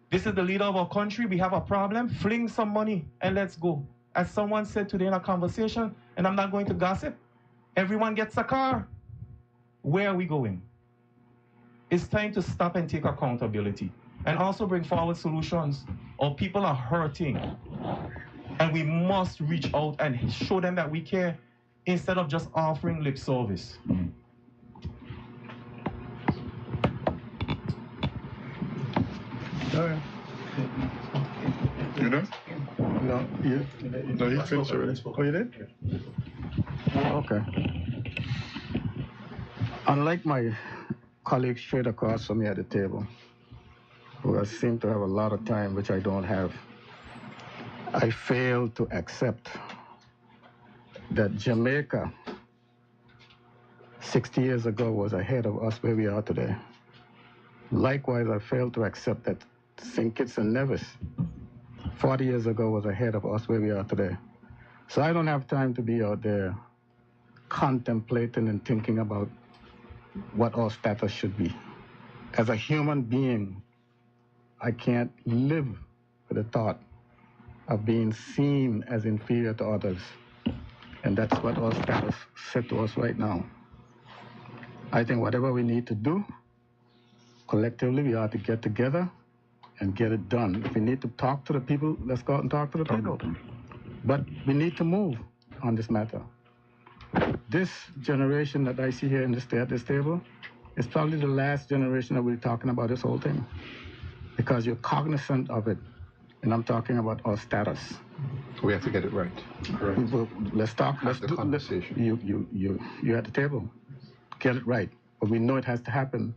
this is the leader of our country. We have a problem. Fling some money and let's go. As someone said today in a conversation, and I'm not going to gossip, everyone gets a car. Where are we going? It's time to stop and take accountability and also bring forward solutions. Our people are hurting, and we must reach out and show them that we care instead of just offering lip service. All right. You done? No, you finished already. Oh, you did? Okay. Unlike my colleagues straight across from me at the table, who seem to have a lot of time, which I don't have, I fail to accept that Jamaica 60 years ago was ahead of us where we are today. Likewise, I fail to accept that St. Kitts and Nevis 40 years ago was ahead of us where we are today. So I don't have time to be out there contemplating and thinking about what our status should be. As a human being, I can't live with the thought of being seen as inferior to others. And that's what our status said to us right now. I think whatever we need to do, collectively we ought to get together and get it done. If we need to talk to the people, let's go out and talk to the people. But we need to move on this matter. This generation that I see here at this table is probably the last generation that we're talking about this whole thing. because you're cognizant of it. And I'm talking about our status. We have to get it right. Well, let's talk. Have the conversation. You at the table. Get it right. But we know it has to happen.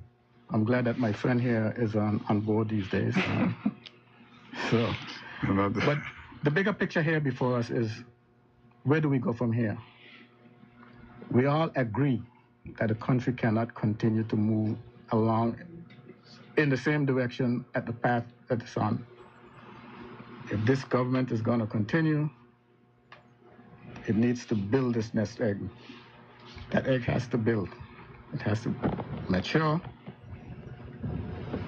I'm glad that my friend here is on board these days. But the bigger picture here before us is, where do we go from here? We all agree that the country cannot continue to move along in the same direction at the path that it's on. If this government is going to continue, it needs to build this nest egg. That egg has to build. It has to mature,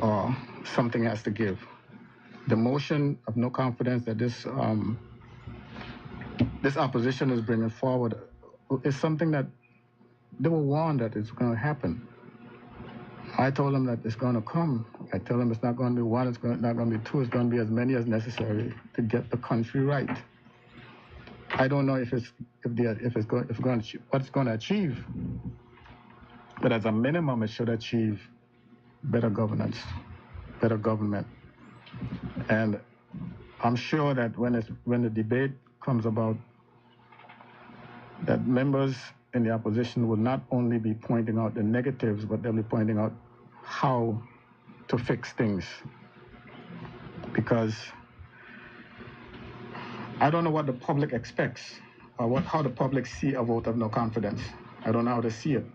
or something has to give. The motion of no confidence that this opposition is bringing forward is something that they were warned that it's going to happen. I told them that it's going to come. I tell them it's not going to be one, it's not going to be two, it's going to be as many as necessary to get the country right. I don't know what it's going to achieve, but as a minimum, it should achieve better governance, better government. And I'm sure that when the debate comes about, that members in the opposition will not only be pointing out the negatives, but they'll be pointing out how to fix things. Because I don't know what the public expects, or how the public see a vote of no confidence. I don't know how to see it.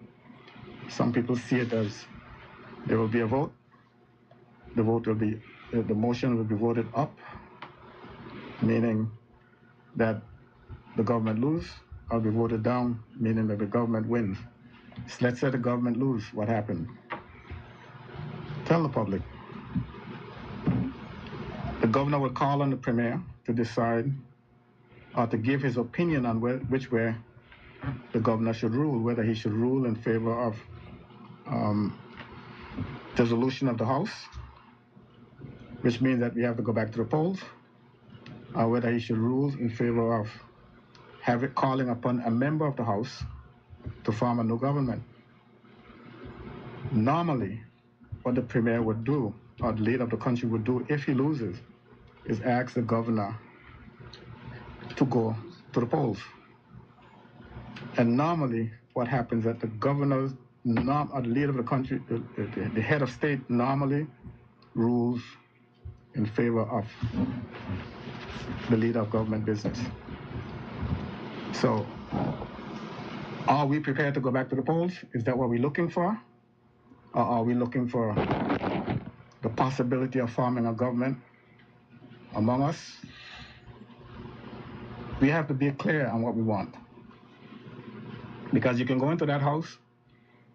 Some people see it as there will be a vote, the motion will be voted up, meaning that the government lose, or be voted down, meaning that the government wins. So let's say the government lose, what happened? Tell the public. The governor will call on the premier to decide, or to give his opinion on which way the governor should rule, whether he should rule in favor of dissolution of the House, which means that we have to go back to the polls, or whether he should rule in favor of calling upon a member of the House to form a new government. Normally, what the premier would do, or the leader of the country would do if he loses, is ask the governor to go to the polls. And normally, what happens is that the governor, or the leader of the country, the head of state, normally rules in favor of the leader of government business. So, are we prepared to go back to the polls? Is that what we're looking for? Or are we looking for the possibility of forming a government among us? We have to be clear on what we want. Because you can go into that house,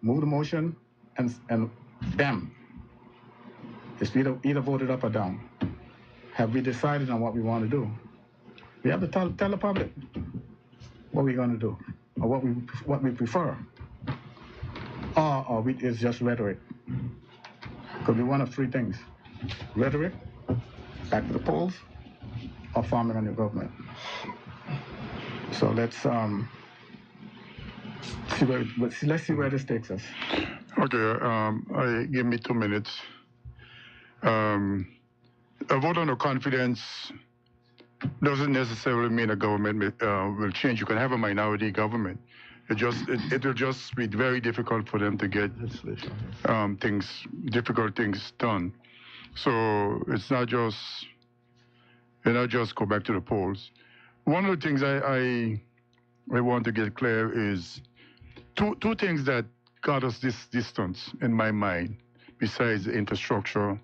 move the motion, and bam, it's either voted up or down. Have we decided on what we want to do? We have to tell the public what we're going to do, or what we prefer. Or it's just rhetoric. Could be one of three things: rhetoric, back to the polls, or forming a new government. So let's see where this takes us. Okay, give me 2 minutes. A vote on no confidence doesn't necessarily mean a government will change. You can have a minority government. It will just be very difficult for them to get difficult things done. So it's not just go back to the polls. One of the things I want to get clear is two things that got us this distance in my mind, besides the infrastructure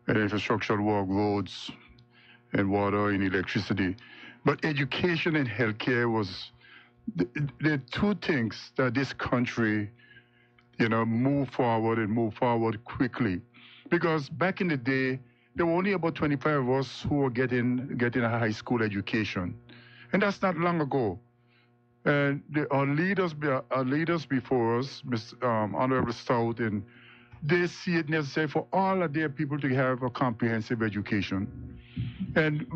and infrastructural work, roads and water and electricity. But education and healthcare was the two things that this country, move forward quickly. Because back in the day, there were only about 25 of us who were getting a high school education. And that's not long ago. And our leaders before us, Honorable Stout, and they see it necessary for all of their people to have a comprehensive education. And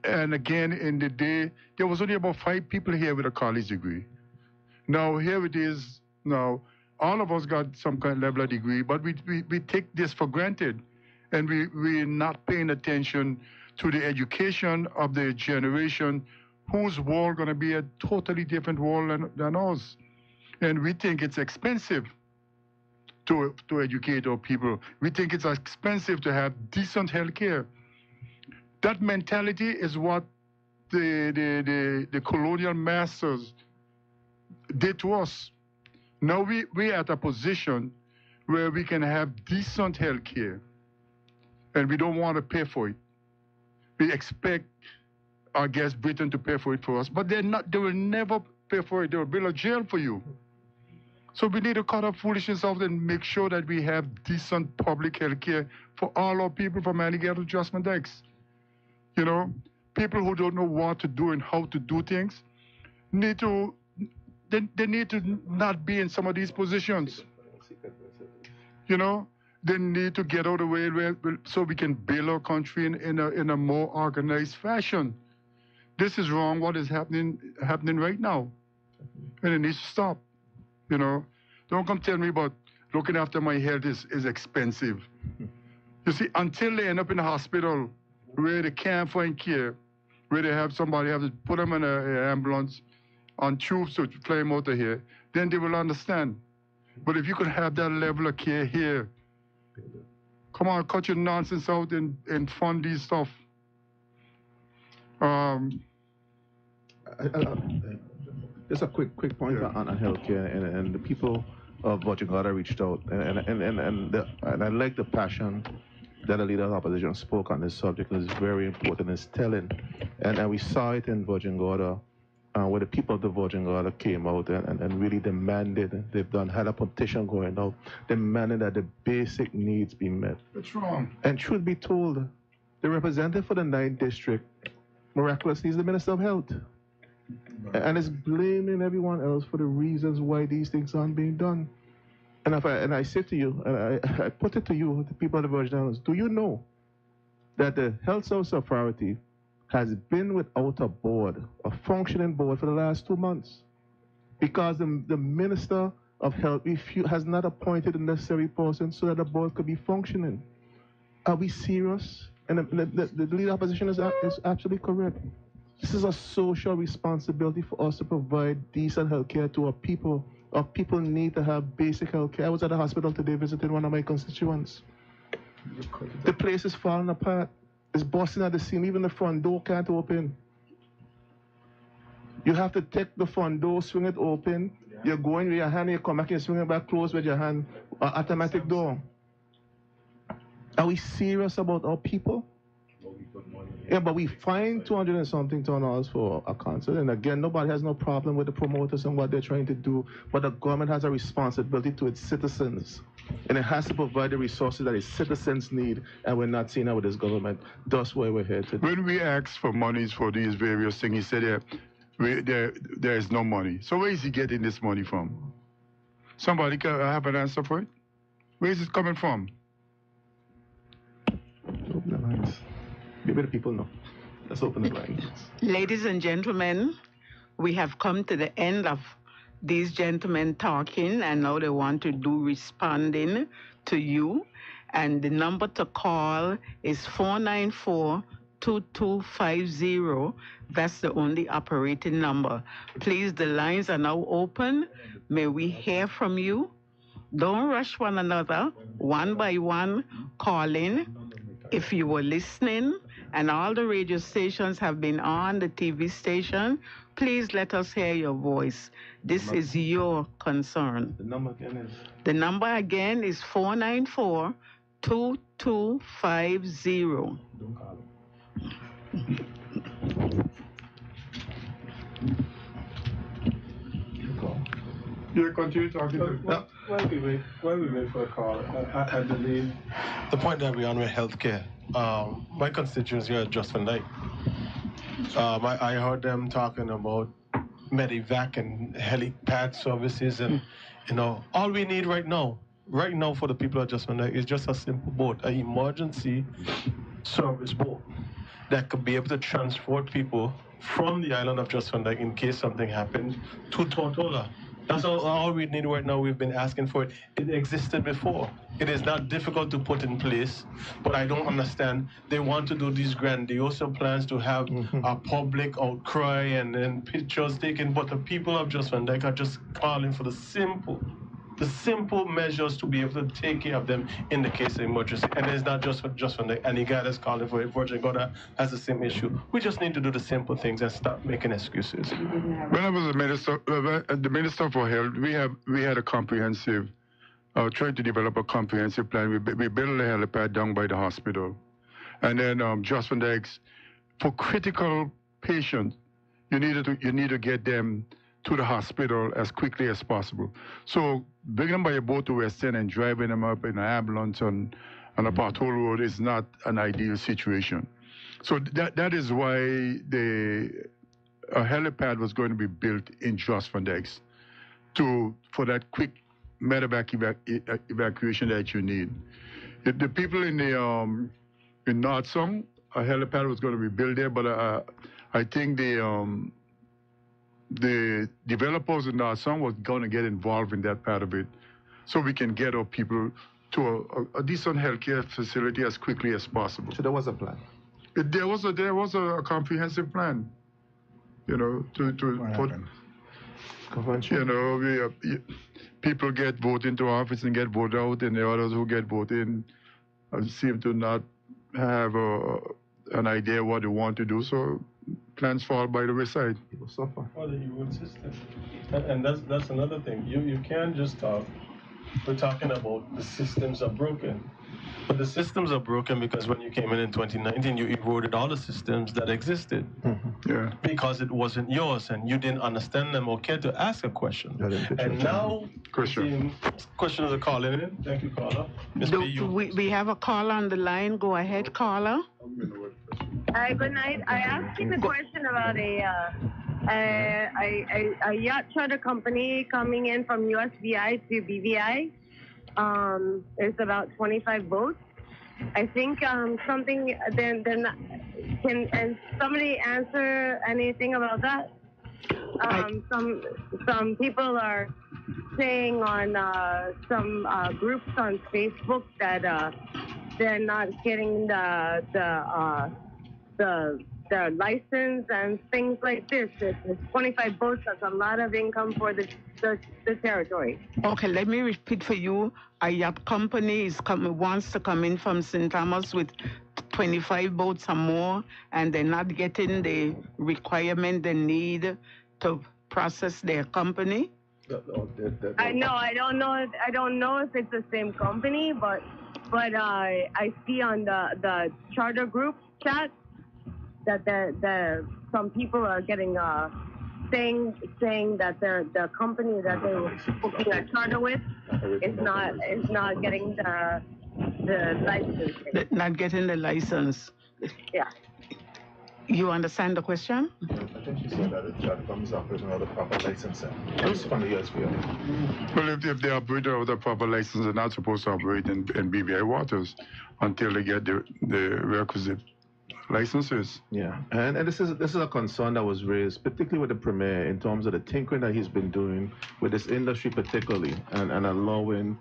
and again, in the day, there was only about 5 people here with a college degree. Now, here it is. Now, all of us got some kind of level of degree, but we take this for granted. And we're not paying attention to the education of the generation whose world going to be a totally different world than ours. And we think it's expensive to educate our people. We think it's expensive to have decent health care. That mentality is what the colonial masters did to us. Now we're at a position where we can have decent health care, and we don't want to pay for it. We expect, I guess, Britain to pay for it for us, but they will never pay for it. They will build a jail for you. So we need to cut our foolishness off and make sure that we have decent public health care for all our people from Alligator Adjustment X. You know, people who don't know what to do and how to do things need to, they need to not be in some of these positions. You know, they need to get out of the way so we can build our country in a more organized fashion. This is wrong, what is happening right now. And it needs to stop. You know, don't come tell me about looking after my health is expensive. You see, until they end up in a hospital where they can't find care, where they have somebody have to put them in an ambulance on tubes to fly them out of here, then they will understand. But if you could have that level of care here, come on, cut your nonsense out and fund these stuff. Just a quick point on healthcare, and the people of Virgin Gorda reached out, and I like the passion that the leader of the opposition spoke on this subject. It's very important. It's telling, and we saw it in Virgin Gorda, where the people of the Virgin Gorda came out and really demanded. Had a petition going out, demanding that the basic needs be met. That's wrong. And truth be told, the representative for the 9th district miraculously is the Minister of Health. And it's blaming everyone else for the reasons why these things aren't being done. And I say to you, and I put it to you, the people of the Virgin Islands, do you know that the Health Service Authority has been without a board, a functioning board, for the last 2 months? Because the Minister of Health has not appointed the necessary person so that the board could be functioning. Are we serious? And the leader opposition is absolutely correct. This is a social responsibility for us to provide decent health care to our people. Our people need to have basic health care. I was at the hospital today visiting one of my constituents. The place is falling apart. It's busting at the seam. Even the front door can't open. You have to take the front door, swing it open. You're going with your hand, you come back and swing it back close with your hand. Automatic door. Are we serious about our people? Yeah, but we find 200 and something $200 for a concert. And again, nobody has no problem with the promoters and what they're trying to do. But the government has a responsibility to its citizens. And it has to provide the resources that its citizens need. And we're not seeing that with this government. That's why we're here today. When we asked for monies for these various things, he said there is no money. So where is he getting this money from? Somebody can have an answer for it? Where is it coming from? Open the lines. Maybe the people know. Let's open the lines. Ladies and gentlemen, we have come to the end of these gentlemen talking, and now they want to do responding to you. And the number to call is 494-2250. That's the only operating number. Please, the lines are now open. May we hear from you. Don't rush one another, one by one, call in. If you were listening, and all the radio stations have been on, the TV station, please let us hear your voice. This is your concern. The number again is? The number again is 494-2250. Don't call it. You continue talking. While we wait for a call, I believe the point that we're on with healthcare. My constituents here at Just for Night, I heard them talking about Medivac and helipad services, and all we need right now for the people at Just for Night is just a simple boat, an emergency service boat that could be able to transport people from the island of Just for Night in case something happened to Tortola. That's all we need right now. We've been asking for it. It existed before. It is not difficult to put in place, but I don't understand. They want to do these grandiose plans to have a public outcry and pictures taken, but the people of Just Van Dyke are just calling for the simple measures to be able to take care of them in the case of emergency. And it's not just for the any guy that's calling for it. Virgin God has the same issue. We just need to do the simple things and stop making excuses. When I was the minister for health, we had a comprehensive, trying to develop a comprehensive plan. We built a helipad down by the hospital, and then Just Van Dyke's, for critical patients, you need to get them to the hospital as quickly as possible. So bringing them by a boat to West End and driving them up in an ambulance on a pothole road is not an ideal situation. So that is why a helipad was going to be built in Just Van Dyke's for that quick medevac evacuation that you need. The people in North Song, a helipad was going to be built there, but I think the developers in North Song was going to get involved in that part of it, so we can get our people to a decent healthcare facility as quickly as possible. So there was a plan. There was a comprehensive plan, to put. People get voted into office and get voted out, and the others who get voted in seem to not have an idea what they want to do. So plans fall by the wayside. People suffer. Well, the immune system, and that's another thing. You can't just talk. We're talking about the systems are broken. But the systems are broken because when you came in 2019, you eroded all the systems that existed. Yeah. Because it wasn't yours and you didn't understand them or care to ask a question. And now, questions are calling in. Thank you, caller. We have a caller on the line. Go ahead, caller. Hi, good night. I asked you a question about a yacht charter company coming in from USVI to BVI. It's about 25 boats. I think something. Can somebody answer anything about that? Some people are saying on some groups on Facebook that they're not getting the license and things like this. It's 25 boats. That's a lot of income for the territory. Okay, let me repeat for you. A yacht company wants to come in from St. Thomas with 25 boats or more, and they're not getting the requirement they need to process their company. I know. I don't know if it's the same company, but I see on the charter group chat that some people are getting saying that the company that they were booking a charter with is not getting the license. Not getting the license. Yeah. You understand the question? I think she said that the charter companies operate without the proper licensing. It's from the USVI. Well, if they operate without the proper license, they're not supposed to operate in BVI waters until they get the requisite licenses. Yeah, and this is a concern that was raised, particularly with the Premier, in terms of the tinkering that he's been doing with this industry particularly, and allowing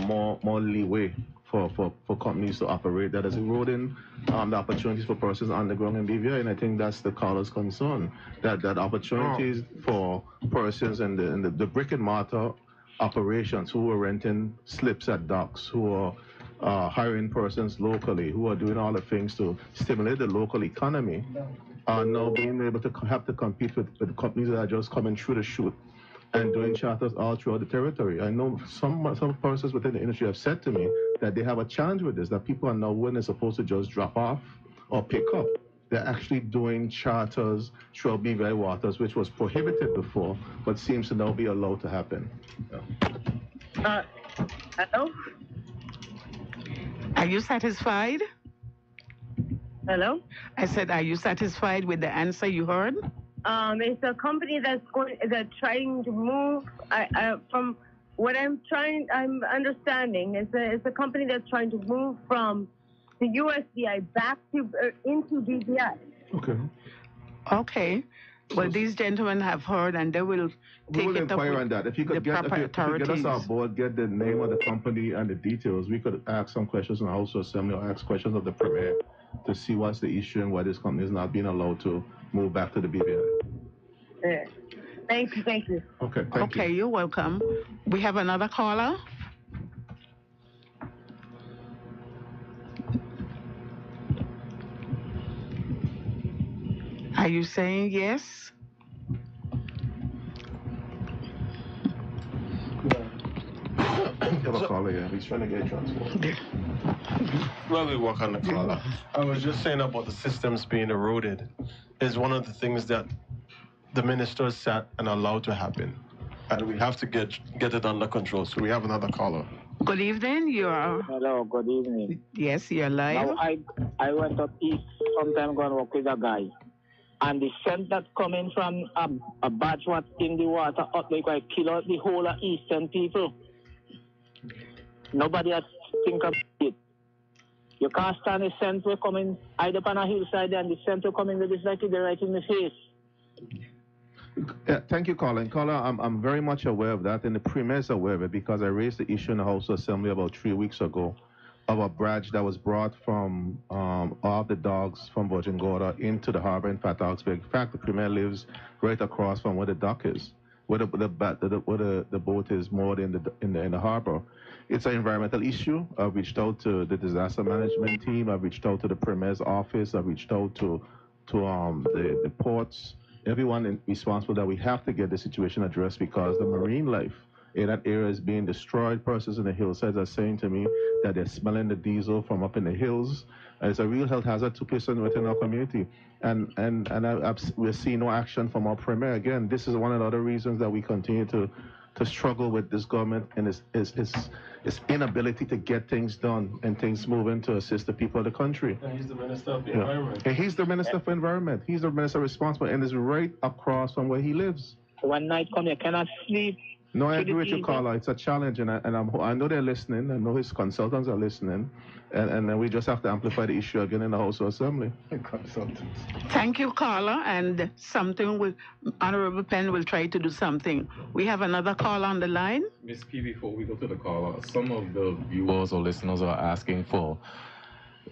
more leeway for companies to operate, that is eroding the opportunities for persons on the ground in BVI. And I think that's the caller's concern, that opportunities for persons in the brick and mortar operations who are renting slips at docks, who are hiring persons locally, who are doing all the things to stimulate the local economy, are now being able to have to compete with companies that are just coming through the chute and doing charters all throughout the territory. I know some persons within the industry have said to me that they have a challenge with this, that people are now, when they're supposed to just drop off or pick up, they're actually doing charters throughout BVI waters, which was prohibited before, but seems to now be allowed to happen. Yeah. Hello? Are you satisfied? Hello? I said, are you satisfied with the answer you heard? It's a company that's trying to move. From what I'm understanding, it's a company that's trying to move from the USDI back into BVI. Okay. Okay. Well, these gentlemen have heard, and they will take it up with on that. If you could get us our board, get the name of the company and the details, we could ask some questions in the House of Assembly or ask questions of the Premier to see what's the issue and why this company is not being allowed to move back to the BVI. Yeah. Thank you. Okay, thank you. Okay, you're welcome. We have another caller. Are you saying yes? Have a caller here. He's trying to get transferred. Well, we work on the caller. I was just saying about the systems being eroded is one of the things that the minister sat and allowed to happen. And we have to get it under control. So we have another caller. Good evening. Hello, good evening. Yes, you're live. Now, I went up east sometime ago and work with a guy. And the scent that coming from a batch what in the water up like I kill out the whole of eastern people. Nobody has think about it. You can't stand the scent will coming either on a hillside and the scent will coming with this like they're right in the face. Yeah, thank you, Colin. Colin, I'm very much aware of that, and the Premier is aware of it because I raised the issue in the House of Assembly about 3 weeks ago of a barge that was brought from all the dogs from Virgin Gorda into the harbor in Fat Oxburg. In fact, the Premier lives right across from where the dock is, where the boat is moored in the harbor. It's an environmental issue. I've reached out to the disaster management team. I've reached out to the Premier's office. I've reached out to the ports. Everyone responsible that we have to get the situation addressed because the marine life in that area is being destroyed. Persons in the hillsides are saying to me that they're smelling the diesel from up in the hills. And it's a real health hazard to persons within our community. And we're seeing no action from our Premier. Again, this is one of the other reasons that we continue to struggle with this government and its inability to get things done and things moving to assist the people of the country. And he's the Minister of the Environment. And he's the Minister for Environment. He's the Minister responsible and is right across from where he lives. One night come, you cannot sleep. No, I agree with you, Carla. It's a challenge, and I know they're listening. I know his consultants are listening, and then we just have to amplify the issue again in the House of Assembly. Consultants. Thank you, Carla, and Honorable Penn will try to do something. We have another call on the line. Ms. P, before we go to the caller, some of the viewers or listeners are asking for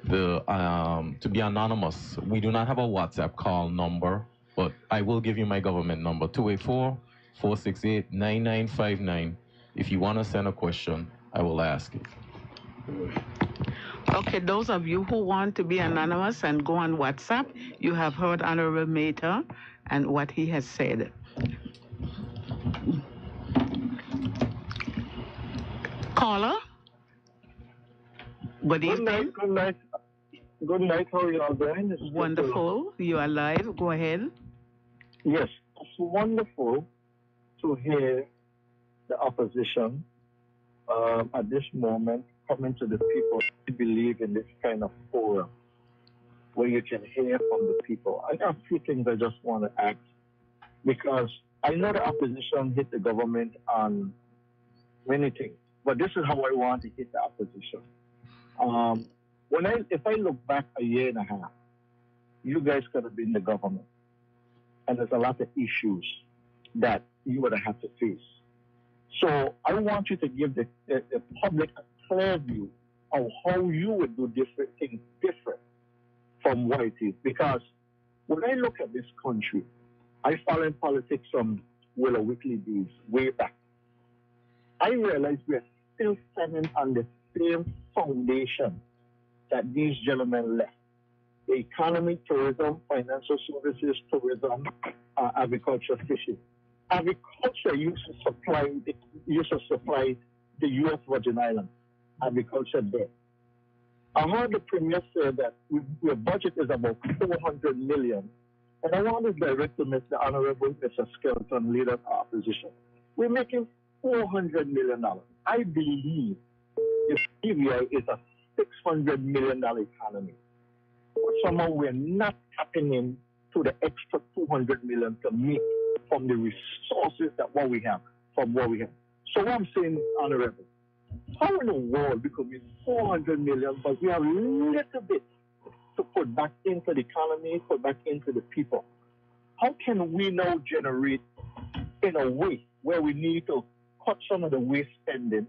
to be anonymous. We do not have a WhatsApp call number, but I will give you my government number, 284-468-9959. If you want to send a question, I will ask it. Okay, those of you who want to be anonymous and go on WhatsApp, you have heard Honorable Mater and what he has said. Caller? Good evening. Good night. Good night. How are you all doing? It's wonderful. You are live. Go ahead. Yes, it's wonderful to hear the opposition at this moment coming to the people to believe in this kind of forum where you can hear from the people. I have a few things I just want to ask because I know the opposition hit the government on many things, but this is how I want to hit the opposition. If I look back a year and a half, you guys could have been the government, and there's a lot of issues that you would have to face. So I want you to give the public a clear view of how you would do different things different from what it is. Because when I look at this country, I follow in politics from Willow Whitley days way back. I realize we're still standing on the same foundation that these gentlemen left. The economy, tourism, financial services, tourism, agriculture, fishing. Agriculture used to supply the U.S. Virgin Islands. Agriculture there. I heard the Premier say that your budget is about $400 million. And I want to direct to the Honorable Mr. Skelton, leader of our opposition. We're making $400 million. I believe the BVI is a $600 million economy. Somehow we're not tapping in to the extra $200 million to make from the resources that what we have, from what we have. So what I'm saying, Honorable, how in the world we could be $400 million, but we have little bit to put back into the economy, put back into the people? how can we now generate in a way where we need to cut some of the waste spending,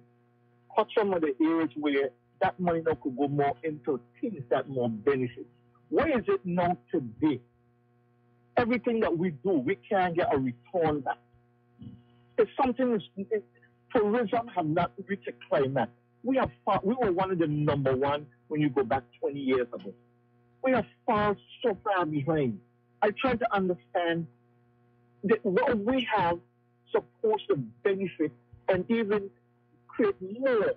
cut some of the areas where that money now could go more into things that more benefit. Why is it now today? Everything that we do, we can't get a return back. It's something, tourism have not reached a climax. We were one of the number one when you go back 20 years ago. We are so far behind. I try to understand that what we have supposed to benefit and even create more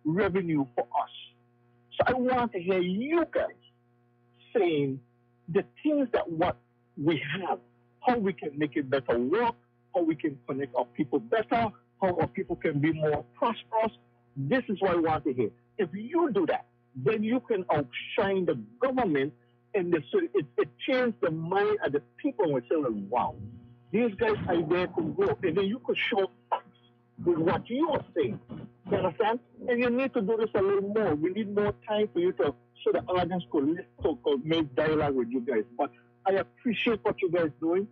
revenue for us. So I want to hear you guys saying the things that what we have, how we can make it better work, how we can connect our people better, how our people can be more prosperous. This is what I want to hear. If you do that, then you can outshine the government, and it changes the mind of the people and we say, wow, these guys are there to grow. And then you could show facts with what you are saying. You understand? And you need to do this a little more. We need more time for you to, so the audience could listen, could make dialogue with you guys. But I appreciate what you guys doing.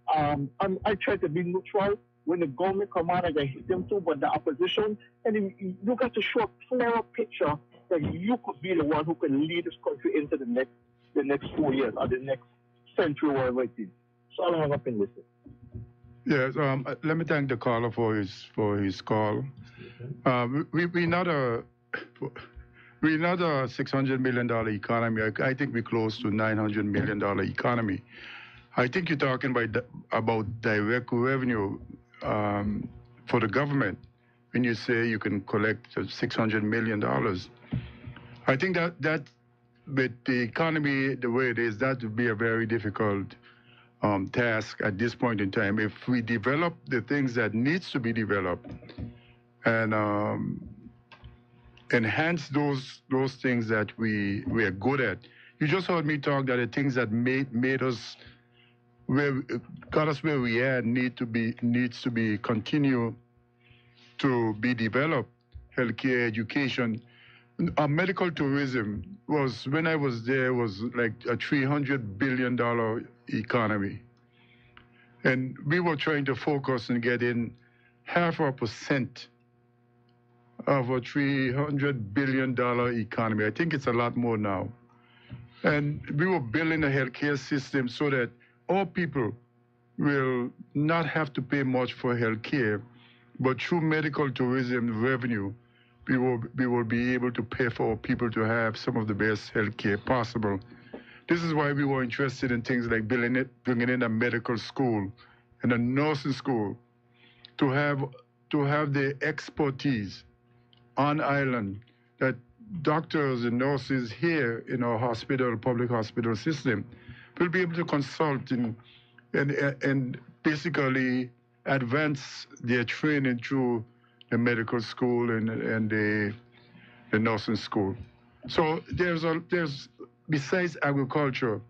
I try to be neutral. When the government come out, I can hit them too, but the opposition, and then you got to show a clearer picture that you could be the one who can lead this country into the next 4 years or the next century, whatever it is. So I'll hang up and listen. Yes, let me thank the caller for his call. We're not a $600 million economy. I think we're close to $900 million economy. I think you're talking about direct revenue for the government when you say you can collect $600 million. I think that with the economy the way it is, that would be a very difficult task at this point in time. If we develop the things that needs to be developed and enhance those things that we are good at. You just heard me talk that the things that made us got us where we are needs to be continue to be developed. Healthcare, education, medical tourism was, when I was there, was like a $300 billion economy, and we were trying to focus on getting 0.5% of a $300 billion economy. I think it's a lot more now. And we were building a healthcare system so that all people will not have to pay much for healthcare, but through medical tourism revenue, we will be able to pay for people to have some of the best healthcare possible. This is why we were interested in things like bringing in a medical school and a nursing school to have the expertise on island that doctors and nurses here in our hospital, public hospital system, will be able to consult and basically advance their training through the medical school and the nursing school. So there's besides agriculture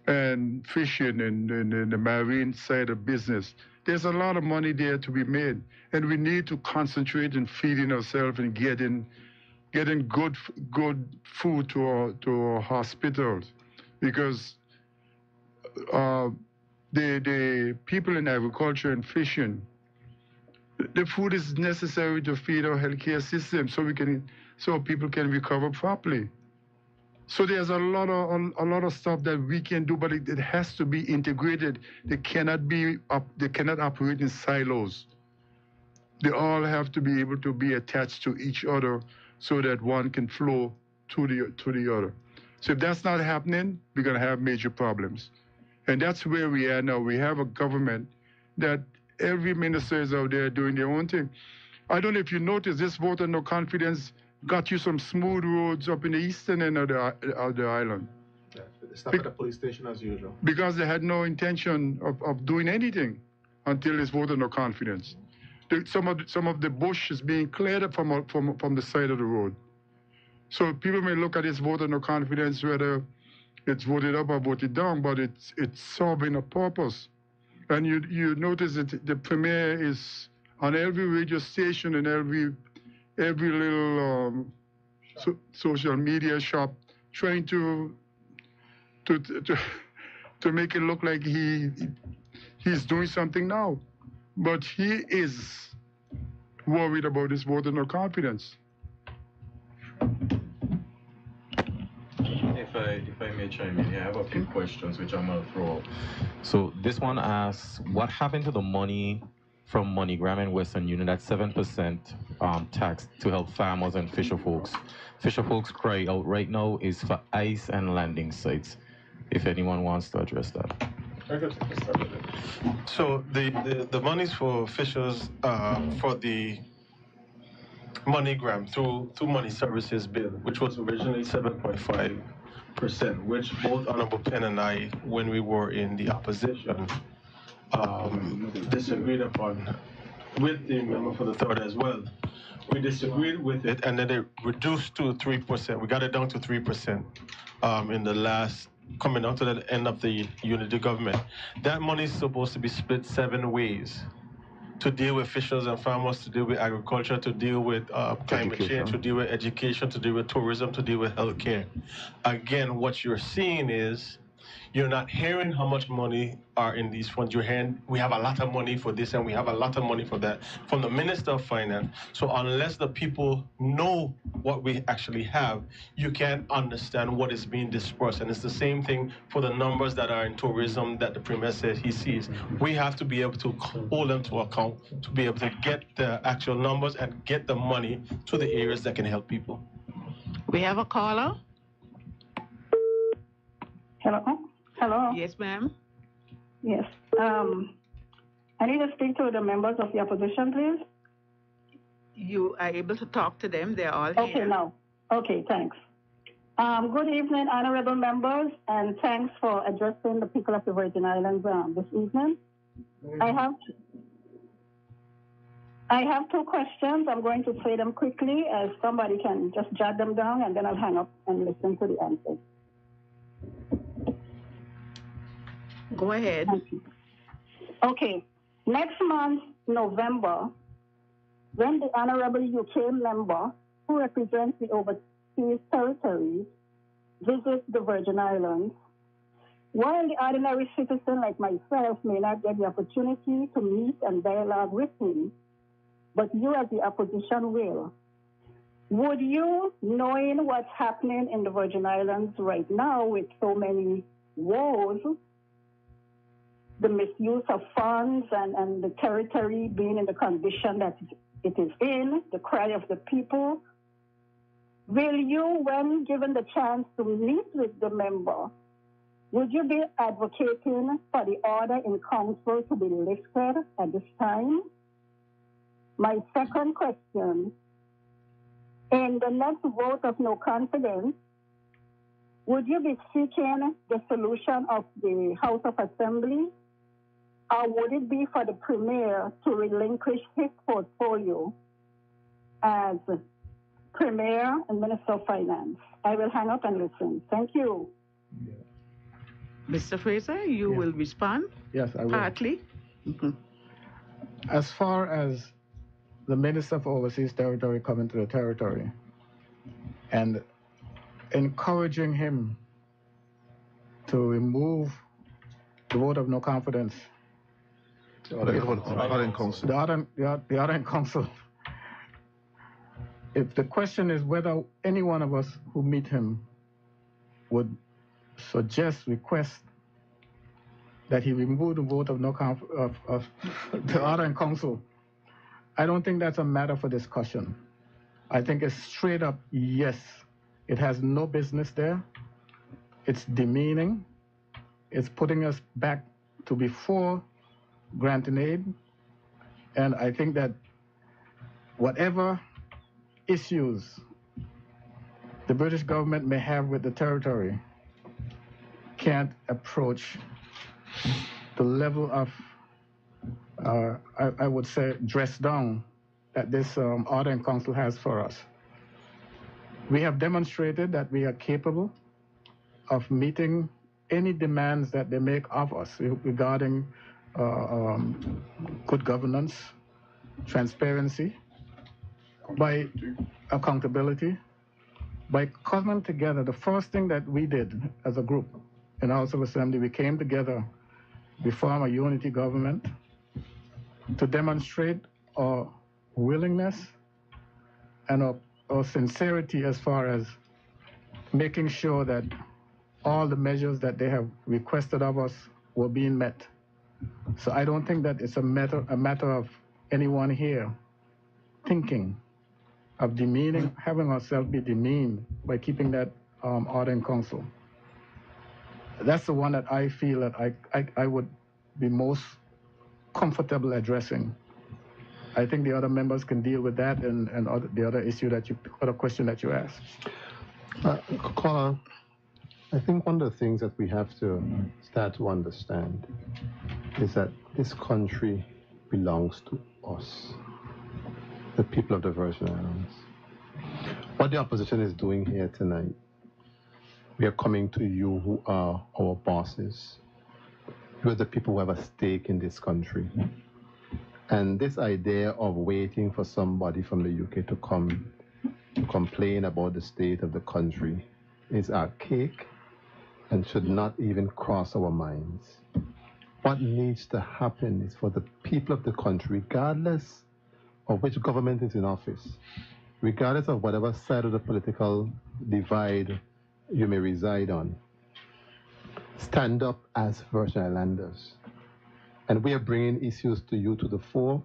and fishing and the marine side of business, there's a lot of money there to be made, and we need to concentrate on feeding ourselves and getting good food to our hospitals, because the people in agriculture and fishing, the food is necessary to feed our healthcare system so people can recover properly. So there's a lot of stuff that we can do, but it has to be integrated. They cannot operate in silos. They all have to be able to be attached to each other so that one can flow to the other. So if that's not happening, we're going to have major problems. And that's where we are now. We have a government that every minister is out there doing their own thing. I don't know if you noticed, this vote of no confidence got you some smooth roads up in the eastern end of the island. Yeah, they stopped at the police station as usual. Because they had no intention of doing anything until this vote of no confidence. Some of the bush is being cleared up from the side of the road. So people may look at this vote of no confidence, whether it's voted up or voted down, but it's serving a purpose. And you notice that the premier is on every radio station and every little social media shop trying to to make it look like he's doing something now. But he is worried about this vote of no confidence. If I may chime in here, I have a few questions which I'm going to throw out. So this one asks, what happened to the money from MoneyGram and Western Union, that 7% tax to help farmers and fisher folks? Fisher folks cry out right now is for ice and landing sites. If anyone wants to address that. So the monies for fishers for the MoneyGram through Money Services bill, which was originally 7.5%, which both Honorable Penn and I, when we were in the opposition, disagreed upon with the member for the third as well. We disagreed with it, and then it reduced to 3%. We got it down to 3% in the last, coming down to the end of the unity government. That money is supposed to be split 7 ways to deal with fishers and farmers, to deal with agriculture, to deal with climate change, to deal with education, to deal with tourism, to deal with healthcare. Again, what you're seeing is you're not hearing how much money are in these funds. You're hearing we have a lot of money for this and we have a lot of money for that from the Minister of Finance. So unless the people know what we actually have, you can't understand what is being dispersed. And it's the same thing for the numbers that are in tourism that the Premier says he sees. We have to be able to hold them to account to be able to get the actual numbers and get the money to the areas that can help people. We have a caller. Hello? Hello? Yes, ma'am. Yes. I need to speak to the members of the opposition, please. You are able to talk to them. They're all here. Okay, now. Okay, thanks. Good evening, honorable members, and thanks for addressing the people of the Virgin Islands this evening. I have 2 questions. I'm going to say them quickly as somebody can just jot them down, and then I'll hang up and listen to the answers. Go ahead. Okay. Next month, November, when the Honorable UK member who represents the overseas territories visits the Virgin Islands, while the ordinary citizen like myself may not get the opportunity to meet and dialogue with him, but you as the opposition will, would you, knowing what's happening in the Virgin Islands right now with so many woes, the misuse of funds and the territory being in the condition that it is in, the cry of the people, will you, when given the chance to meet with the member, would you be advocating for the order in council to be lifted at this time? My second question, in the next vote of no confidence, would you be seeking the solution of the House of Assembly, or would it be for the Premier to relinquish his portfolio as Premier and Minister of Finance? I will hang up and listen. Thank you. Mr. Fraser, you will respond? Yes, I will. Partly. As far as the Minister for Overseas Territory coming to the territory and encouraging him to remove the vote of no confidence, the order in council. If the question is whether any one of us who meet him would request that he remove the vote of no of the order in council, I don't think that's a matter for discussion. I think it's straight up yes. It has no business there. It's demeaning. It's putting us back to before granting aid. And I think that whatever issues the British government may have with the territory can't approach the level of, I would say, dress down that this order in council has for us. We have demonstrated that we are capable of meeting any demands that they make of us regarding good governance, transparency, by accountability, by coming together. The first thing that we did as a group in the House of Assembly, we came together to form a unity government to demonstrate our willingness and our sincerity as far as making sure that all the measures that they have requested of us were being met. So I don't think that it's a matter of anyone here thinking of demeaning, having ourselves be demeaned by keeping that order in council. That's the one that I feel that I would be most comfortable addressing. I think the other members can deal with that and the other issue other question that you asked. Caller, I think one of the things that we have to start to understand is that this country belongs to us, the people of the Virgin Islands. What the opposition is doing here tonight, we are coming to you who are our bosses. You are the people who have a stake in this country. And this idea of waiting for somebody from the UK to come to complain about the state of the country is archaic and should not even cross our minds. What needs to happen is for the people of the country, regardless of which government is in office, regardless of whatever side of the political divide you may reside on, stand up as Virgin Islanders. And we are bringing issues to you to the fore.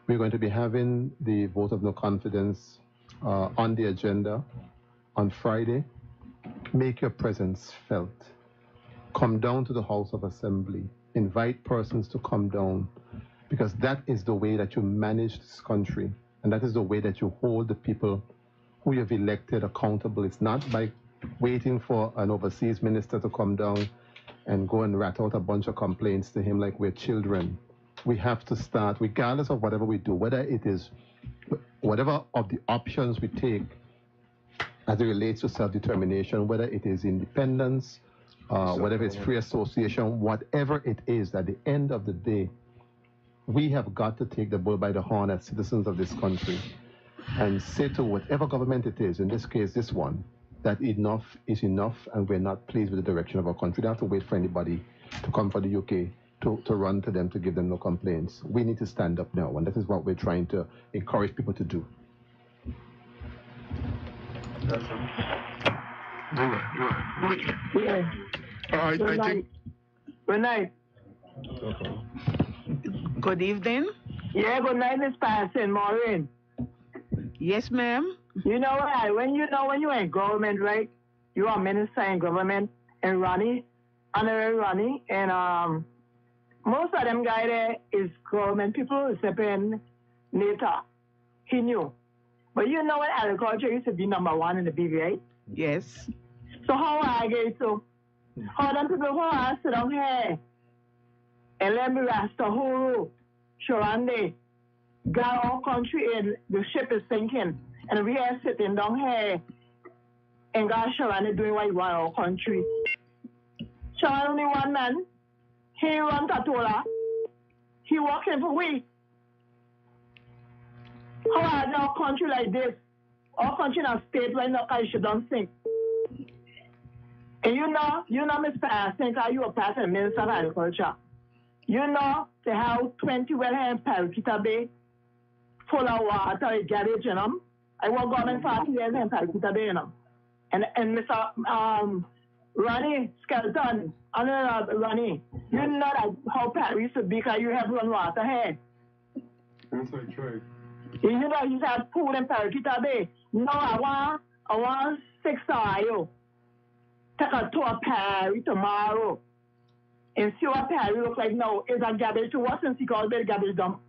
We're going to be having the vote of no confidence on the agenda on Friday. Make your presence felt. Come down to the House of Assembly. Invite persons to come down, because that is the way that you manage this country, and that is the way that you hold the people who you've elected accountable. It's not by waiting for an overseas minister to come down and go and rat out a bunch of complaints to him like we're children. We have to start, regardless of whatever we do, whether it is, whatever of the options we take as it relates to self-determination, whether it is independence, whatever it's free association, whatever it is, at the end of the day, we have got to take the bull by the horn as citizens of this country and say to whatever government it is, in this case, this one, that enough is enough and we're not pleased with the direction of our country. We don't have to wait for anybody to come from the UK to run to them to give them no complaints. We need to stand up now, and that is what we're trying to encourage people to do. I think. Good night. Good evening. Yeah, good night, Miss Patterson, Maureen. Yes, ma'am. You know what? When you're in government, right? You are minister in government, and Ronnie, Honorary Ronnie, and most of them guys there is government people, except in Nata. He knew. But you know what? Agriculture used to be number one in the BVI. Yes. So how I get so? How them people who are sit down here and let me rest the whole Shorande got our country and the ship is sinking. And we are sitting down here and God Shorande doing what he want our country. Shorande only one man. He run Tatola. He working for we. How is our country like this? Our country in a state right now because ship don't sink. And you know, Mr. Aston, you are past and Minister of Agriculture. You know, they have 20 wellhead in Paraquita Bay full of water, a garage, you know. I work government 40 years in Paraquita Bay, you know. And Mr. Ronnie Skelton, Ronnie, you know that how Paris would be because you have run water here. That's right. You know, you have food in Paraquita Bay. No, I want 6 hours. Take a tour of Paris tomorrow and see what Paris looks like now. It's a garbage to us and see called the garbage dump.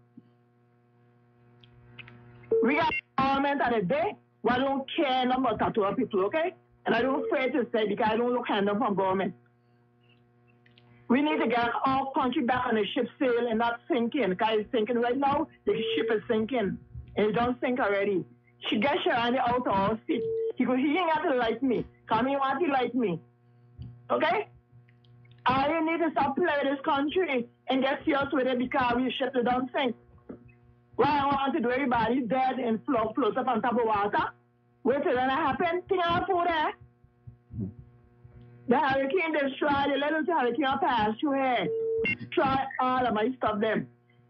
We got government at the day. We don't care about tattoo people, okay? And I don't afraid to say because I don't look hand up from government. We need to get our country back on the ship sail and not sinking. Because it's sinking right now. The ship is sinking. And it don't sink already. She gets Sharani out of our seat. He ain't got to like me. Come here, want to like me. Okay? I need to stop playing this country and get serious with it because we ship it don't sink. Why I want to do everybody dead and float up on top of water? Wait till that happen. Think I food there. The hurricane destroyed the little hurricane passed through here. Destroy all of my stuff them.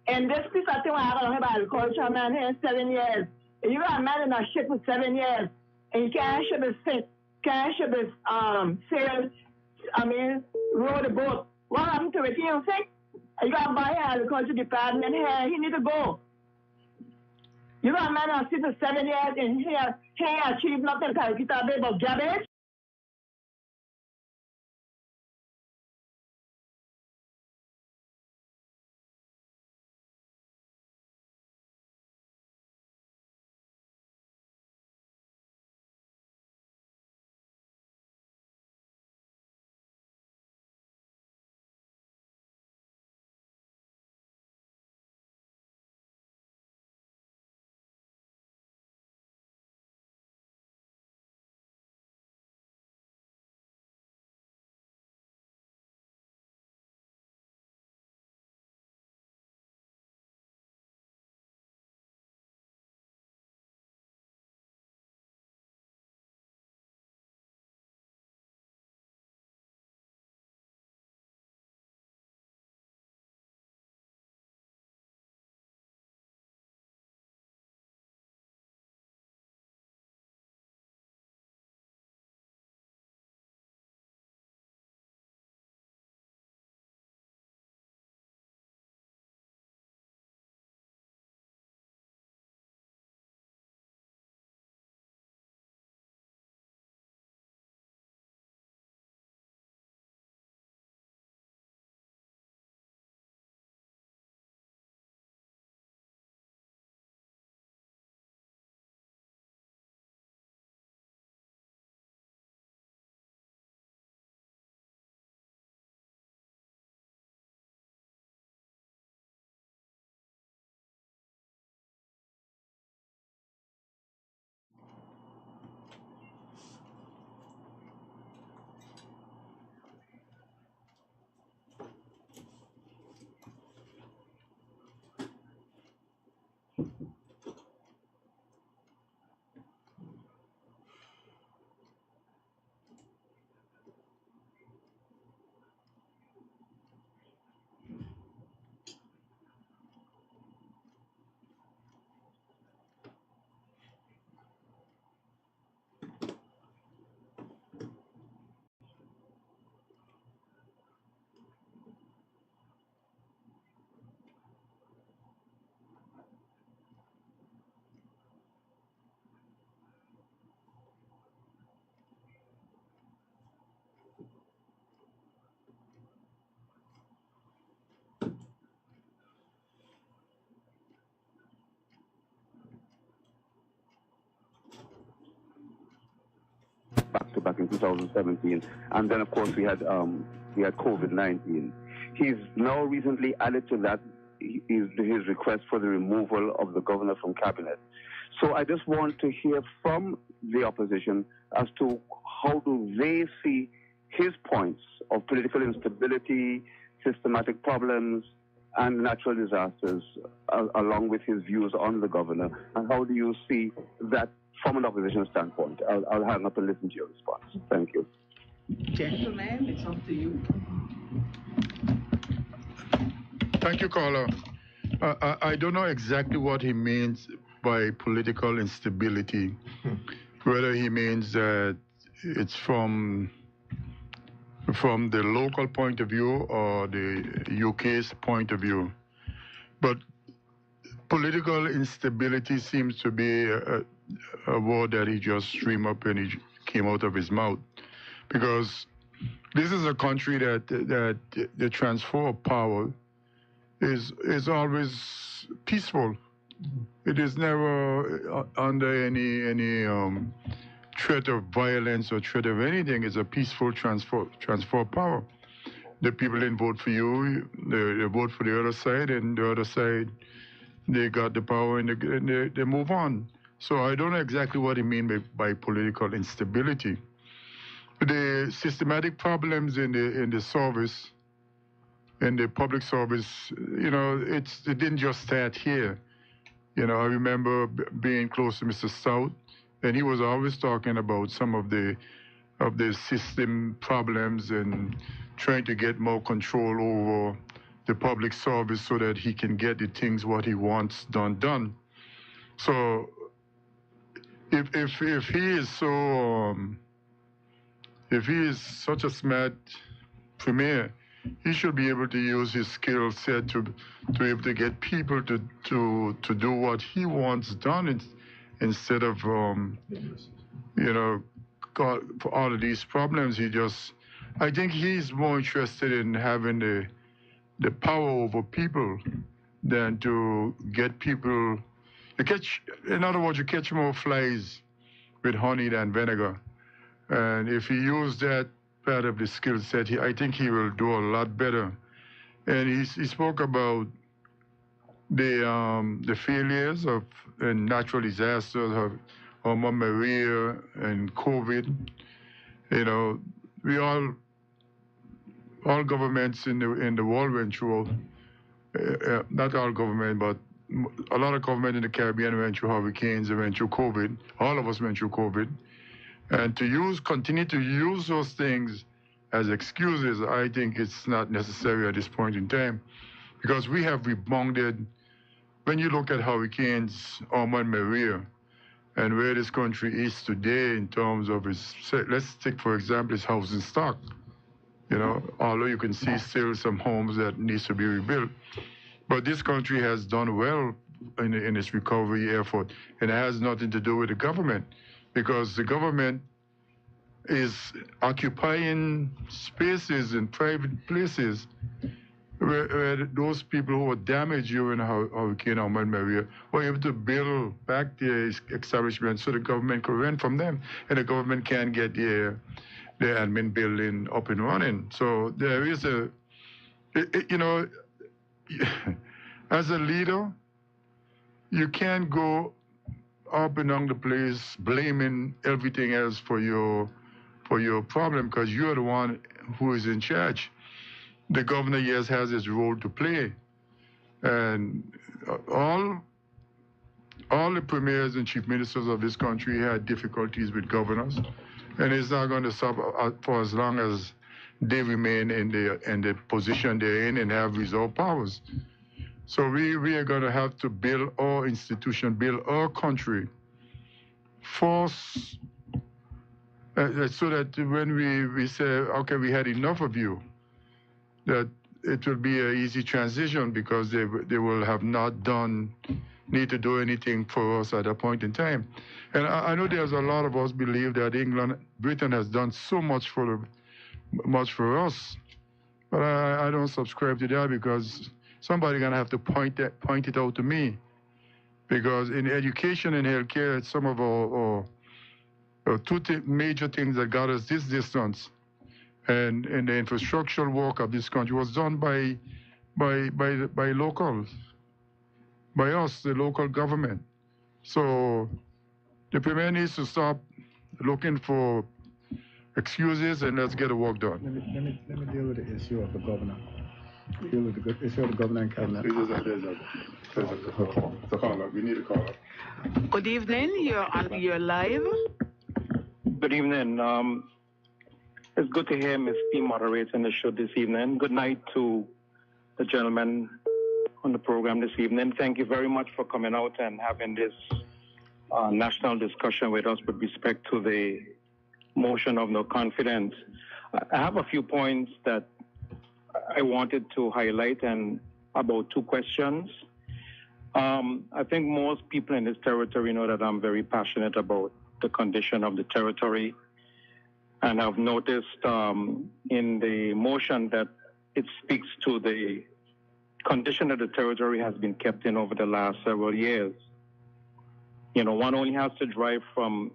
And this piece of thing I got about agriculture man here 7 years. You got a man in a ship for 7 years. And you can't ship his sink. Can't ship his sail. Row the boat. What happened to it? You don't think? You got to buy an agriculture department here. He need to go. You got a man on ship for 7 years and he ain't achieved nothing because he talk about garbage. back in 2017, and then of course we had COVID-19. He's now recently added to that his request for the removal of the governor from cabinet. So I just want to hear from the opposition as to how do they see his points of political instability, systematic problems, and natural disasters, along with his views on the governor, and how do you see that from an opposition standpoint? I'll hang up and listen to your response. Thank you. Gentlemen, it's up to you. Thank you, caller. I don't know exactly what he means by political instability, whether he means that it's from the local point of view or the UK's point of view. But political instability seems to be a word that he just streamed up and he came out of his mouth. Because this is a country that the transfer of power is always peaceful. It is never under any threat of violence or threat of anything. It's a peaceful transfer of power. The people didn't vote for you, they vote for the other side, and the other side, they got the power and they move on. So I don't know exactly what he means by political instability. The systematic problems in the service, in the public service, it didn't just start here. I remember being close to Mr. South, and he was always talking about some of the the system problems and trying to get more control over the public service so that he can get the things what he wants done. So if he is so if he is such a smart premier, he should be able to use his skill set to be able to get people to do what he wants done instead of for all of these problems. I think he's more interested in having the power over people than to get people in other words, you catch more flies with honey than vinegar. And if he used that part of the skill set, I think he will do a lot better. And he spoke about the failures of natural disasters of Maria and COVID. We all governments in the world went through. Not all government, but a lot of government in the Caribbean went through hurricanes, they went through COVID. All of us went through COVID. And continue to use those things as excuses, I think it's not necessary at this point in time, because we have rebounded. When you look at hurricanes, Irma and Maria, and where this country is today in terms of let's take for example its housing stock. Although you can see still some homes that needs to be rebuilt, but this country has done well in its recovery effort, and it has nothing to do with the government, because the government is occupying spaces in private places where those people who were damaged during Hurricane Irma and Maria were able to build back their establishment so the government could rent from them, and the government can get their admin building up and running. So there is as a leader, you can't go up and down the place blaming everything else for your problem, because you're the one who is in charge. The governor, yes, has his role to play, and all the premiers and chief ministers of this country had difficulties with governors, and it's not going to stop for as long as they remain in the position they're in and have reserve powers. So we are going to have to build our institution, build our country, force, so that when we say, okay, we had enough of you, that it will be an easy transition, because they will have not need to do anything for us at a point in time. And I know there's a lot of us believe that Britain has done so much for us, but I don't subscribe to that, because somebody's gonna have to point it out to me, because in education and healthcare, some of our two major things that got us this distance, and the infrastructural work of this country was done by locals, by us, the local government. So the premier needs to stop looking for excuses, and let's get the work done. Let me deal with the issue of the governor. Deal with the issue of the governor and cabinet. There's a caller. We need a caller. Good evening. You're live. Good evening. It's good to hear Ms. P moderating the show this evening. Good night to the gentleman on the program this evening. Thank you very much for coming out and having this national discussion with us with respect to the motion of no confidence. I have a few points that I wanted to highlight, and about two questions. I think most people in this territory know that I'm very passionate about the condition of the territory. And I've noticed in the motion that it speaks to the condition that the territory has been kept in over the last several years. One only has to drive from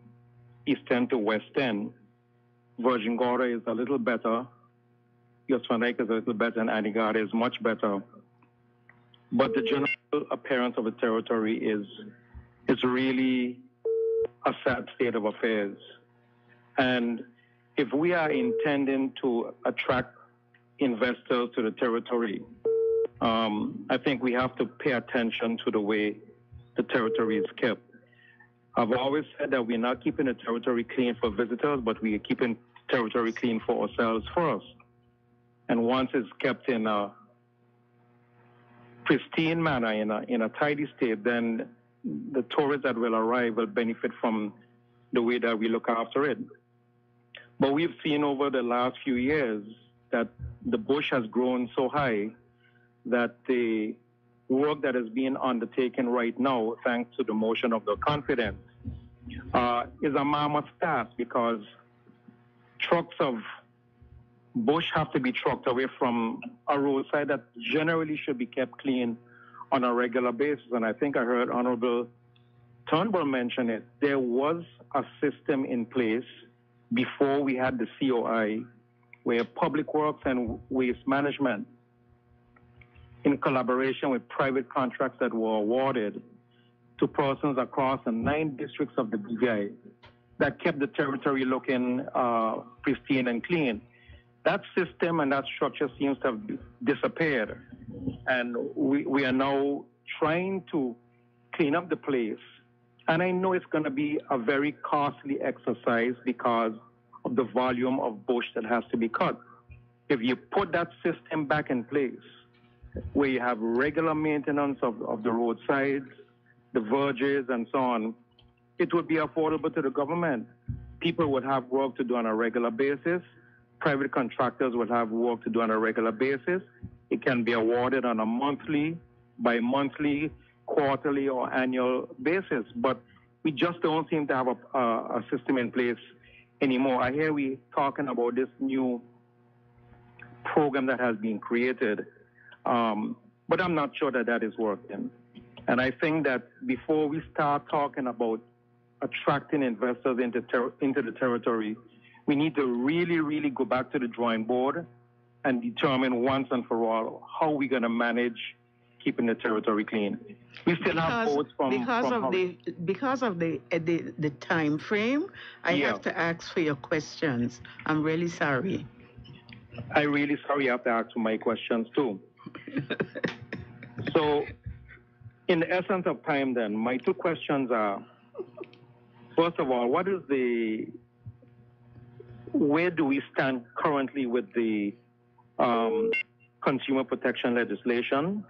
East End to West End. Virgin Gorda is a little better. Van Dyke is a little better, and Antigua is much better. But the general appearance of the territory is really a sad state of affairs. And if we are intending to attract investors to the territory, I think we have to pay attention to the way the territory is kept. I've always said that we're not keeping the territory clean for visitors, but we are keeping territory clean for ourselves first. And once it's kept in a pristine manner, in a tidy state, then the tourists that will arrive will benefit from the way that we look after it. But we've seen over the last few years that the bush has grown so high that the work that is being undertaken right now, thanks to the motion of the confidence, is a mammoth task, because trucks of bush have to be trucked away from a roadside that generally should be kept clean on a regular basis. And I think I heard Honorable Turnbull mention it. There was a system in place before we had the COI where Public Works and Waste Management, in collaboration with private contracts that were awarded to persons across the 9 districts of the BVI, that kept the territory looking pristine and clean. That system and that structure seems to have disappeared. And we are now trying to clean up the place. And I know it's going to be a very costly exercise because of the volume of bush that has to be cut. If you put that system back in place, where you have regular maintenance of the roadsides, the verges, and so on, it would be affordable to the government. People would have work to do on a regular basis. Private contractors would have work to do on a regular basis. It can be awarded on a monthly, bi-monthly, quarterly, or annual basis. But we just don't seem to have a system in place anymore. I hear we talking about this new program that has been created, but I'm not sure that that is working. And I think that before we start talking about attracting investors into the territory, we need to really, really go back to the drawing board and determine once and for all how we're going to manage keeping the territory clean. We still have votes because of the time frame. I have to ask for your questions. I'm really sorry. I'm really sorry I have to ask for my questions too. So, in the essence of time then, my 2 questions are, first of all, where do we stand currently with the consumer protection legislation?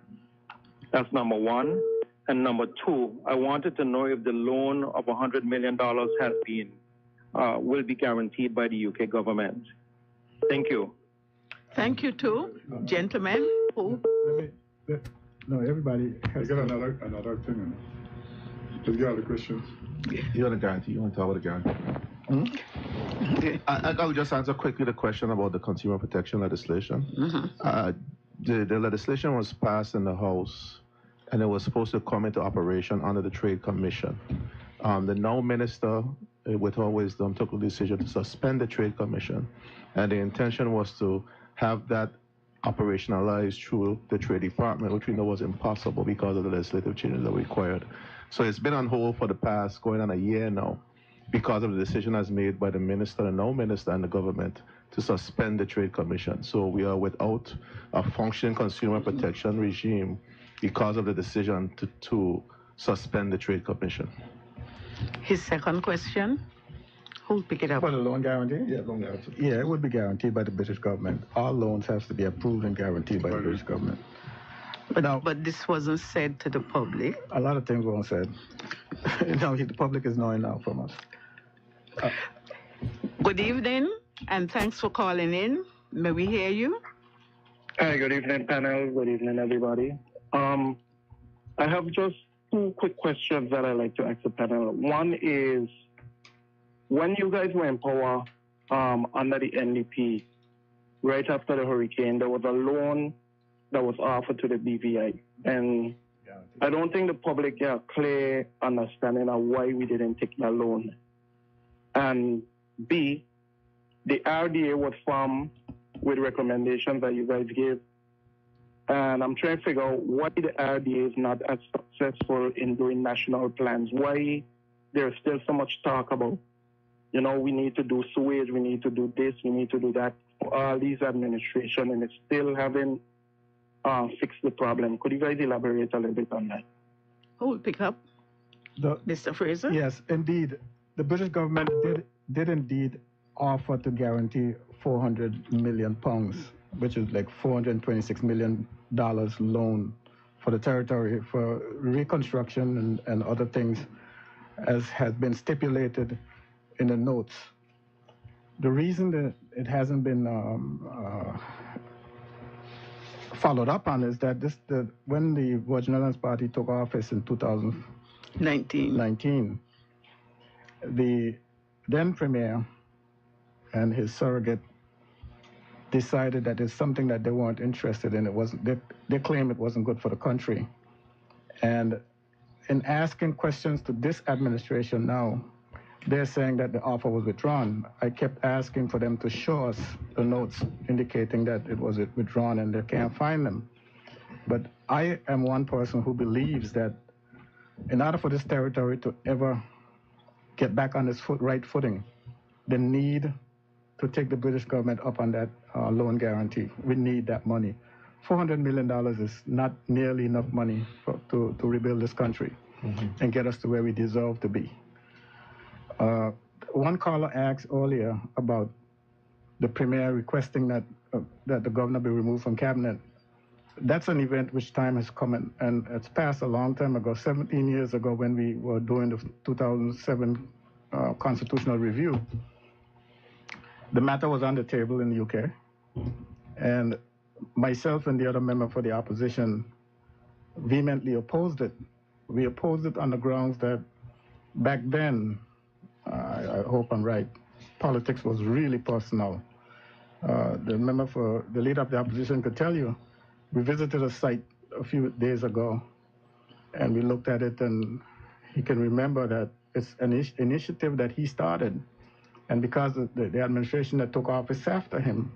That's number 1. And number 2, I wanted to know if the loan of $100 million has been, will be guaranteed by the UK government. Thank you. Thank you too, gentlemen. No, everybody has got another thing. Let's get all the questions. You want a guarantee? You want to talk about a guarantee? I'll just answer quickly the question about the consumer protection legislation. The legislation was passed in the House, and it was supposed to come into operation under the Trade Commission. The now minister, with her wisdom, took the decision to suspend the Trade Commission, and the intention was to have that operationalized through the Trade Department, which we know was impossible because of the legislative changes that were required. So it's been on hold for the past going on a year now because of the decision as made by the minister, the now minister, and the government to suspend the Trade Commission. So we are without a functioning consumer protection regime because of the decision to suspend the Trade Commission. His second question. Who'll pick it up? For the loan guarantee? Yeah, loan guarantee. Yeah, it would be guaranteed by the British government. All loans have to be approved and guaranteed by the British government. But this wasn't said to the public. A lot of things weren't said. The public is knowing now from us. Good evening, and thanks for calling in. May we hear you? Hi, good evening, panel. Good evening, everybody. I have just 2 quick questions that I'd like to ask the panel. One is, when you guys were in power under the NDP, right after the hurricane, there was a loan that was offered to the BVI. And I don't think the public got a clear understanding of why we didn't take that loan. And B, the RDA was formed with recommendations that you guys gave. And I'm trying to figure out why the RDA is not as successful in doing national plans. Why there's still so much talk about, we need to do sewage, we need to do this, we need to do that. All these administration, and it's still haven't fixed the problem. Could you guys elaborate a little bit on that? Who will pick up? Mr. Fraser? Yes, indeed. The British government did indeed offer to guarantee £400 million, which is like $426 million loan for the territory for reconstruction and other things, as has been stipulated in the notes. The reason that it hasn't been followed up on is that when the Virgin Islands Party took office in 2019, the then Premier and his surrogate decided that it's something that they weren't interested in. It wasn't. They claim it wasn't good for the country. And in asking questions to this administration now, they're saying that the offer was withdrawn. I kept asking for them to show us the notes indicating that it was withdrawn, and they can't find them. But I am one person who believes that in order for this territory to ever get back on its right footing, they need to take the British government up on that loan guarantee. We need that money. $400 million is not nearly enough money to rebuild this country and get us to where we deserve to be. One caller asked earlier about the Premier requesting that the governor be removed from cabinet. That's an event which time has come, and it's passed a long time ago, 17 years ago, when we were doing the 2007 constitutional review. The matter was on the table in the UK, and myself and the other member for the opposition vehemently opposed it. We opposed it on the grounds that back then, I hope I'm right, politics was really personal. The leader of the opposition could tell you, we visited a site a few days ago, and we looked at it, and he can remember that it's an initiative that he started. And because the administration that took office after him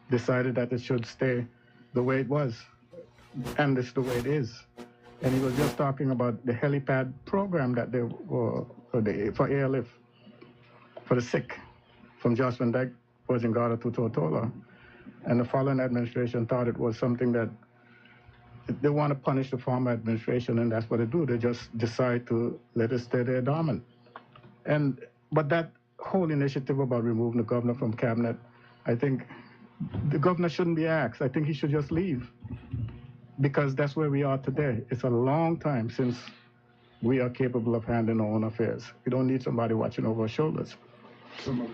decided that it should stay the way it was, and it's the way it is. And he was just talking about the helipad program that they were for airlift for the sick from Jost Van Dyke, Virgin Gorda to Tortola. And the following administration thought it was something that they want to punish the former administration, and that's what they do. They just decide to let it stay there dormant. But that whole initiative about removing the governor from cabinet, I think the governor shouldn't be asked. I think he should just leave, because that's where we are today. It's a long time since we are capable of handling our own affairs. We don't need somebody watching over our shoulders.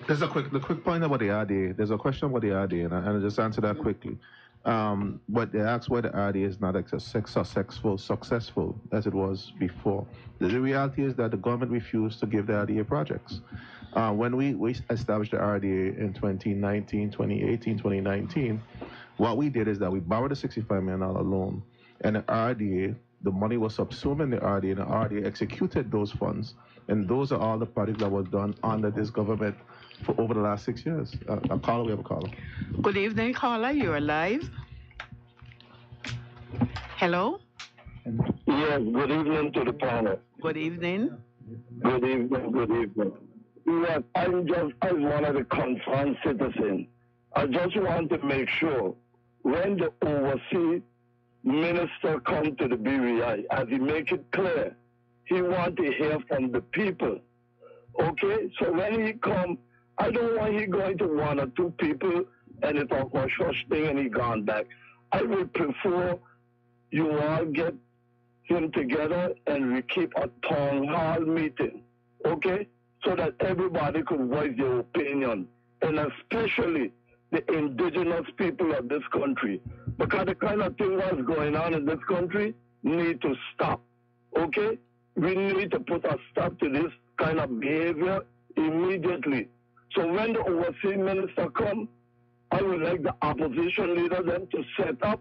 There's the quick point about the RDA. There's a question about the RDA, and I'll just answer that quickly. But they asked why the RDA is not successful as it was before. The reality is that the government refused to give the RDA projects. When we established the RDA in 2018, 2019, what we did is that we borrowed a $65 million loan, and the RDA, the money was subsumed in the RDA, and the RDA executed those funds. And those are all the projects that were done under this government for over the last 6 years. We have a caller. Good evening, caller. You're live. Hello? Yes, good evening to the panel. Good evening. Good evening. Yes, I'm just, as one of the concerned citizens, I just want to make sure when the overseas minister comes to the BVI, as he make it clear, he want to hear from the people. Okay? So when he come, I don't want he going to one or two people and he talk about such thing and he gone back. I would prefer you all get him together and we keep a town hall meeting. Okay? So that everybody could voice their opinion, and especially the indigenous people of this country. Because the kind of thing that's going on in this country need to stop. Okay? We need to put a stop to this kind of behavior immediately. So when the overseas minister come, I would like the opposition leader then to set up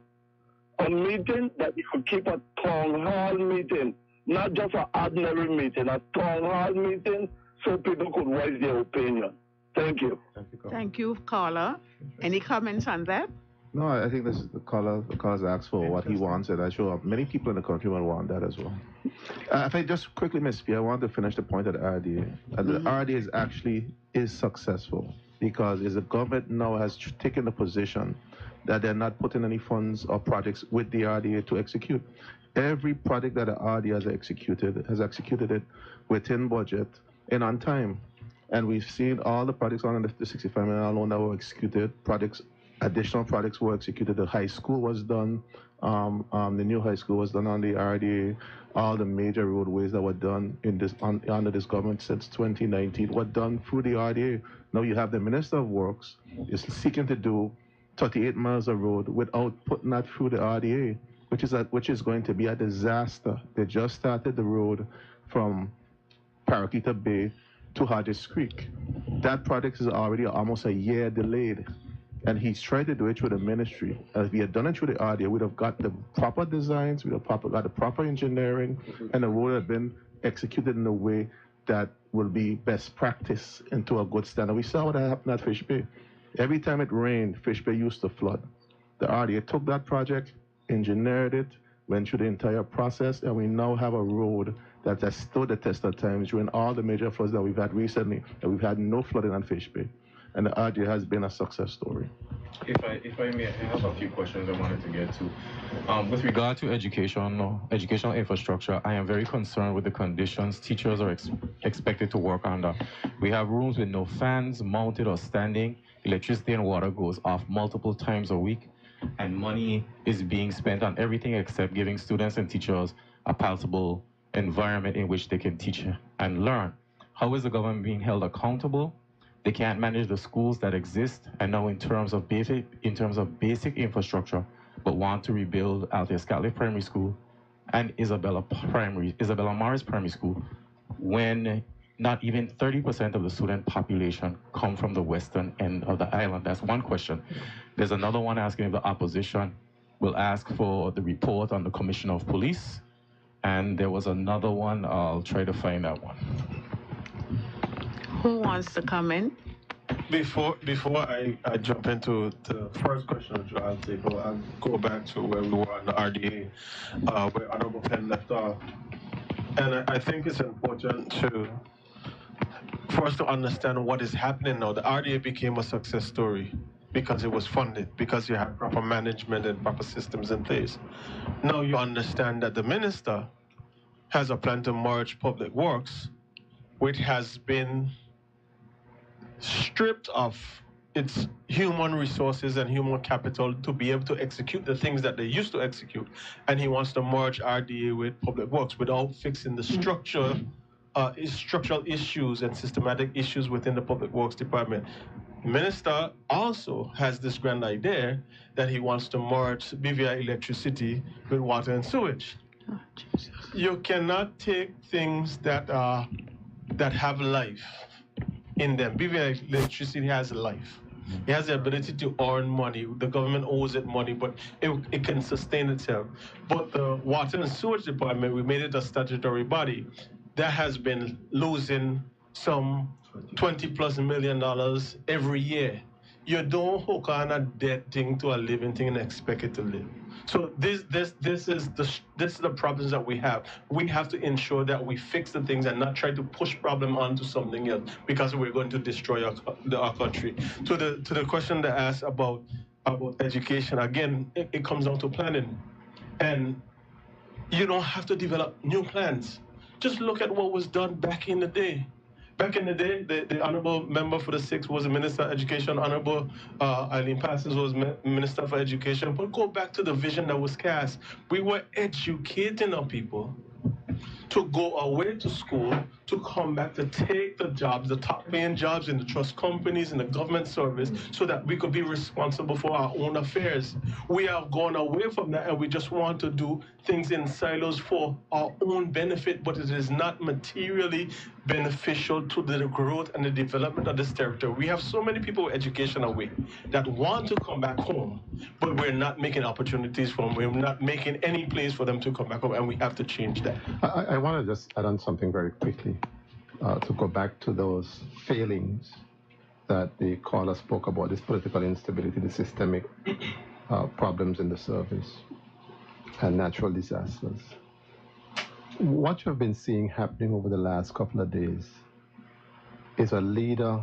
a meeting that we could keep a town hall meeting, not just an ordinary meeting, a town hall meeting so people could voice their opinion. Thank you. Thank you, caller. Any comments on that? No, I think this is the caller's asked for what he wants, and I'm sure many people in the country will want that as well. If I just quickly, Ms. P, I want to finish the point of the RDA. The RDA is successful. because the government now has taken the position that they're not putting any funds or projects with the RDA to execute. Every project that the RDA has executed it within budget and on time. And we've seen all the projects on the 65 million loan that were executed, additional projects were executed. The high school was done, the new high school was done on the RDA. All the major roadways that were done under this government since 2019 were done through the RDA. Now you have the Minister of Works is seeking to do 38 miles of road without putting that through the RDA, which is going to be a disaster. They just started the road from Paraquita Bay to Hodges Creek. That project is already almost a year delayed. And he's trying to do it through the ministry. If he had done it through the RDA, we'd have got the proper designs, we'd have got the proper engineering, and the road would have been executed in a way that will be best practice into a good standard. We saw what happened at Fish Bay. Every time it rained, Fish Bay used to flood. The RDA took that project, engineered it, went through the entire process, and we now have a road that has stood the test of time during all the major floods that we've had recently, and we've had no flooding on Fish Bay. And the RDA has been a success story. If I may, I have a few questions I wanted to get to. With regard to educational infrastructure, I am very concerned with the conditions teachers are expected to work under. We have rooms with no fans, mounted or standing. Electricity and water goes off multiple times a week, and money is being spent on everything except giving students and teachers a palatable environment in which they can teach and learn. How is the government being held accountable? They can't manage the schools that exist, and now in terms of basic infrastructure, but want to rebuild Althea Scatley Primary School and Isabella Morris Primary School, when not even 30% of the student population come from the western end of the island. That's one question. There's another one asking if the opposition will ask for the report on the Commissioner of Police, and there was another one. I'll try to find that one. Who wants to come in? Before I jump into the first question of Joel Table, I'll go back to where we were on the RDA, where Honorable Penn left off. And I think it's important for us to understand what is happening now. The RDA became a success story because it was funded, because you have proper management and proper systems in place. Now you understand that the minister has a plan to merge public works, which has been stripped of its human resources and human capital to be able to execute the things that they used to execute. And he wants to merge RDA with public works without fixing the structural issues and systematic issues within the public works department. Minister also has this grand idea that he wants to merge BVI electricity with water and sewage. Oh, you cannot take things that have life in them. BVI electricity has life. It has the ability to earn money. The government owes it money, but it can sustain itself. But the water and sewage department, we made it a statutory body that has been losing some $20+ million every year. You don't hook on a dead thing to a living thing and expect it to live. So this is the problems that we have. We have to ensure that we fix the things and not try to push problem onto something else because we're going to destroy our country. To the question that asked about education, again, it comes down to planning. And you don't have to develop new plans. Just look at what was done back in the day. Back in the day, the honorable member for the 6th was the Minister of Education. Honorable Eileen Parsons was Minister for Education. But go back to the vision that was cast. We were educating our people to go away to school, to come back, to take the jobs, the top paying jobs in the trust companies, in the government service, so that we could be responsible for our own affairs. We have gone away from that and we just want to do things in silos for our own benefit, but it is not materially beneficial to the growth and the development of this territory. We have so many people with education away that want to come back home, but we're not making opportunities for them. We're not making any place for them to come back home, and we have to change that. I want to just add on something very quickly to go back to those failings that the caller spoke about, this political instability, the systemic problems in the service, and natural disasters. What you've been seeing happening over the last couple of days is a leader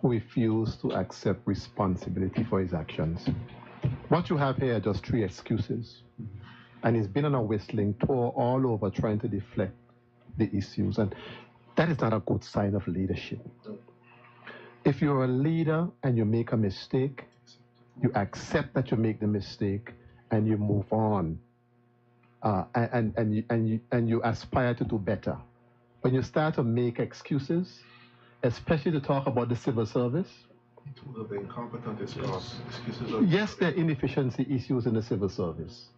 who refused to accept responsibility for his actions. What you have here are just 3 excuses. And he's been on a whistling tour all over trying to deflect the issues. And that is not a good sign of leadership. If you're a leader and you make a mistake, you accept that you make the mistake and you move on. And you aspire to do better. When you start to make excuses, especially to talk about the civil service, the incompetent excuses. Yes, there are inefficiency issues in the civil service.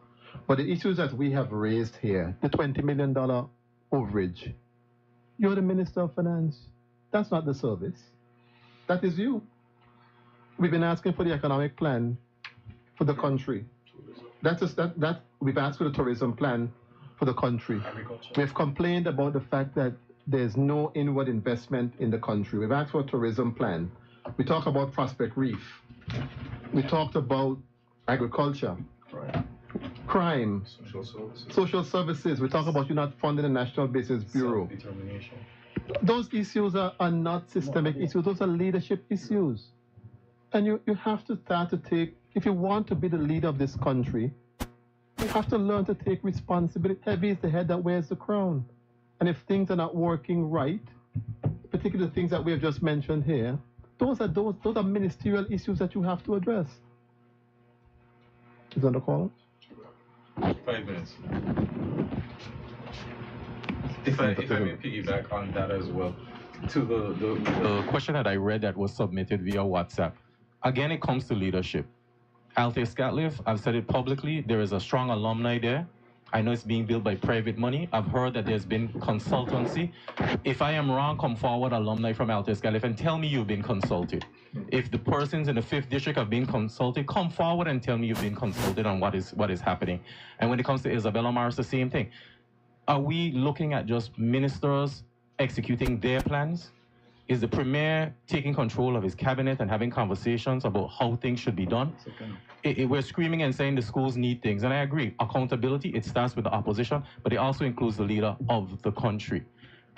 But the issues that we have raised here, the $20 million overage, you're the Minister of Finance. That's not the service. That is you. We've been asking for the economic plan for the country. We've asked for the tourism plan for the country. We've complained about the fact that there's no inward investment in the country. We've asked for a tourism plan. We talk about Prospect Reef. We talked about agriculture, crime, social services. We talk about you not funding the National Business Bureau. Those issues are not systemic issues. Those are leadership issues. And you have to start to take, if you want to be the leader of this country, you have to learn to take responsibility. Heavy is the head that wears the crown. And if things are not working right, particularly the things that we have just mentioned here, those are ministerial issues that you have to address. Is that the call? 5 minutes. If I may piggyback on that as well, to the question that I read that was submitted via WhatsApp. Again, it comes to leadership. Althea Scatliff, I've said it publicly, there is a strong alumni there. I know it's being built by private money. I've heard that there's been consultancy. If I am wrong, come forward, alumni from Althea Scatliff, and tell me you've been consulted. If the persons in the 5th district have been consulted, come forward and tell me you've been consulted on what is happening. And when it comes to Isabella Morris, the same thing. Are we looking at just ministers executing their plans? Is the Premier taking control of his cabinet and having conversations about how things should be done? We're screaming and saying the schools need things, and I agree. Accountability, it starts with the opposition, but it also includes the leader of the country.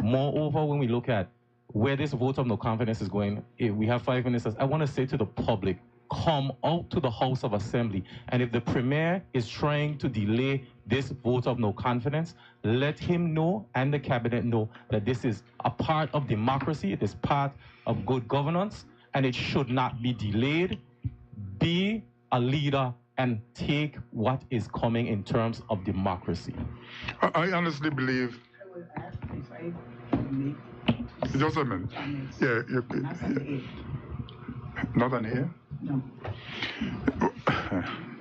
Moreover, when we look at where this vote of no confidence is going, we have 5 minutes. I want to say to the public, come out to the House of Assembly, and if the Premier is trying to delay this vote of no confidence, let him know and the cabinet know that this is a part of democracy, it is part of good governance, and it should not be delayed. Be a leader and take what is coming in terms of democracy. I honestly believe. Just a minute. Yeah. Not on here? No.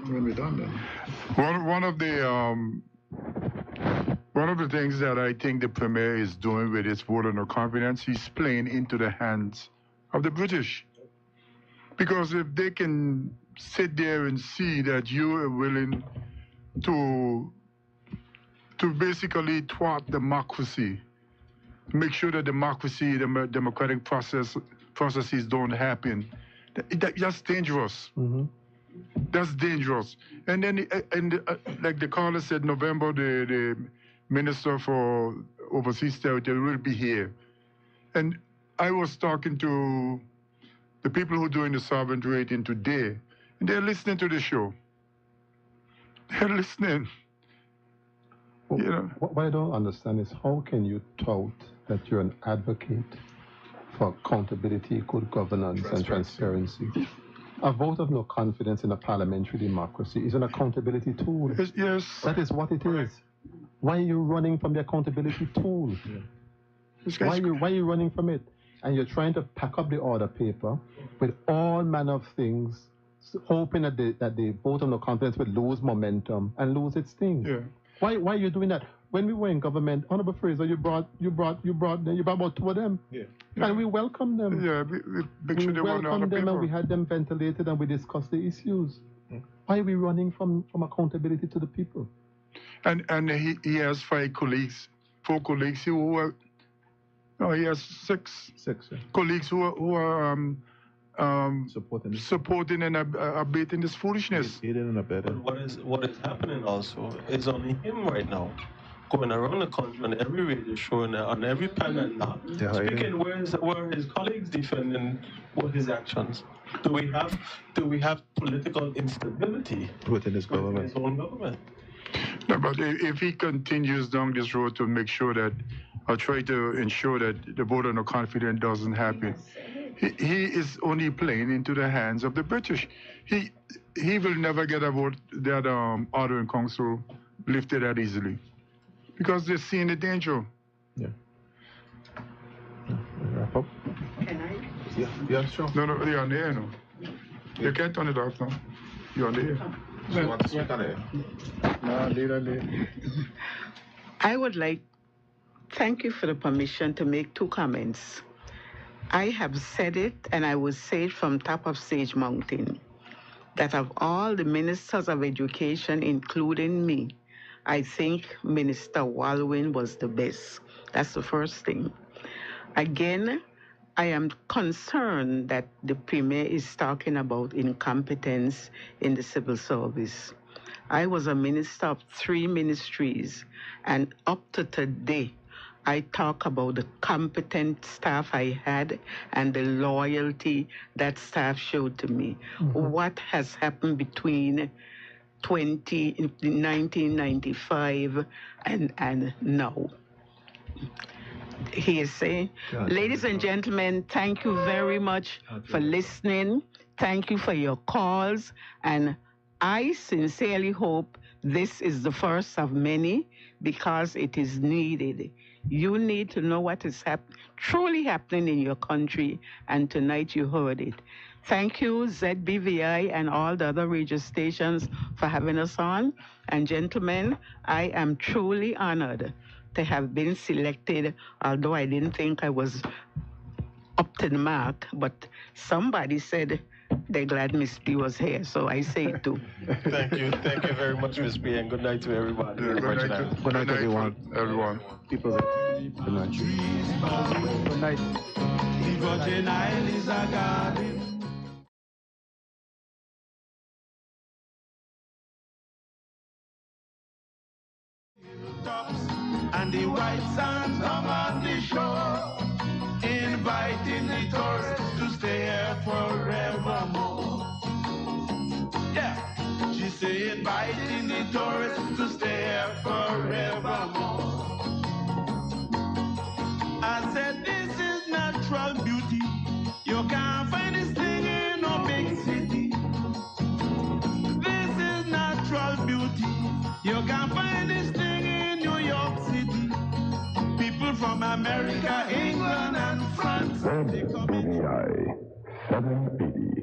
When we're done then. One of the things that I think the Premier is doing with his vote of no confidence, he's playing into the hands of the British. Because if they can sit there and see that you are willing to basically thwart democracy, make sure that democracy, the democratic processes don't happen, that's dangerous. Mm-hmm. That's dangerous. And then, like the caller said, November, the Minister for Overseas Territory will be here. And I was talking to the people who are doing the sovereign rating today, and they're listening to the show. They're listening. Well, you know? What I don't understand is how can you tout that you're an advocate for accountability, good governance, and transparency? A vote of no confidence in a parliamentary democracy is an accountability tool. Yes. That is what it is. Why are you running from the accountability tool? Why are you running from it? And you're trying to pack up the order paper with all manner of things, hoping that the vote of no confidence would lose momentum and lose its sting. Yeah. Why are you doing that? When we were in government, Honorable Fraser, you brought about 2 of them. Yeah. And we welcomed them. Yeah, we welcomed them and we had them ventilated and we discussed the issues. Why are we running from accountability to the people? And he has 4 colleagues who are. No, he has 6 colleagues who are supporting and abating this foolishness. What is happening also is only him right now. going around the country on every radio show and on every panel now, speaking where his colleagues defending what his actions. Do we have political instability within his government? His own government? No, but if he continues down this road to make sure that, or try to ensure that the vote of no confidence doesn't happen, he is only playing into the hands of the British. He will never get a vote that order in council lifted that easily, because they're seeing the danger. Yeah. Wrap up. Can I? Yeah, sure. No, you're on the air now. You can't turn it off now. You're on the air. So you want to speak on it? No, later. I would like, thank you for the permission to make 2 comments. I have said it, and I will say it from top of Sage Mountain, that of all the ministers of education, including me, I think Minister Walwyn was the best. That's the first thing. Again, I am concerned that the Premier is talking about incompetence in the civil service. I was a minister of 3 ministries, and up to today, I talk about the competent staff I had and the loyalty that staff showed to me. What has happened between 1995 and now? He is saying, ladies and gentlemen, thank you very much for listening. Thank you for your calls. And I sincerely hope this is the first of many, because it is needed. You need to know what is truly happening in your country, and tonight you heard it. Thank you, ZBVI and all the other radio stations for having us on. And gentlemen, I am truly honored to have been selected, although I didn't think I was up to the mark, but somebody said they're glad Miss P was here, so I say it too. Thank you very much, Miss P, and good night to everybody. Good night, everyone. People, good night. Good night. The Virgin Isle is a garden. And the white sands come on the shore, inviting the tourists to stay here forevermore. Yeah, she say inviting the tourists to stay here forevermore. I said this is natural beauty. You can't find this thing in no big city. This is natural beauty. You can't find this thing in New York City. People from America, England, and France. ZBVI 780.